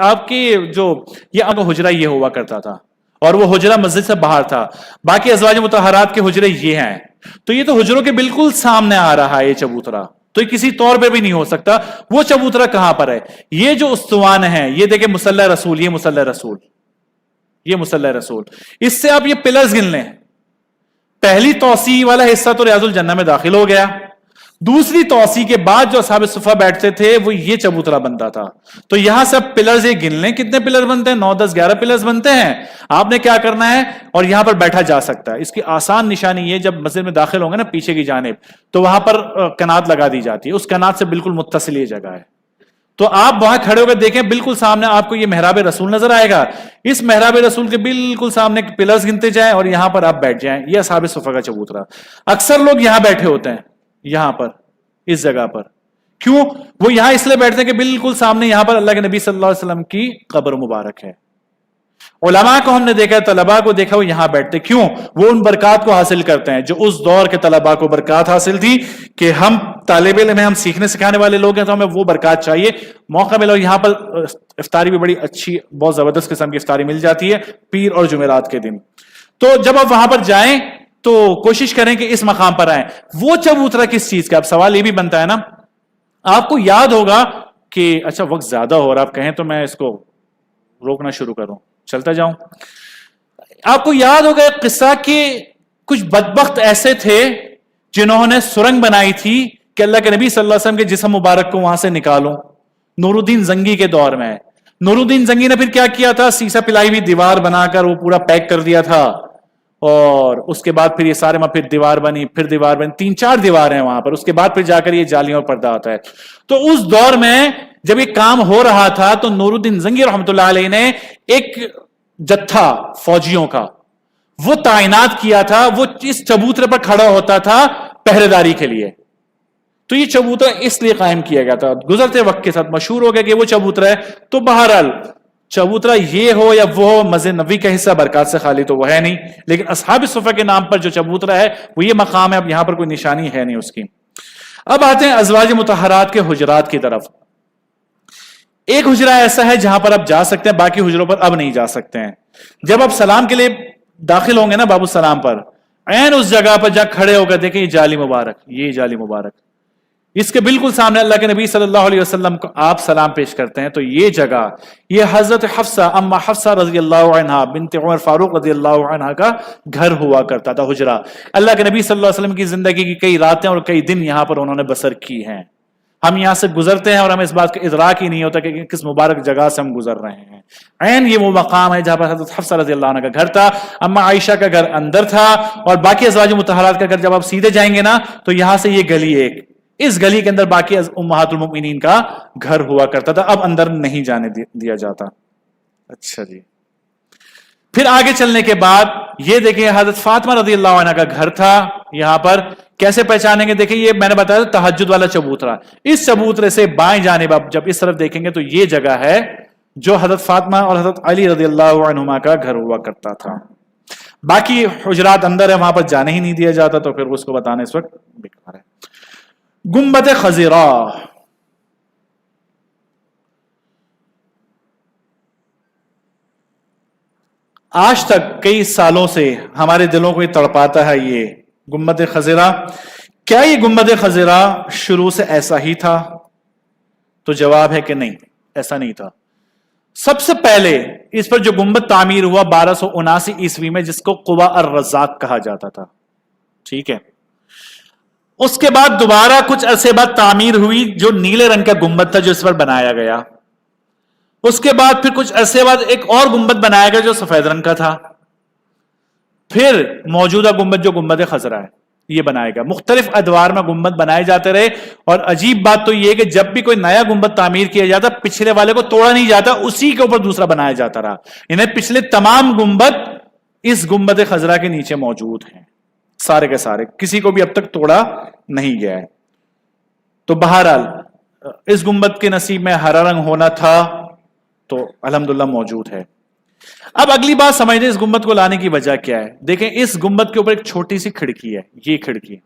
آپ کی جو یہ آپ کا حجرہ یہ ہوا کرتا تھا, اور وہ حجرہ مسجد سے باہر تھا. باقی ازواج مطہرات کے حجرے یہ ہیں. تو یہ تو حجروں کے بالکل سامنے آ رہا ہے یہ چبوترا, تو یہ کسی طور پہ بھی نہیں ہو سکتا. وہ چبوترا کہاں پر ہے؟ یہ جو استوان ہے, یہ دیکھیں مصلی رسول, یہ مصلی رسول, یہ مصلی رسول. اس سے آپ یہ پلرز گن لیں, پہلی توسیع والا حصہ تو ریاض الجنہ میں داخل ہو گیا. دوسری توسیع کے بعد جو اصحاب صفہ بیٹھتے تھے وہ یہ چبوترا بنتا تھا. تو یہاں سے آپ پلرز یہ گن لیں, کتنے پلر بنتے ہیں؟ 9 10 11 پلرز بنتے ہیں. آپ نے کیا کرنا ہے, اور یہاں پر بیٹھا جا سکتا ہے. اس کی آسان نشانی یہ, جب مسجد میں داخل ہوں گے نا پیچھے کی جانب, تو وہاں پر کنات لگا دی جاتی ہے, اس کنات سے بالکل متصل یہ جگہ ہے. تو آپ وہاں کھڑے ہو کر دیکھیں بالکل سامنے آپ کو یہ محراب رسول نظر آئے گا. اس محراب رسول کے بالکل سامنے پلرز گنتے جائیں اور یہاں پر آپ بیٹھ جائیں. یہ اصحاب صفہ کا چبوترا. اکثر لوگ یہاں بیٹھے ہوتے ہیں, یہاں پر اس جگہ پر. کیوں وہ یہاں اس لیے بیٹھتے ہیں کہ بالکل سامنے یہاں پر اللہ کے نبی صلی اللہ علیہ وسلم کی قبر مبارک ہے. علماء کو ہم نے دیکھا, طلباء کو دیکھا, وہ یہاں بیٹھتے. کیوں؟ وہ ان برکات کو حاصل کرتے ہیں جو اس دور کے طلباء کو برکات حاصل تھی کہ ہم طالب علم ہیں, ہم سیکھنے سکھانے والے لوگ ہیں, تو ہمیں وہ برکات چاہیے. موقع ملا یہاں پر افطاری بھی بڑی اچھی, بہت زبردست قسم کی افطاری مل جاتی ہے پیر اور جمعرات کے دن. تو جب آپ وہاں پر جائیں تو کوشش کریں کہ اس مقام پر آئیں. وہ چبوترا کس چیز کا؟ اب سوال یہ بھی بنتا ہے نا, آپ کو یاد ہوگا کہ اچھا وقت زیادہ ہو رہا, آپ کہیں تو میں اس کو روکنا شروع کروں, چلتا جاؤں. آپ کو یاد ہوگا ایک قصہ کہ کچھ بدبخت ایسے تھے جنہوں نے سرنگ بنائی تھی کہ اللہ کے نبی صلی اللہ علیہ وسلم کے جسم مبارک کو وہاں سے نکالوں. نور الدین زنگی کے دور میں نور الدین زنگی نے پھر کیا کیا تھا, سیسا پلائی ہوئی دیوار بنا کر وہ پورا پیک کر دیا تھا, اور اس کے بعد پھر یہ سارے میں پھر دیوار بنی, پھر دیوار بنی, 3-4 دیواریں وہاں پر. اس کے بعد پھر جا کر یہ جالیوں اور پردہ آتا ہے. تو اس دور میں جب یہ کام ہو رہا تھا تو نور الدین زنگی رحمۃ اللہ علیہ نے ایک جتھا فوجیوں کا وہ تعینات کیا تھا. وہ اس چبوترے پر کھڑا ہوتا تھا پہرے داری کے لیے. تو یہ چبوترا اس لیے قائم کیا گیا تھا. گزرتے وقت کے ساتھ مشہور ہو گیا کہ وہ چبوترا ہے. تو بہرحال چبوترا یہ ہو یا وہ ہو, مسجد نبوی کا حصہ, برکات سے خالی تو وہ ہے نہیں. لیکن اصحاب صفہ کے نام پر جو چبوترا ہے وہ یہ مقام ہے. اب یہاں پر کوئی نشانی ہے نہیں اس کی. اب آتے ہیں ازواج مطہرات کے حجرات کی طرف. ایک حجرہ ایسا ہے جہاں پر آپ جا سکتے ہیں, باقی حجروں پر اب نہیں جا سکتے ہیں. جب آپ سلام کے لیے داخل ہوں گے نا باب السلام پر, عین اس جگہ پر جا کھڑے ہو کر دیکھیں یہ جالی مبارک, یہ جالی مبارک, اس کے بالکل سامنے اللہ کے نبی صلی اللہ علیہ وسلم کو آپ سلام پیش کرتے ہیں. تو یہ جگہ یہ حضرت حفصہ, اما حفصہ رضی اللہ عنہا بنت عمر فاروق رضی اللہ عنہا کا گھر ہوا کرتا تھا, حجرہ. اللہ کے نبی صلی اللہ علیہ وسلم کی زندگی کی کئی راتیں اور کئی دن یہاں پر انہوں نے بسر کی ہیں. ہم یہاں سے گزرتے ہیں اور ہمیں اس بات کا ادراک ہی نہیں ہوتا کہ کس مبارک جگہ سے ہم گزر رہے ہیں. عین یہ وہ مقام ہے جہاں پر حضرت حفصہ رضی اللہ عنہ کا گھر تھا. اما عائشہ کا گھر اندر تھا, اور باقی ازواج مطہرات کا گھر جب آپ سیدھے جائیں گے نا تو یہاں سے یہ گلی, ایک اس گلی کے اندر باقی امہات المؤمنین کا گھر ہوا کرتا تھا. اب اندر نہیں جانے دیا جاتا. اچھا جی, پھر آگے چلنے کے بعد یہ دیکھیں حضرت فاطمہ رضی اللہ عنہ کا گھر تھا. یہاں پر کیسے پہچانیں گے؟ دیکھیں یہ میں نے بتایا تہجد والا چبوترا. اس چبوترے سے بائیں جانب آپ جب اس طرف دیکھیں گے تو یہ جگہ ہے جو حضرت فاطمہ اور حضرت علی رضی اللہ عنہما کا گھر ہوا کرتا تھا. باقی حجرات اندر ہے, وہاں پر جانے ہی نہیں دیا جاتا, تو پھر اس کو بتانا اس وقت بیکار ہے. گنبد خضرا, آج تک کئی سالوں سے ہمارے دلوں کو یہ تڑپاتا ہے. یہ گنبد خضرا, کیا یہ گنبد خضرا شروع سے ایسا ہی تھا؟ تو جواب ہے کہ نہیں, ایسا نہیں تھا. سب سے پہلے اس پر جو گنبد تعمیر ہوا 1279 عیسوی میں, جس کو قباء الرزاق کہا جاتا تھا. ٹھیک ہے, اس کے بعد دوبارہ کچھ عرصے بعد تعمیر ہوئی جو نیلے رنگ کا گنبد تھا جو اس پر بنایا گیا. اس کے بعد پھر کچھ عرصے بعد ایک اور گنبد بنایا گیا جو سفید رنگ کا تھا. پھر موجودہ گنبد جو گنبد خضرا ہے یہ بنایا گیا. مختلف ادوار میں گنبد بنائے جاتے رہے, اور عجیب بات تو یہ ہے کہ جب بھی کوئی نیا گنبد تعمیر کیا جاتا پچھلے والے کو توڑا نہیں جاتا, اسی کے اوپر دوسرا بنایا جاتا رہا. انہیں پچھلے تمام گنبد اس گنبد خضرا کے نیچے موجود ہیں, سارے کے سارے, کسی کو بھی اب تک توڑا نہیں گیا ہے. تو بہرحال اس گنبد کے نصیب میں ہرا رنگ ہونا تھا تو الحمدللہ موجود ہے. اب اگلی بات سمجھیں اس گنبد کو لانے کی وجہ کیا ہے. دیکھیں اس گنبد کے اوپر ایک چھوٹی سی کھڑکی ہے, یہ کھڑکی,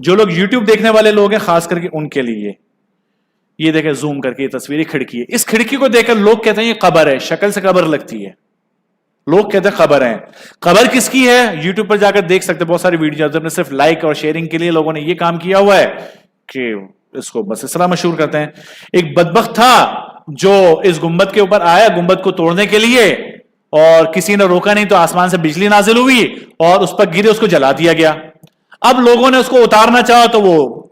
جو لوگ یوٹیوب دیکھنے والے لوگ ہیں خاص کر کے ان کے لیے یہ دیکھیں زوم کر کے یہ تصویر کھڑکی ہے. اس کھڑکی کو دیکھ کر لوگ کہتے ہیں یہ قبر ہے, شکل سے قبر لگتی ہے, لوگ کہتے ہیں قبر ہے. قبر کس کی ہے یوٹیوب پر جا کر دیکھ سکتے, بہت ساری ویڈیو صرف لائک اور شیئرنگ کے لیے لوگوں نے یہ کام کیا ہوا ہے کہ اس کو بس اس طرح مشہور کرتے ہیں. ایک بدبخت تھا جو اس گنبد کے اوپر آیا گنبد کو توڑنے کے لیے, اور کسی نے روکا نہیں تو آسمان سے بجلی نازل ہوئی اور اس پر گرے, اس کو جلا دیا گیا. اب لوگوں نے اس کو اتارنا چاہا تو وہ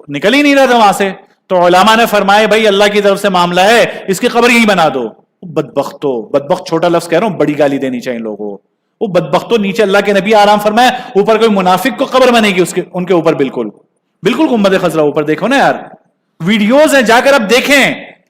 نکل ہی نہیں رہا تھا وہاں سے. تو علماء نے فرمایا بھائی اللہ کی طرف سے معاملہ ہے, اس کی قبر یہی بنا دو. بدبختو, بدبخت چھوٹا لفظ کہہ رہا ہوں, بڑی گالی دینی چاہیے لوگوں کو. وہ بدبختو, نیچے اللہ کے نبی آرام فرمائے, اوپر کوئی منافق کو قبر بنے گی ان کے اوپر. بالکل بالکل گنبد خضرا اوپر دیکھو نا یار, ویڈیوز ہیں جا کر اب دیکھیں.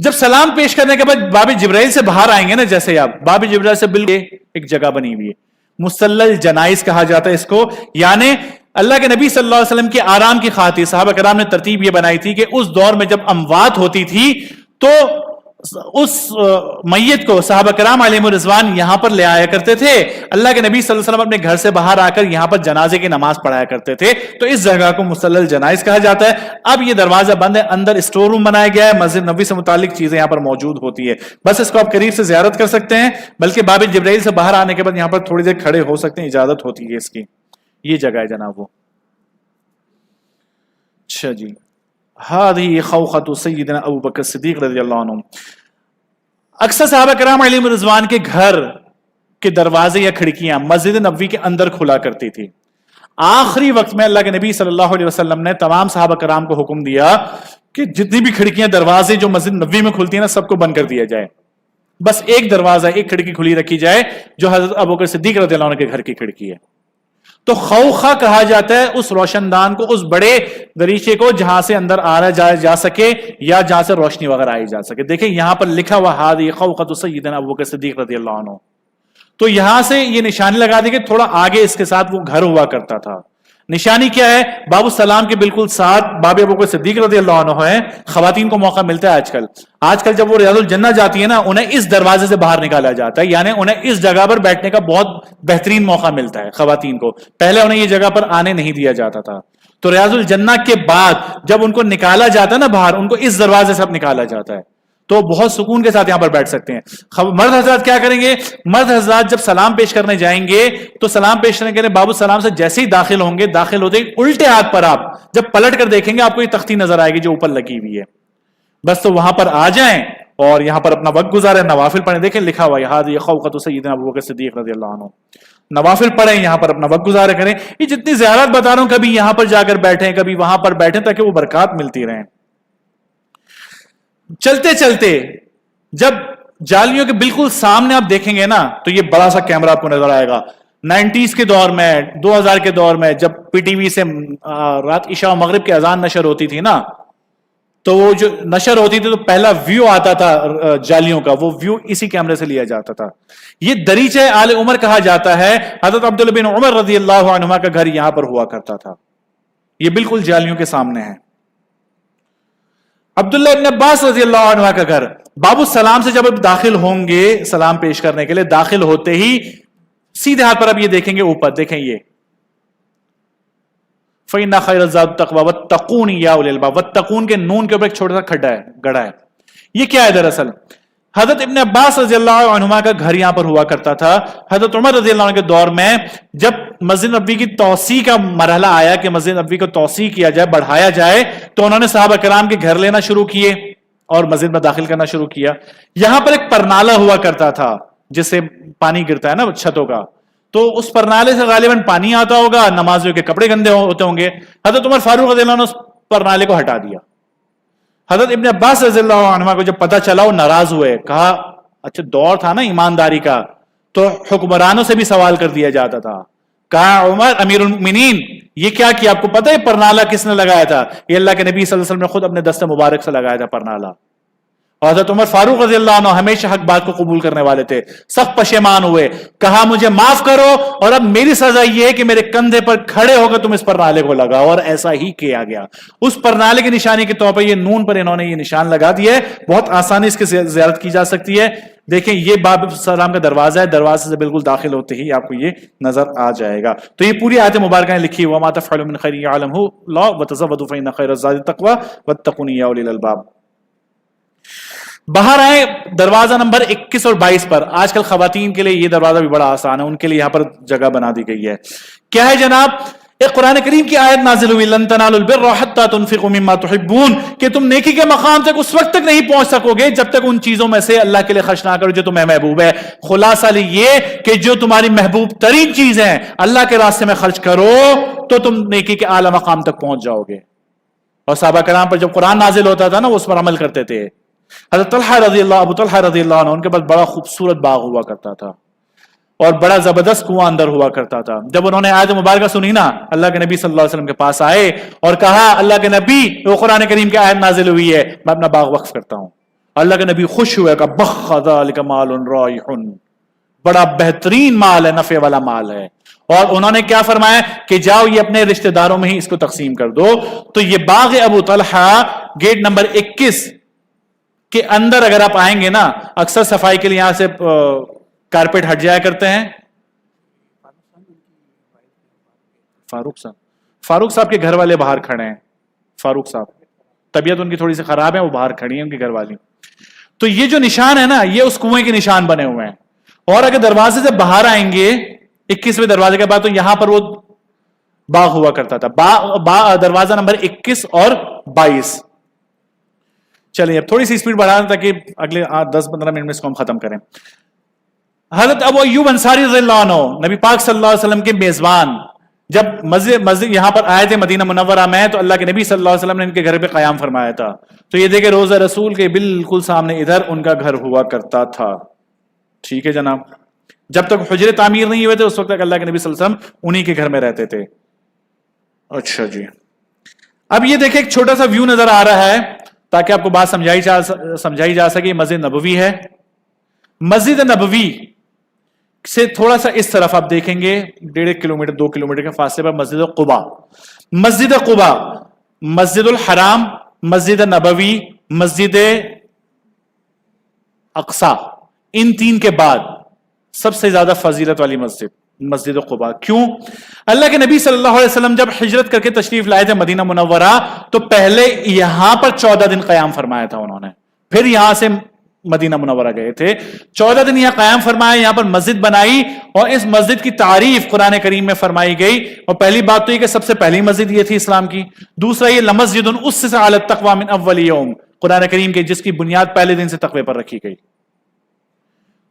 جب سلام پیش کرنے کے بعد باب جبرائیل سے باہر آئیں گے نا، جیسے آپ باب جبرائیل سے بالکل ایک جگہ بنی ہوئی ہے، مسلل جنائز کہا جاتا ہے اس کو، یعنی اللہ کے نبی صلی اللہ علیہ وسلم کے آرام کی خاطر صحابہ کرام نے ترتیب یہ بنائی تھی کہ اس دور میں جب اموات ہوتی تھی تو اس میت کو صحابہ کرام علیہ الرضوان یہاں پر لے آیا کرتے تھے، اللہ کے نبی صلی اللہ علیہ وسلم اپنے گھر سے باہر آ کر یہاں پر جنازے کی نماز پڑھایا کرتے تھے، تو اس جگہ کو مسلل جنائز کہا جاتا ہے۔ اب یہ دروازہ بند ہے، اندر اسٹور روم بنایا گیا ہے، مسجد نبوی سے متعلق چیزیں یہاں پر موجود ہوتی ہے، بس اس کو آپ قریب سے زیارت کر سکتے ہیں، بلکہ باب جبرائیل سے باہر آنے کے بعد یہاں پر تھوڑی دیر کھڑے ہو سکتے ہیں، اجازت ہوتی ہے اس کی، یہ جگہ ہے جناب وہ۔ اچھا جی، هذه خوخة سیدنا ابو بکر صدیق رضی اللہ عنہ۔ اکثر صحابہ کرام علیہ رضوان کے گھر کے دروازے یا کھڑکیاں مسجد نبوی کے اندر کھلا کرتی تھی۔ آخری وقت میں اللہ کے نبی صلی اللہ علیہ وسلم نے تمام صحابہ کرام کو حکم دیا کہ جتنی بھی کھڑکیاں دروازے جو مسجد نبوی میں کھلتی ہیں نا، سب کو بند کر دیا جائے، بس ایک دروازہ ایک کھڑکی کھلی رکھی جائے جو حضرت ابوبکر صدیق رضی اللہ عنہ کے گھر کی کھڑکی ہے۔ تو خوخہ کہا جاتا ہے اس روشن دان کو، اس بڑے دریچے کو جہاں سے اندر آنا جا سکے یا جہاں سے روشنی وغیرہ آئی جا سکے۔ دیکھیں یہاں پر لکھا ہوا ہذہ خوخۃ سیدنا ابوبکر صدیق رضی اللہ عنہ، تو یہاں سے یہ نشانی لگا دی کہ تھوڑا آگے اس کے ساتھ وہ گھر ہوا کرتا تھا۔ نشانی کیا ہے؟ باب السلام کے بالکل ساتھ باب ابوبکر صدیق رضی اللہ عنہ ہے۔ خواتین کو موقع ملتا ہے آج کل جب وہ ریاض الجنہ جاتی ہے نا، انہیں اس دروازے سے باہر نکالا جاتا ہے، یعنی انہیں اس جگہ پر بیٹھنے کا بہت بہترین موقع ملتا ہے خواتین کو، پہلے انہیں یہ جگہ پر آنے نہیں دیا جاتا تھا۔ تو ریاض الجنہ کے بعد جب ان کو نکالا جاتا ہے نا باہر، ان کو اس دروازے سے اب نکالا جاتا ہے، تو بہت سکون کے ساتھ یہاں پر بیٹھ سکتے ہیں۔ مرد حضرات کیا کریں گے؟ مرد حضرات جب سلام پیش کرنے جائیں گے تو سلام پیش کرنے کے لیے باب السلام سے جیسے ہی داخل ہوں گے، داخل ہوتے ہی الٹے ہاتھ پر آپ جب پلٹ کر دیکھیں گے، آپ کو یہ تختی نظر آئے گی جو اوپر لگی ہوئی ہے، بس تو وہاں پر آ جائیں اور یہاں پر اپنا وقت گزاریں، نوافل پڑھیں۔ دیکھیں لکھا ہوا یہ خوخۃ سیدنا ابوبکر صدیق رضی اللہ عنہ، نوافل پڑھیں، یہاں پر اپنا وقت گزارے کریں۔ یہ جتنی زیارت بتا رہا ہوں، کبھی یہاں پر جا کر بیٹھیں، کبھی وہاں پر بیٹھیں، تاکہ وہ برکات ملتی رہیں۔ چلتے چلتے جب جالیوں کے بالکل سامنے آپ دیکھیں گے نا، تو یہ بڑا سا کیمرہ آپ کو نظر آئے گا۔ 90s کے دور میں، 2000 کے دور میں، جب پی ٹی وی سے رات عشاء و مغرب کی اذان نشر ہوتی تھی نا، تو وہ جو نشر ہوتی تھی تو پہلا ویو آتا تھا جالیوں کا، وہ ویو اسی کیمرے سے لیا جاتا تھا۔ یہ دریچہ آل عمر کہا جاتا ہے، حضرت عبداللہ بن عمر رضی اللہ عنہما کا گھر یہاں پر ہوا کرتا تھا، یہ بالکل جالیوں کے سامنے ہے۔ عبداللہ ابن عباس رضی اللہ عنہ کا گھر، باب السلام سے جب آپ داخل ہوں گے سلام پیش کرنے کے لیے، داخل ہوتے ہی سیدھے ہاتھ پر آپ یہ دیکھیں گے، اوپر دیکھیں یہ فَإِنَّ خَيْرَ الزَّادِ التَّقْوَىٰ وَاتَّقُونِ يَا أُولِي الْأَلْبَابِ، وَاتَّقُونَ کے نون کے اوپر ایک چھوٹا سا کھڈا ہے، گڑھا ہے۔ یہ کیا ہے دراصل؟ حضرت ابن عباس رضی اللہ عنہما کا گھر یہاں پر ہوا کرتا تھا۔ حضرت عمر رضی اللہ عنہ کے دور میں جب مسجد نبوی کی توسیع کا مرحلہ آیا کہ مسجد نبوی کو توسیع کیا جائے، بڑھایا جائے، تو انہوں نے صحابہ کرام کے گھر لینا شروع کیے اور مسجد میں داخل کرنا شروع کیا۔ یہاں پر ایک پرنالہ ہوا کرتا تھا جس سے پانی گرتا ہے نا چھتوں کا، تو اس پرنالے سے غالباً پانی آتا ہوگا، نمازیوں کے کپڑے گندے ہوتے ہوں گے۔ حضرت عمر فاروق رضی اللہ عنہ اس پرنالے کو ہٹا دیا۔ حضرت ابن عباس رضی اللہ عنہ کو جب پتہ چلا، وہ ناراض ہوئے، کہا اچھا دور تھا نا ایمانداری کا، تو حکمرانوں سے بھی سوال کر دیا جاتا تھا۔ کہا عمر امیر المؤمنین، یہ کیا کیا؟ آپ کو پتہ ہے پرنالہ کس نے لگایا تھا؟ یہ اللہ کے نبی صلی اللہ علیہ وسلم نے خود اپنے دست مبارک سے لگایا تھا پرنالہ۔ اور حضرت عمر فاروق رضی اللہ عنہ ہمیشہ حق بات کو قبول کرنے والے تھے، سخت پشیمان ہوئے، کہا مجھے معاف کرو، اور اب میری سزا یہ ہے کہ میرے کندھے پر کھڑے ہو کر تم اس پرنالے کو لگاؤ، اور ایسا ہی کیا گیا۔ اس پرنالے کی نشانی کے طور پر یہ نون پر انہوں نے یہ نشان لگا دیا ہے، بہت آسانی اس کی زیارت کی جا سکتی ہے۔ دیکھیں یہ باب السلام کا دروازہ ہے، دروازے سے بالکل داخل ہوتے ہی آپ کو یہ نظر آ جائے گا۔ تو یہ پوری آیت مبارکہ میں لکھی وما تفعلوا من خیر یعلمہ اللہ وتزودوا فإن خیر الزاد التقوی واتقون یا اولی الالباب۔ باہر آئے دروازہ نمبر 21 اور 22 پر۔ آج کل خواتین کے لیے یہ دروازہ بھی بڑا آسان ہے، ان کے لیے یہاں پر جگہ بنا دی گئی ہے۔ کیا ہے جناب؟ ایک قرآن کریم کی آیت نازل ہوئی، لن تنالوا البر حتى تنفقوا مما تحبون، کہ تم نیکی کے مقام تک اس وقت تک نہیں پہنچ سکو گے جب تک ان چیزوں میں سے اللہ کے لیے خرچ نہ کرو جو تمہیں محبوب ہے۔ خلاصہ یہ کہ جو تمہاری محبوب ترین چیز ہیں اللہ کے راستے میں خرچ کرو تو تم نیکی کے اعلی مقام تک پہنچ جاؤ گے۔ اور صحابہ کرام پر جب قرآن نازل ہوتا تھا نا، وہ اس پر عمل کرتے تھے۔ حضرت ابو طلحہ رضی اللہ عنہ، ان کے پاس بڑا خوبصورت باغ ہوا کرتا تھا اور بڑا زبردست کنواں اندر ہوا کرتا تھا۔ جب انہوں نے آیت مبارکہ سنی نا، اللہ کے نبی صلی اللہ علیہ وسلم کے پاس آئے اور کہا اللہ کے نبی، وہ قرآن کریم کی آیت نازل ہوئی ہے، میں اپنا باغ وقف کرتا ہوں۔ اللہ کے نبی خوش ہوئے کہ بخ ذالک مال رائح، بڑا بہترین مال ہے، نفع والا مال ہے. اور انہوں نے کیا فرمایا کہ جاؤ یہ اپنے رشتہ داروں میں ہی اس کو تقسیم کر دو. تو یہ باغ ابو طلحہ گیٹ نمبر 21 کے اندر اگر آپ آئیں گے نا، اکثر صفائی کے لیے یہاں سے کارپیٹ ہٹ جایا کرتے ہیں. فاروق صاحب کے گھر والے باہر کھڑے ہیں. فاروق صاحب طبیعت ان کی تھوڑی سی خراب ہے، وہ باہر کھڑی ہیں ان کی گھر والی. تو یہ جو نشان ہے نا، یہ اس کنویں کے نشان بنے ہوئے ہیں. اور اگر دروازے سے باہر آئیں گے 21ویں دروازے کے بعد، تو یہاں پر وہ باغ ہوا کرتا تھا، دروازہ نمبر 21 اور 22. چلیے اب تھوڑی سی اسپیڈ بڑھا دیں تاکہ اگلے 10-15 منٹ میں اس کو ہم ختم کریں. حضرت ابو ایوب انصاری رضی اللہ عنہ، نبی پاک صلی اللہ علیہ وسلم کے میزبان، جب مسجد یہاں پر آئے تھے مدینہ منورہ میں، تو اللہ کے نبی صلی اللہ علیہ وسلم نے ان کے گھر پہ قیام فرمایا تھا. تو یہ دیکھیں روضہ رسول کے بالکل سامنے ادھر ان کا گھر ہوا کرتا تھا. ٹھیک ہے جناب، جب تک حجرے تعمیر نہیں ہوئے تھے اس وقت تک اللہ کے نبی صلی اللہ علیہ وسلم انہی کے گھر میں رہتے تھے. اچھا جی، اب یہ دیکھیں ایک چھوٹا سا ویو نظر آ رہا ہے تاکہ آپ کو بات سمجھائی جا سکے. مسجد نبوی ہے. مسجد نبوی سے تھوڑا سا اس طرف آپ دیکھیں گے 1.5 کلومیٹر 2 کلومیٹر کے فاصلے پر مسجد قباء. مسجد قباء، مسجد الحرام، مسجد نبوی، مسجد اقصی، ان 3 کے بعد سب سے زیادہ فضیلت والی مسجد قباء. کیوں؟ اللہ کے نبی صلی اللہ علیہ وسلم جب ہجرت کر کے تشریف لائے تھے مدینہ منورہ، تو پہلے یہاں پر 14 دن قیام فرمایا تھا انہوں نے. پھر یہاں سے مدینہ منورہ گئے تھے، 14 دن یہاں قیام فرمایا، یہاں پر مسجد بنائی، اور اس مسجد کی تعریف قرآن کریم میں فرمائی گئی. اور پہلی بات تو یہ کہ سب سے پہلی مسجد یہ تھی اسلام کی. دوسرا یہ لمسجد اسس علی التقوی من اول یوم، قرآن کریم کے جس کی بنیاد پہلے دن سے تقوی پر رکھی گئی.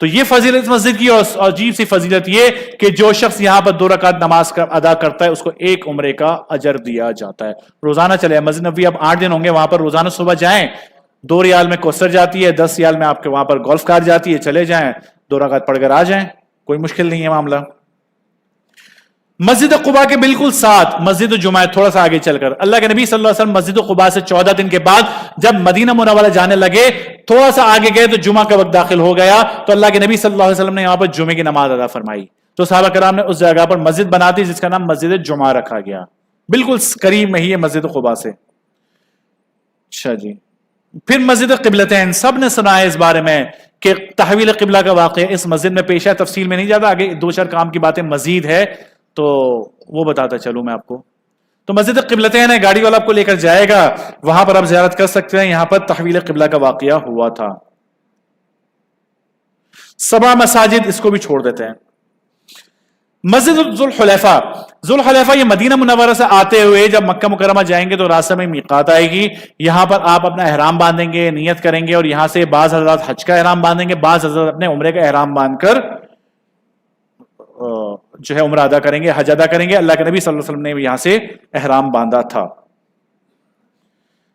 تو یہ فضیلت مسجد کی. اور عجیب سی فضیلت یہ کہ جو شخص یہاں پر 2 رکعت نماز ادا کرتا ہے اس کو 1 عمرے کا اجر دیا جاتا ہے. روزانہ چلے مسجد نبوی اب 8 دن ہوں گے، وہاں پر روزانہ صبح جائیں. 2 ریال میں کوثر جاتی ہے، 10 ریال میں آپ کے وہاں پر گولف کار جاتی ہے، چلے جائیں 2 رکعت پڑھ کر آ جائیں، کوئی مشکل نہیں ہے معاملہ. مسجد قباء کے بالکل ساتھ مسجد جمعہ، تھوڑا سا آگے چل کر اللہ کے نبی صلی اللہ علیہ وسلم مسجد قباء سے 14 دن کے بعد جب مدینہ منورہ جانے لگے، تھوڑا سا آگے گئے تو جمعہ کا وقت داخل ہو گیا. تو اللہ کے نبی صلی اللہ علیہ وسلم نے یہاں پر جمعے کی نماز ادا فرمائی. تو صحابہ کرام نے اس جگہ پر مسجد بنا دی جس کا نام مسجد جمعہ رکھا گیا. بالکل قریب میں ہی ہے مسجد قباء سے. اچھا جی، پھر مسجد قبلتین، سب نے سنا ہے اس بارے میں کہ تحویل قبلہ کا واقعہ اس مسجد میں پیش ہے. تفصیل میں نہیں جاتا، آگے 2-4 کام کی باتیں مزید ہے تو وہ بتاتا چلوں میں آپ کو. تو مسجد قبلتین ہے، گاڑی والا آپ کو لے کر جائے گا، وہاں پر آپ زیارت کر سکتے ہیں. یہاں پر تحویل قبلہ کا واقعہ ہوا تھا. 7 مساجد اس کو بھی چھوڑ دیتے ہیں. مسجد ذوالحلیفہ، ذوالحلیفہ یہ مدینہ منورہ سے آتے ہوئے جب مکہ مکرمہ جائیں گے تو راستے میں میقات آئے گی. یہاں پر آپ اپنا احرام باندھیں گے، نیت کریں گے، اور یہاں سے بعض حضرات حج کا احرام باندھیں گے، بعض حضرات اپنے عمرے کا احرام باندھ کر جو ہے عمرہ ادا کریں گے، حج ادا کریں گے. اللہ کے نبی صلی اللہ علیہ وسلم نے یہاں سے احرام باندھا تھا.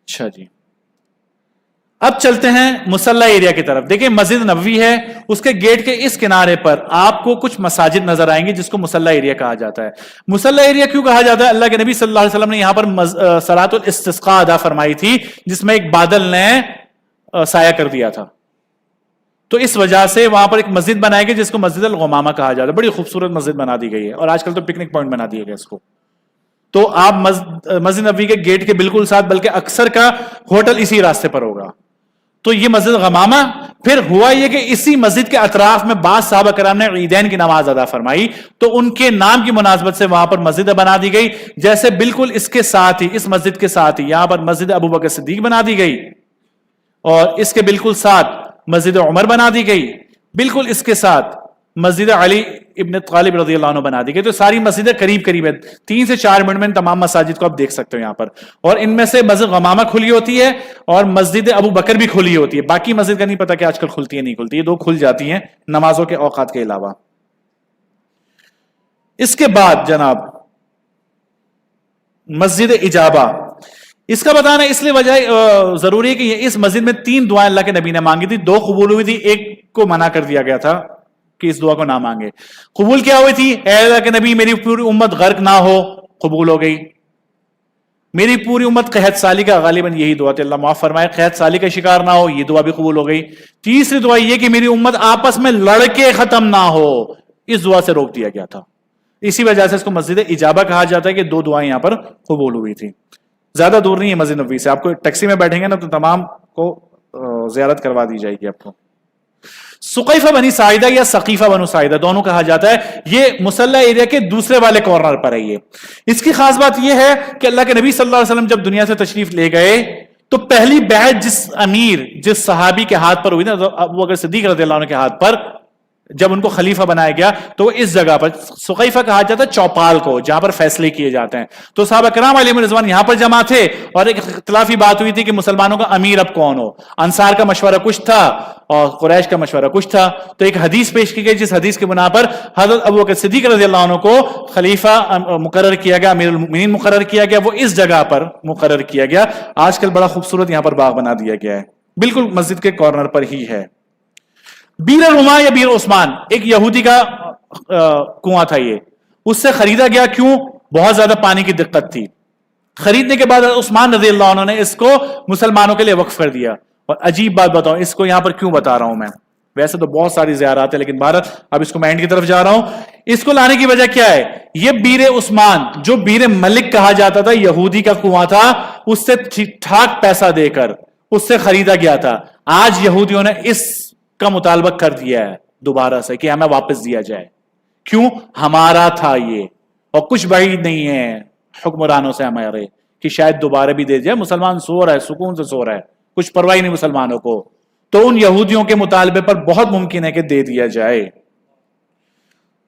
اچھا جی، اب چلتے ہیں مصلی ایریا کی طرف. دیکھیں مسجد نبوی ہے، اس کے گیٹ کے اس کنارے پر آپ کو کچھ مساجد نظر آئیں گی جس کو مصلی ایریا کہا جاتا ہے. مصلی ایریا کیوں کہا جاتا ہے؟ اللہ کے نبی صلی اللہ علیہ وسلم نے یہاں پر صلاۃ الاستسقاء ادا فرمائی تھی جس میں ایک بادل نے سایہ کر دیا تھا. تو اس وجہ سے وہاں پر ایک مسجد بنائی گئی جس کو مسجد الغمامہ کہا جاتا ہے. بڑی خوبصورت مسجد بنا دی گئی ہے، اور آج کل تو پکنک پوائنٹ بنا دیا گیا اس کو. تو آپ مسجد نبوی کے گیٹ کے بالکل ساتھ، بلکہ اکثر کا ہوٹل اسی راستے پر ہوگا. تو یہ مسجد غمامہ. پھر ہوا یہ کہ اسی مسجد کے اطراف میں بعض صحابہ کرام نے عیدین کی نماز ادا فرمائی، تو ان کے نام کی مناسبت سے وہاں پر مسجد بنا دی گئی. جیسے بالکل اس کے ساتھ ہی، اس مسجد کے ساتھ ہی یہاں پر مسجد ابوبکر صدیق بنا دی گئی، اور اس کے بالکل ساتھ مسجد عمر بنا دی گئی، بالکل اس کے ساتھ مسجد علی ابن طالب رضی اللہ عنہ بنا دی گئی. تو ساری مسجدیں قریب قریب ہے، 3 سے 4 منٹ میں تمام مساجد کو آپ دیکھ سکتے ہو یہاں پر. اور ان میں سے مسجد غمامہ کھلی ہوتی ہے اور مسجد ابو بکر بھی کھلی ہوتی ہے. باقی مسجد کا نہیں پتا کہ آج کل کھلتی ہے نہیں کھلتی، یہ 2 کھل جاتی ہیں نمازوں کے اوقات کے علاوہ. اس کے بعد جناب مسجد اجابہ، اس کا بتانا اس لیے وجہ ضروری ہے کہ اس مسجد میں 3 دعائیں اللہ کے نبی نے مانگی تھی. 2 قبول ہوئی تھی، ایک کو منع کر دیا گیا تھا کہ اس دعا کو نہ مانگے. قبول کیا ہوئی تھی؟ اے اللہ کے نبی میری پوری امت غرق نہ ہو، قبول ہو گئی. میری پوری امت قحط سالی کا غالباً یہی دعا تھی، اللہ معاف فرمائے قحط سالی کا شکار نہ ہو، یہ دعا بھی قبول ہو گئی۔ تیسری دعا یہ کہ میری امت آپس میں لڑ کے ختم نہ ہو، اس دعا سے روک دیا گیا تھا، اسی وجہ سے اس کو مسجد اجابہ کہا جاتا ہے کہ 2 دعائیں یہاں پر قبول ہوئی تھی۔ زیادہ دور نہیں ہے مسجد نبوی سے، آپ کو ٹیکسی میں بیٹھیں گے نا تو تمام کو زیارت کروا دی جائے گی آپ کو۔ سقیفہ بنی ساعدہ یا سقیفہ بنو ساعدہ دونوں کہا جاتا ہے، یہ مسلح ایریا کے دوسرے والے کارنر پر ہے۔ یہ اس کی خاص بات یہ ہے کہ اللہ کے نبی صلی اللہ علیہ وسلم جب دنیا سے تشریف لے گئے تو پہلی بیعت جس صحابی کے ہاتھ پر ہوئی نا، ابو بکر صدیق رضی اللہ عنہ کے ہاتھ پر، جب ان کو خلیفہ بنایا گیا تو اس جگہ پر سقیفہ کہا جاتا ہے چوپال کو، جہاں پر فیصلے کیے جاتے ہیں۔ تو صحابہ کرام علیہم رضوان یہاں پر جمع تھے اور ایک اختلافی بات ہوئی تھی کہ مسلمانوں کا امیر اب کون ہو۔ انصار کا مشورہ کچھ تھا اور قریش کا مشورہ کچھ تھا، تو ایک حدیث پیش کی گئی جس حدیث کی بنا پر حضرت ابو بکر صدیق رضی اللہ عنہ کو خلیفہ مقرر کیا گیا، امیر المؤمنین مقرر کیا گیا، وہ اس جگہ پر مقرر کیا گیا۔ آج کل بڑا خوبصورت یہاں پر باغ بنا دیا گیا ہے، بالکل مسجد کے کارنر پر ہی ہے۔ بیر رما یا بیر عثمان ایک یہودی کا کنواں تھا، یہ اس سے خریدا گیا، کیوں؟ بہت زیادہ پانی کی دقت تھی۔ خریدنے کے بعد عثمان رضی اللہ عنہ نے اس کو مسلمانوں کے لیے وقف کر دیا۔ اور عجیب بات بتاؤں، اس کو یہاں پر کیوں بتا رہا ہوں میں، ویسے تو بہت ساری زیارات ہیں لیکن بھارت اب اس کو میں اینڈ کی طرف جا رہا ہوں۔ اس کو لانے کی وجہ کیا ہے؟ یہ بیر عثمان جو بیر ملک کہا جاتا تھا، یہودی کا کنواں تھا، اس سے ٹھیک ٹھاک پیسہ دے کر اس سے خریدا گیا تھا۔ آج یہودیوں نے اس کا مطالبہ کر دیا ہے دوبارہ سے کہ ہمیں واپس دیا جائے، کیوں؟ ہمارا تھا یہ، اور کچھ بعید نہیں ہے حکمرانوں سے ہمارے کہ شاید دوبارہ بھی دے جائے۔ مسلمان سو رہا ہے، سکون سے سو رہا ہے، کچھ پرواہ نہیں مسلمانوں کو، تو ان یہودیوں کے مطالبے پر بہت ممکن ہے کہ دے دیا جائے۔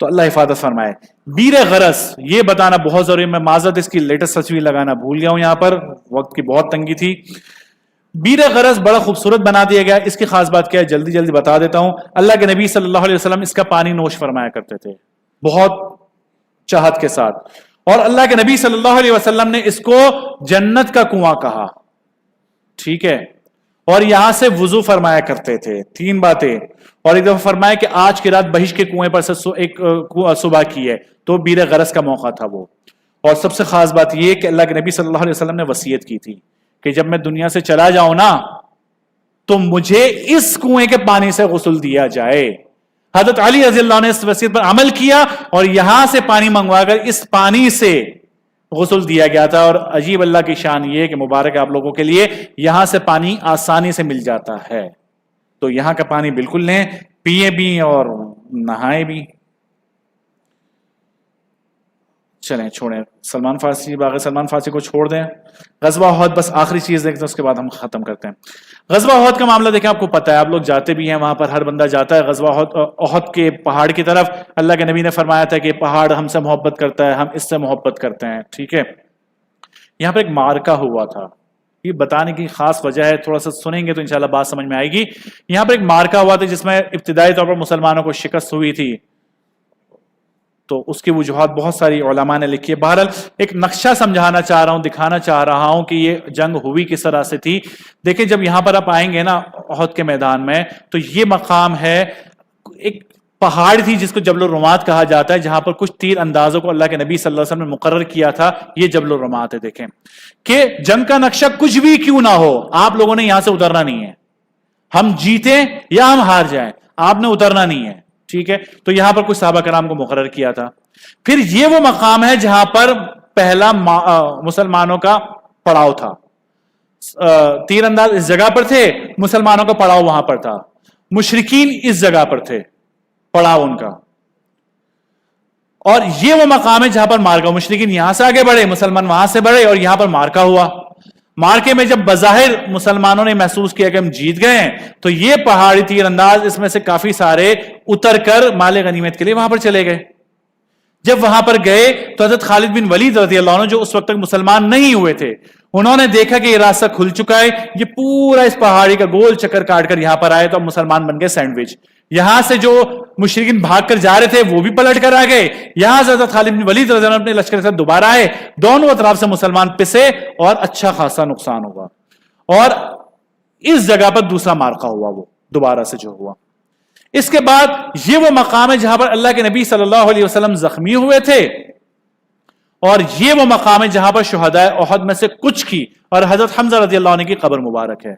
تو اللہ حفاظت فرمائے۔ بیر غرس یہ بتانا بہت ضروری، میں معذرت اس کی لیٹسٹ تصویر لگانا بھول گیا ہوں، یہاں پر وقت کی بہت تنگی تھی۔ بیر غرض بڑا خوبصورت بنا دیا گیا، اس کی خاص بات کیا ہے جلدی جلدی بتا دیتا ہوں۔ اللہ کے نبی صلی اللہ علیہ وسلم اس کا پانی نوش فرمایا کرتے تھے بہت چاہت کے ساتھ، اور اللہ کے نبی صلی اللہ علیہ وسلم نے اس کو جنت کا کنواں کہا، ٹھیک ہے، اور یہاں سے وضو فرمایا کرتے تھے۔ 3 باتیں، اور ایک دفعہ فرمایا کہ آج کی رات بہشت کے کنویں پر سے ایک صبح کی ہے، تو بیر غرض کا موقع تھا وہ۔ اور سب سے خاص بات یہ کہ اللہ کے نبی صلی اللہ علیہ وسلم نے وصیت کی تھی کہ جب میں دنیا سے چلا جاؤں نا تو مجھے اس کنویں کے پانی سے غسل دیا جائے۔ حضرت علی رضی اللہ عنہ نے اس وصیت پر عمل کیا اور یہاں سے پانی منگوا کر اس پانی سے غسل دیا گیا تھا۔ اور عجیب اللہ کی شان یہ کہ مبارک آپ لوگوں کے لیے یہاں سے پانی آسانی سے مل جاتا ہے، تو یہاں کا پانی بالکل لیں، پیئے بھی اور نہائے بھی۔ چلیں چھوڑیں سلمان فارسی، باقی سلمان فارسی کو چھوڑ دیں۔ غزوہ احد بس آخری چیز دیکھتے ہیں، اس کے بعد ہم ختم کرتے ہیں۔ غزوہ احد کا معاملہ دیکھیں، آپ کو پتہ ہے، آپ لوگ جاتے بھی ہیں وہاں پر، ہر بندہ جاتا ہے غزوہ احد کے پہاڑ کی طرف۔ اللہ کے نبی نے فرمایا تھا کہ پہاڑ ہم سے محبت کرتا ہے، ہم اس سے محبت کرتے ہیں، ٹھیک ہے۔ یہاں پر ایک معرکہ ہوا تھا، یہ بتانے کی خاص وجہ ہے، تھوڑا سا سنیں گے تو انشاءاللہ بات سمجھ میں آئے گی۔ یہاں پر ایک معرکہ ہوا تھا جس میں ابتدائی طور پر مسلمانوں کو شکست ہوئی تھی، تو اس کی وجوہات بہت ساری علماء نے لکھی ہے۔ بہرحال ایک نقشہ سمجھانا چاہ رہا ہوں، دکھانا چاہ رہا ہوں کہ یہ جنگ ہوئی کس طرح سے تھی۔ دیکھیں جب یہاں پر آپ آئیں گے نا احد کے میدان میں، تو یہ مقام ہے، ایک پہاڑ تھی جس کو جبل الرمات کہا جاتا ہے، جہاں پر کچھ تیر اندازوں کو اللہ کے نبی صلی اللہ علیہ وسلم نے مقرر کیا تھا، یہ جبل الرمات ہے۔ دیکھیں کہ جنگ کا نقشہ کچھ بھی کیوں نہ ہو، آپ لوگوں نے یہاں سے اترنا نہیں ہے، ہم جیتیں یا ہم ہار جائیں، آپ نے اترنا نہیں ہے، ٹھیک ہے۔ تو یہاں پر کچھ صحابہ کرام کو مقرر کیا تھا۔ پھر یہ وہ مقام ہے جہاں پر پہلا مسلمانوں کا پڑاؤ تھا، تیر انداز اس جگہ پر تھے، مسلمانوں کا پڑاؤ وہاں پر تھا، مشرکین اس جگہ پر تھے، پڑاؤ ان کا۔ اور یہ وہ مقام ہے جہاں پر مارکا، مشرکین یہاں سے آگے بڑھے، مسلمان وہاں سے بڑھے، اور یہاں پر مارکا ہوا۔ مارکے میں جب بظاہر مسلمانوں نے محسوس کیا کہ ہم جیت گئے ہیں، تو یہ پہاڑی تیر انداز اس میں سے کافی سارے اتر کر مال غنیمت کے لیے وہاں پر چلے گئے۔ جب وہاں پر گئے تو حضرت خالد بن ولید رضی اللہ عنہ جو اس وقت تک مسلمان نہیں ہوئے تھے، انہوں نے دیکھا کہ یہ راستہ کھل چکا ہے، یہ پورا اس پہاڑی کا گول چکر کاٹ کر یہاں پر آئے، تو اب مسلمان بن گئے سینڈوچ۔ یہاں سے جو مشرکین بھاگ کر جا رہے تھے وہ بھی پلٹ کر آ گئے، یہاں سے حضرت خالد بن ولید رضی اللہ عنہ اپنے لشکر کے ساتھ دوبارہ آئے، دونوں اطراف سے مسلمان پسے اور اچھا خاصا نقصان ہوا۔ اور اس جگہ پر دوسرا معرکہ ہوا، وہ دوبارہ سے جو ہوا۔ اس کے بعد یہ وہ مقام ہے جہاں پر اللہ کے نبی صلی اللہ علیہ وسلم زخمی ہوئے تھے اور یہ وہ مقام ہے جہاں پر شہداء احد میں سے کچھ کی اور حضرت حمزہ رضی اللہ عنہ کی قبر مبارک ہے.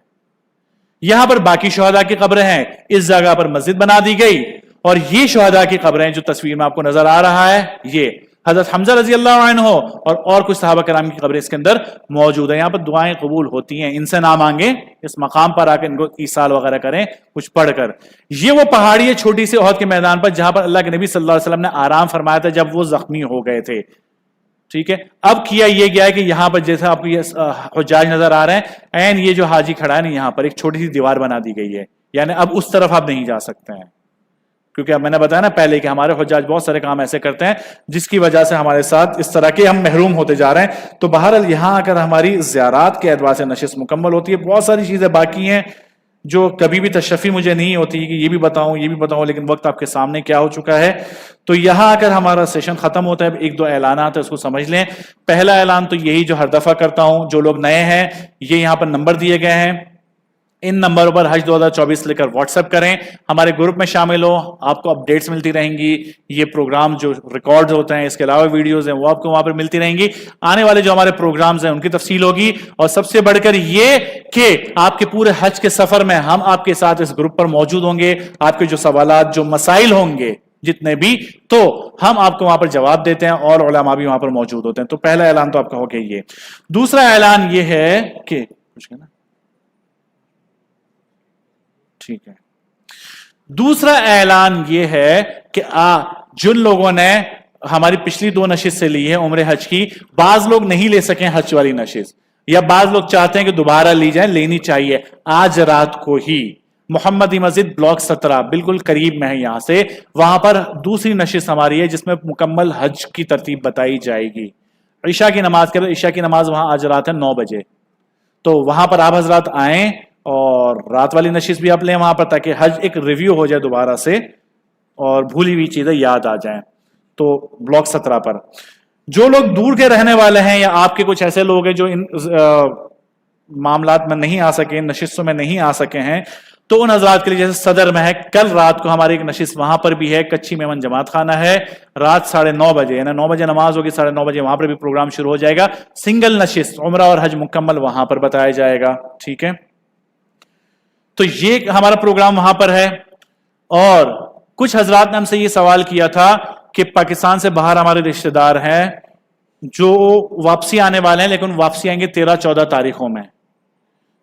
یہاں پر باقی شہداء کی قبریں ہیں, اس جگہ پر مسجد بنا دی گئی, اور یہ شہداء کی قبریں جو تصویر میں آپ کو نظر آ رہا ہے, یہ حضرت حمزہ رضی اللہ عنہ اور کچھ صحابہ کرام کی قبریں اس کے اندر موجود ہیں. یہاں پر دعائیں قبول ہوتی ہیں, ان سے نہ مانگیں, اس مقام پر آ کے ان کو ایصال وغیرہ کریں کچھ پڑھ کر. یہ وہ پہاڑی ہے چھوٹی سی احد کے میدان پر جہاں پر اللہ کے نبی صلی اللہ علیہ وسلم نے آرام فرمایا تھا جب وہ زخمی ہو گئے تھے. ٹھیک ہے, اب کیا یہ گیا ہے کہ یہاں پر جیسا آپ کو یہ حجاج نظر آ رہے ہیں, این یہ جو حاجی کھڑا ہے نا, یہاں پر ایک چھوٹی سی دیوار بنا دی گئی ہے, یعنی اب اس طرف آپ نہیں جا سکتے ہیں, کیونکہ اب میں نے بتایا نا پہلے کہ ہمارے حجاج بہت سارے کام ایسے کرتے ہیں جس کی وجہ سے ہمارے ساتھ اس طرح کے ہم محروم ہوتے جا رہے ہیں. تو بہرحال یہاں اگر ہماری زیارات کے اعتبار سے نشست مکمل ہوتی ہے. بہت ساری چیزیں باقی ہیں جو کبھی بھی تشفی مجھے نہیں ہوتی کہ یہ بھی بتاؤں, لیکن وقت آپ کے سامنے کیا ہو چکا ہے. تو یہاں اگر ہمارا سیشن ختم ہوتا ہے, ایک دو اعلانات ہیں اس کو سمجھ لیں. پہلا اعلان تو یہی جو ہر دفعہ کرتا ہوں, جو لوگ نئے ہیں یہ یہاں پر نمبر دیے گئے ہیں, ان نمبروں پر حج 2024 لے کر واٹس ایپ کریں, ہمارے گروپ میں شامل ہو, آپ کو اپڈیٹس ملتی رہیں گی. یہ پروگرام جو ریکارڈ ہوتے ہیں, اس کے علاوہ ویڈیوز ہیں, وہ آپ کو وہاں پر ملتی رہیں گی. آنے والے جو ہمارے پروگرامز ہیں ان کی تفصیل ہوگی, اور سب سے بڑھ کر یہ کہ آپ کے پورے حج کے سفر میں ہم آپ کے ساتھ اس گروپ پر موجود ہوں گے. آپ کے جو سوالات, جو مسائل ہوں گے جتنے بھی, تو ہم آپ کو وہاں پر جواب دیتے ہیں, اور علماء بھی وہاں پر موجود ہوتے ہیں. تو پہلا اعلان تو آپ کا ہو گیا یہ. دوسرا اعلان یہ ہے کہ کچھ کہنا, ٹھیک ہے, دوسرا اعلان یہ ہے کہ جن لوگوں نے ہماری پچھلی 2 نشست سے لی ہے عمرے حج کی, بعض لوگ نہیں لے سکیں حج والی نشست, یا بعض لوگ چاہتے ہیں کہ دوبارہ لی جائیں, لینی چاہیے. آج رات کو ہی محمدی مسجد بلاک 17 بالکل قریب میں ہے یہاں سے, وہاں پر دوسری نشست ہماری ہے جس میں مکمل حج کی ترتیب بتائی جائے گی. عشاء کی نماز کے بعد, عشاء کی نماز وہاں آج رات ہے 9 بجے, تو وہاں پر آپ حضرات آئیں اور رات والی نشست بھی آپ لیں وہاں پر, تاکہ حج ایک ریویو ہو جائے دوبارہ سے اور بھولی ہوئی چیزیں یاد آ جائیں. تو بلاک 17 پر جو لوگ دور کے رہنے والے ہیں, یا آپ کے کچھ ایسے لوگ ہیں جو ان معاملات میں نہیں آ سکے, نشستوں میں نہیں آ سکے ہیں, تو ان حضرات کے لیے جیسے صدر میں ہے, کل رات کو ہماری ایک نشست وہاں پر بھی ہے, کچی میمن جماعت خانہ ہے, رات 9:30 بجے, یعنی 9 بجے نماز ہوگی, 9:30 بجے وہاں پر بھی پروگرام شروع ہو جائے گا. سنگل نشست عمرہ اور حج مکمل وہاں پر بتایا جائے گا. ٹھیک ہے, تو یہ ہمارا پروگرام وہاں پر ہے. اور کچھ حضرات نے ہم سے یہ سوال کیا تھا کہ پاکستان سے باہر ہمارے رشتہ دار ہیں جو واپسی آنے والے ہیں, لیکن واپسی آئیں گے 13-14 تاریخوں میں,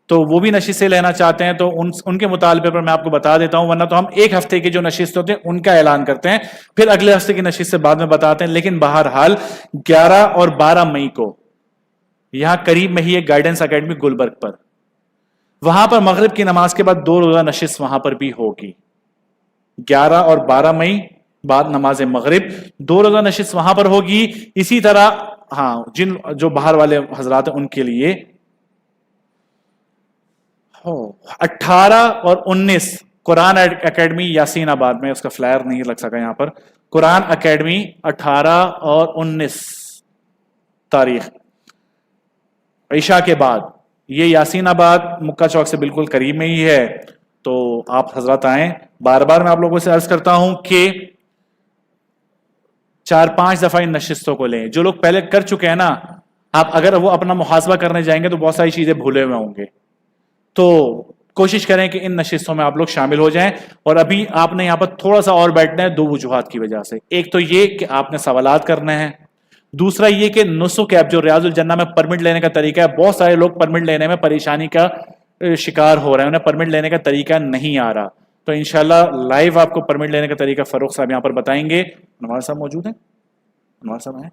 تو وہ بھی نشستیں لینا چاہتے ہیں. تو ان کے مطالبے پر میں آپ کو بتا دیتا ہوں, ورنہ تو ہم ایک ہفتے کے جو نشست ہوتے ہیں ان کا اعلان کرتے ہیں, پھر اگلے ہفتے کی نشست سے بعد میں بتاتے ہیں. لیکن بہرحال 11 اور 12 مئی کو یہاں قریب میں ہی ایک گائیڈنس اکیڈمی گلبرگ پر, وہاں پر مغرب کی نماز کے بعد 2 روزہ نشست وہاں پر بھی ہوگی. 11 اور 12 مئی بعد نماز مغرب 2 روزہ نشست وہاں پر ہوگی. اسی طرح جو باہر والے حضرات ہیں ان کے لیے 18 اور 19 قرآن اکیڈمی یاسین آباد میں, اس کا فلائر نہیں لگ سکا یہاں پر, قرآن اکیڈمی 18 اور 19 تاریخ عشاء کے بعد, یہ یاسین آباد مکہ چوک سے بالکل قریب میں ہی ہے. تو آپ حضرات آئیں. بار بار میں آپ لوگوں سے عرض کرتا ہوں کہ 4-5 دفعہ ان نشستوں کو لیں. جو لوگ پہلے کر چکے ہیں نا, آپ اگر وہ اپنا محاسبہ کرنے جائیں گے تو بہت ساری چیزیں بھولے ہوئے ہوں گے. تو کوشش کریں کہ ان نشستوں میں آپ لوگ شامل ہو جائیں. اور ابھی آپ نے یہاں پر تھوڑا سا اور بیٹھنا ہے 2 وجوہات کی وجہ سے. ایک تو یہ کہ آپ نے سوالات کرنے ہیں, دوسرا یہ کہ نسخ ایپ جو ریاض الجنہ میں پرمٹ لینے کا طریقہ ہے, بہت سارے لوگ پرمٹ لینے میں پریشانی کا شکار ہو رہے ہیں, انہیں پرمٹ لینے کا طریقہ نہیں آ رہا. تو انشاءاللہ لائیو آپ کو پرمٹ لینے کا طریقہ فاروق صاحب یہاں پر بتائیں گے. انوار صاحب موجود ہیں, انوار صاحب ہیں,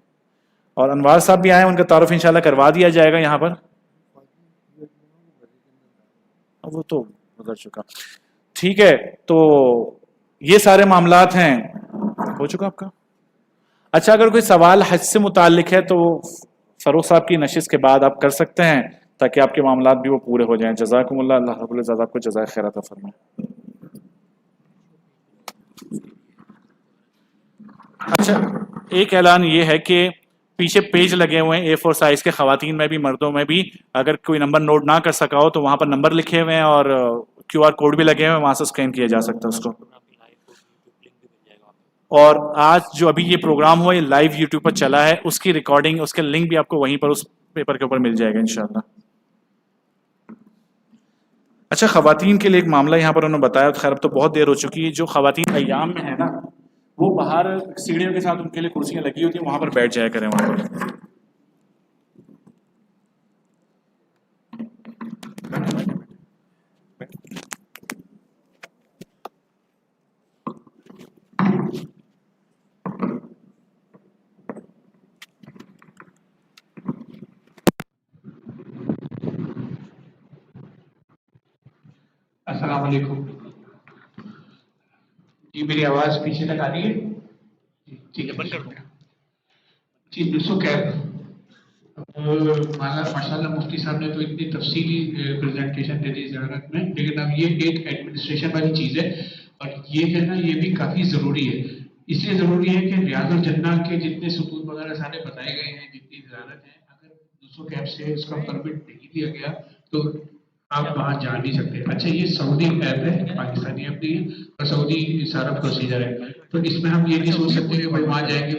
اور انوار صاحب بھی آئے, ان کا تعارف انشاءاللہ کروا دیا جائے گا یہاں پر. وہ تو گزر چکا. ٹھیک ہے, تو یہ سارے معاملات ہیں. ہو چکا آپ کا؟ اچھا, اگر کوئی سوال حج سے متعلق ہے تو فاروق صاحب کی نشست کے بعد آپ کر سکتے ہیں, تاکہ آپ کے معاملات بھی وہ پورے ہو جائیں. جزاکم اللہ, اللہ رب العزت آپ کو جزائے خیر عطا فرمائے. اچھا, ایک اعلان یہ ہے کہ پیچھے پیج لگے ہوئے ہیں A4 سائز کے, خواتین میں بھی مردوں میں بھی. اگر کوئی نمبر نوٹ نہ کر سکا ہو تو وہاں پر نمبر لکھے ہوئے ہیں, اور QR کوڈ بھی لگے ہوئے ہیں, وہاں سے اسکین کیا جا سکتا ہے اس کو. اور آج جو ابھی یہ پروگرام ہوا یہ لائیو یوٹیوب پر چلا ہے، اس کی ریکارڈنگ، اس کا لنک بھی آپ کو وہیں پر اس پیپر کے اوپر مل جائے گا انشاءاللہ۔ اچھا، خواتین کے لیے ایک معاملہ یہاں پر انہوں نے بتایا، خیر اب تو بہت دیر ہو چکی ہے، جو خواتین ایام میں ہے نا وہ باہر سیڑھیوں کے ساتھ ان کے لیے کرسیاں لگی ہوتی ہیں، وہاں پر بیٹھ جایا کریں وہاں پر۔ السلام علیکم، جی میری آواز پیچھے تک آ رہی ہے؟ جی ٹھیک ہے، بند کر دیں۔ جی دوستوں ماشاء اللہ مفتی صاحب نے تو اتنی تفصیلی پریزنٹیشن دے دی زیارت میں، لیکن اب یہ ایک ایڈمنسٹریشن والی چیز ہے اور یہ ہے نا یہ بھی کافی ضروری ہے۔ اس لیے ضروری ہے کہ ریاض الجنہ کے جتنے ستون وغیرہ سارے بتائے گئے ہیں، جتنی زیارت ہے، اگر دوسروں کیب سے اس کا پرمٹ نہیں دیا گیا تو آپ وہاں جا نہیں سکتے۔ اچھا یہ سعودی ایپ ہے، پاکستانی ایپ نہیں ہے، اور سعودی سارا پروسیجر ہے، تو اس میں ہم یہ نہیں سوچ سکتے کہ بھائی وہاں جائیں گے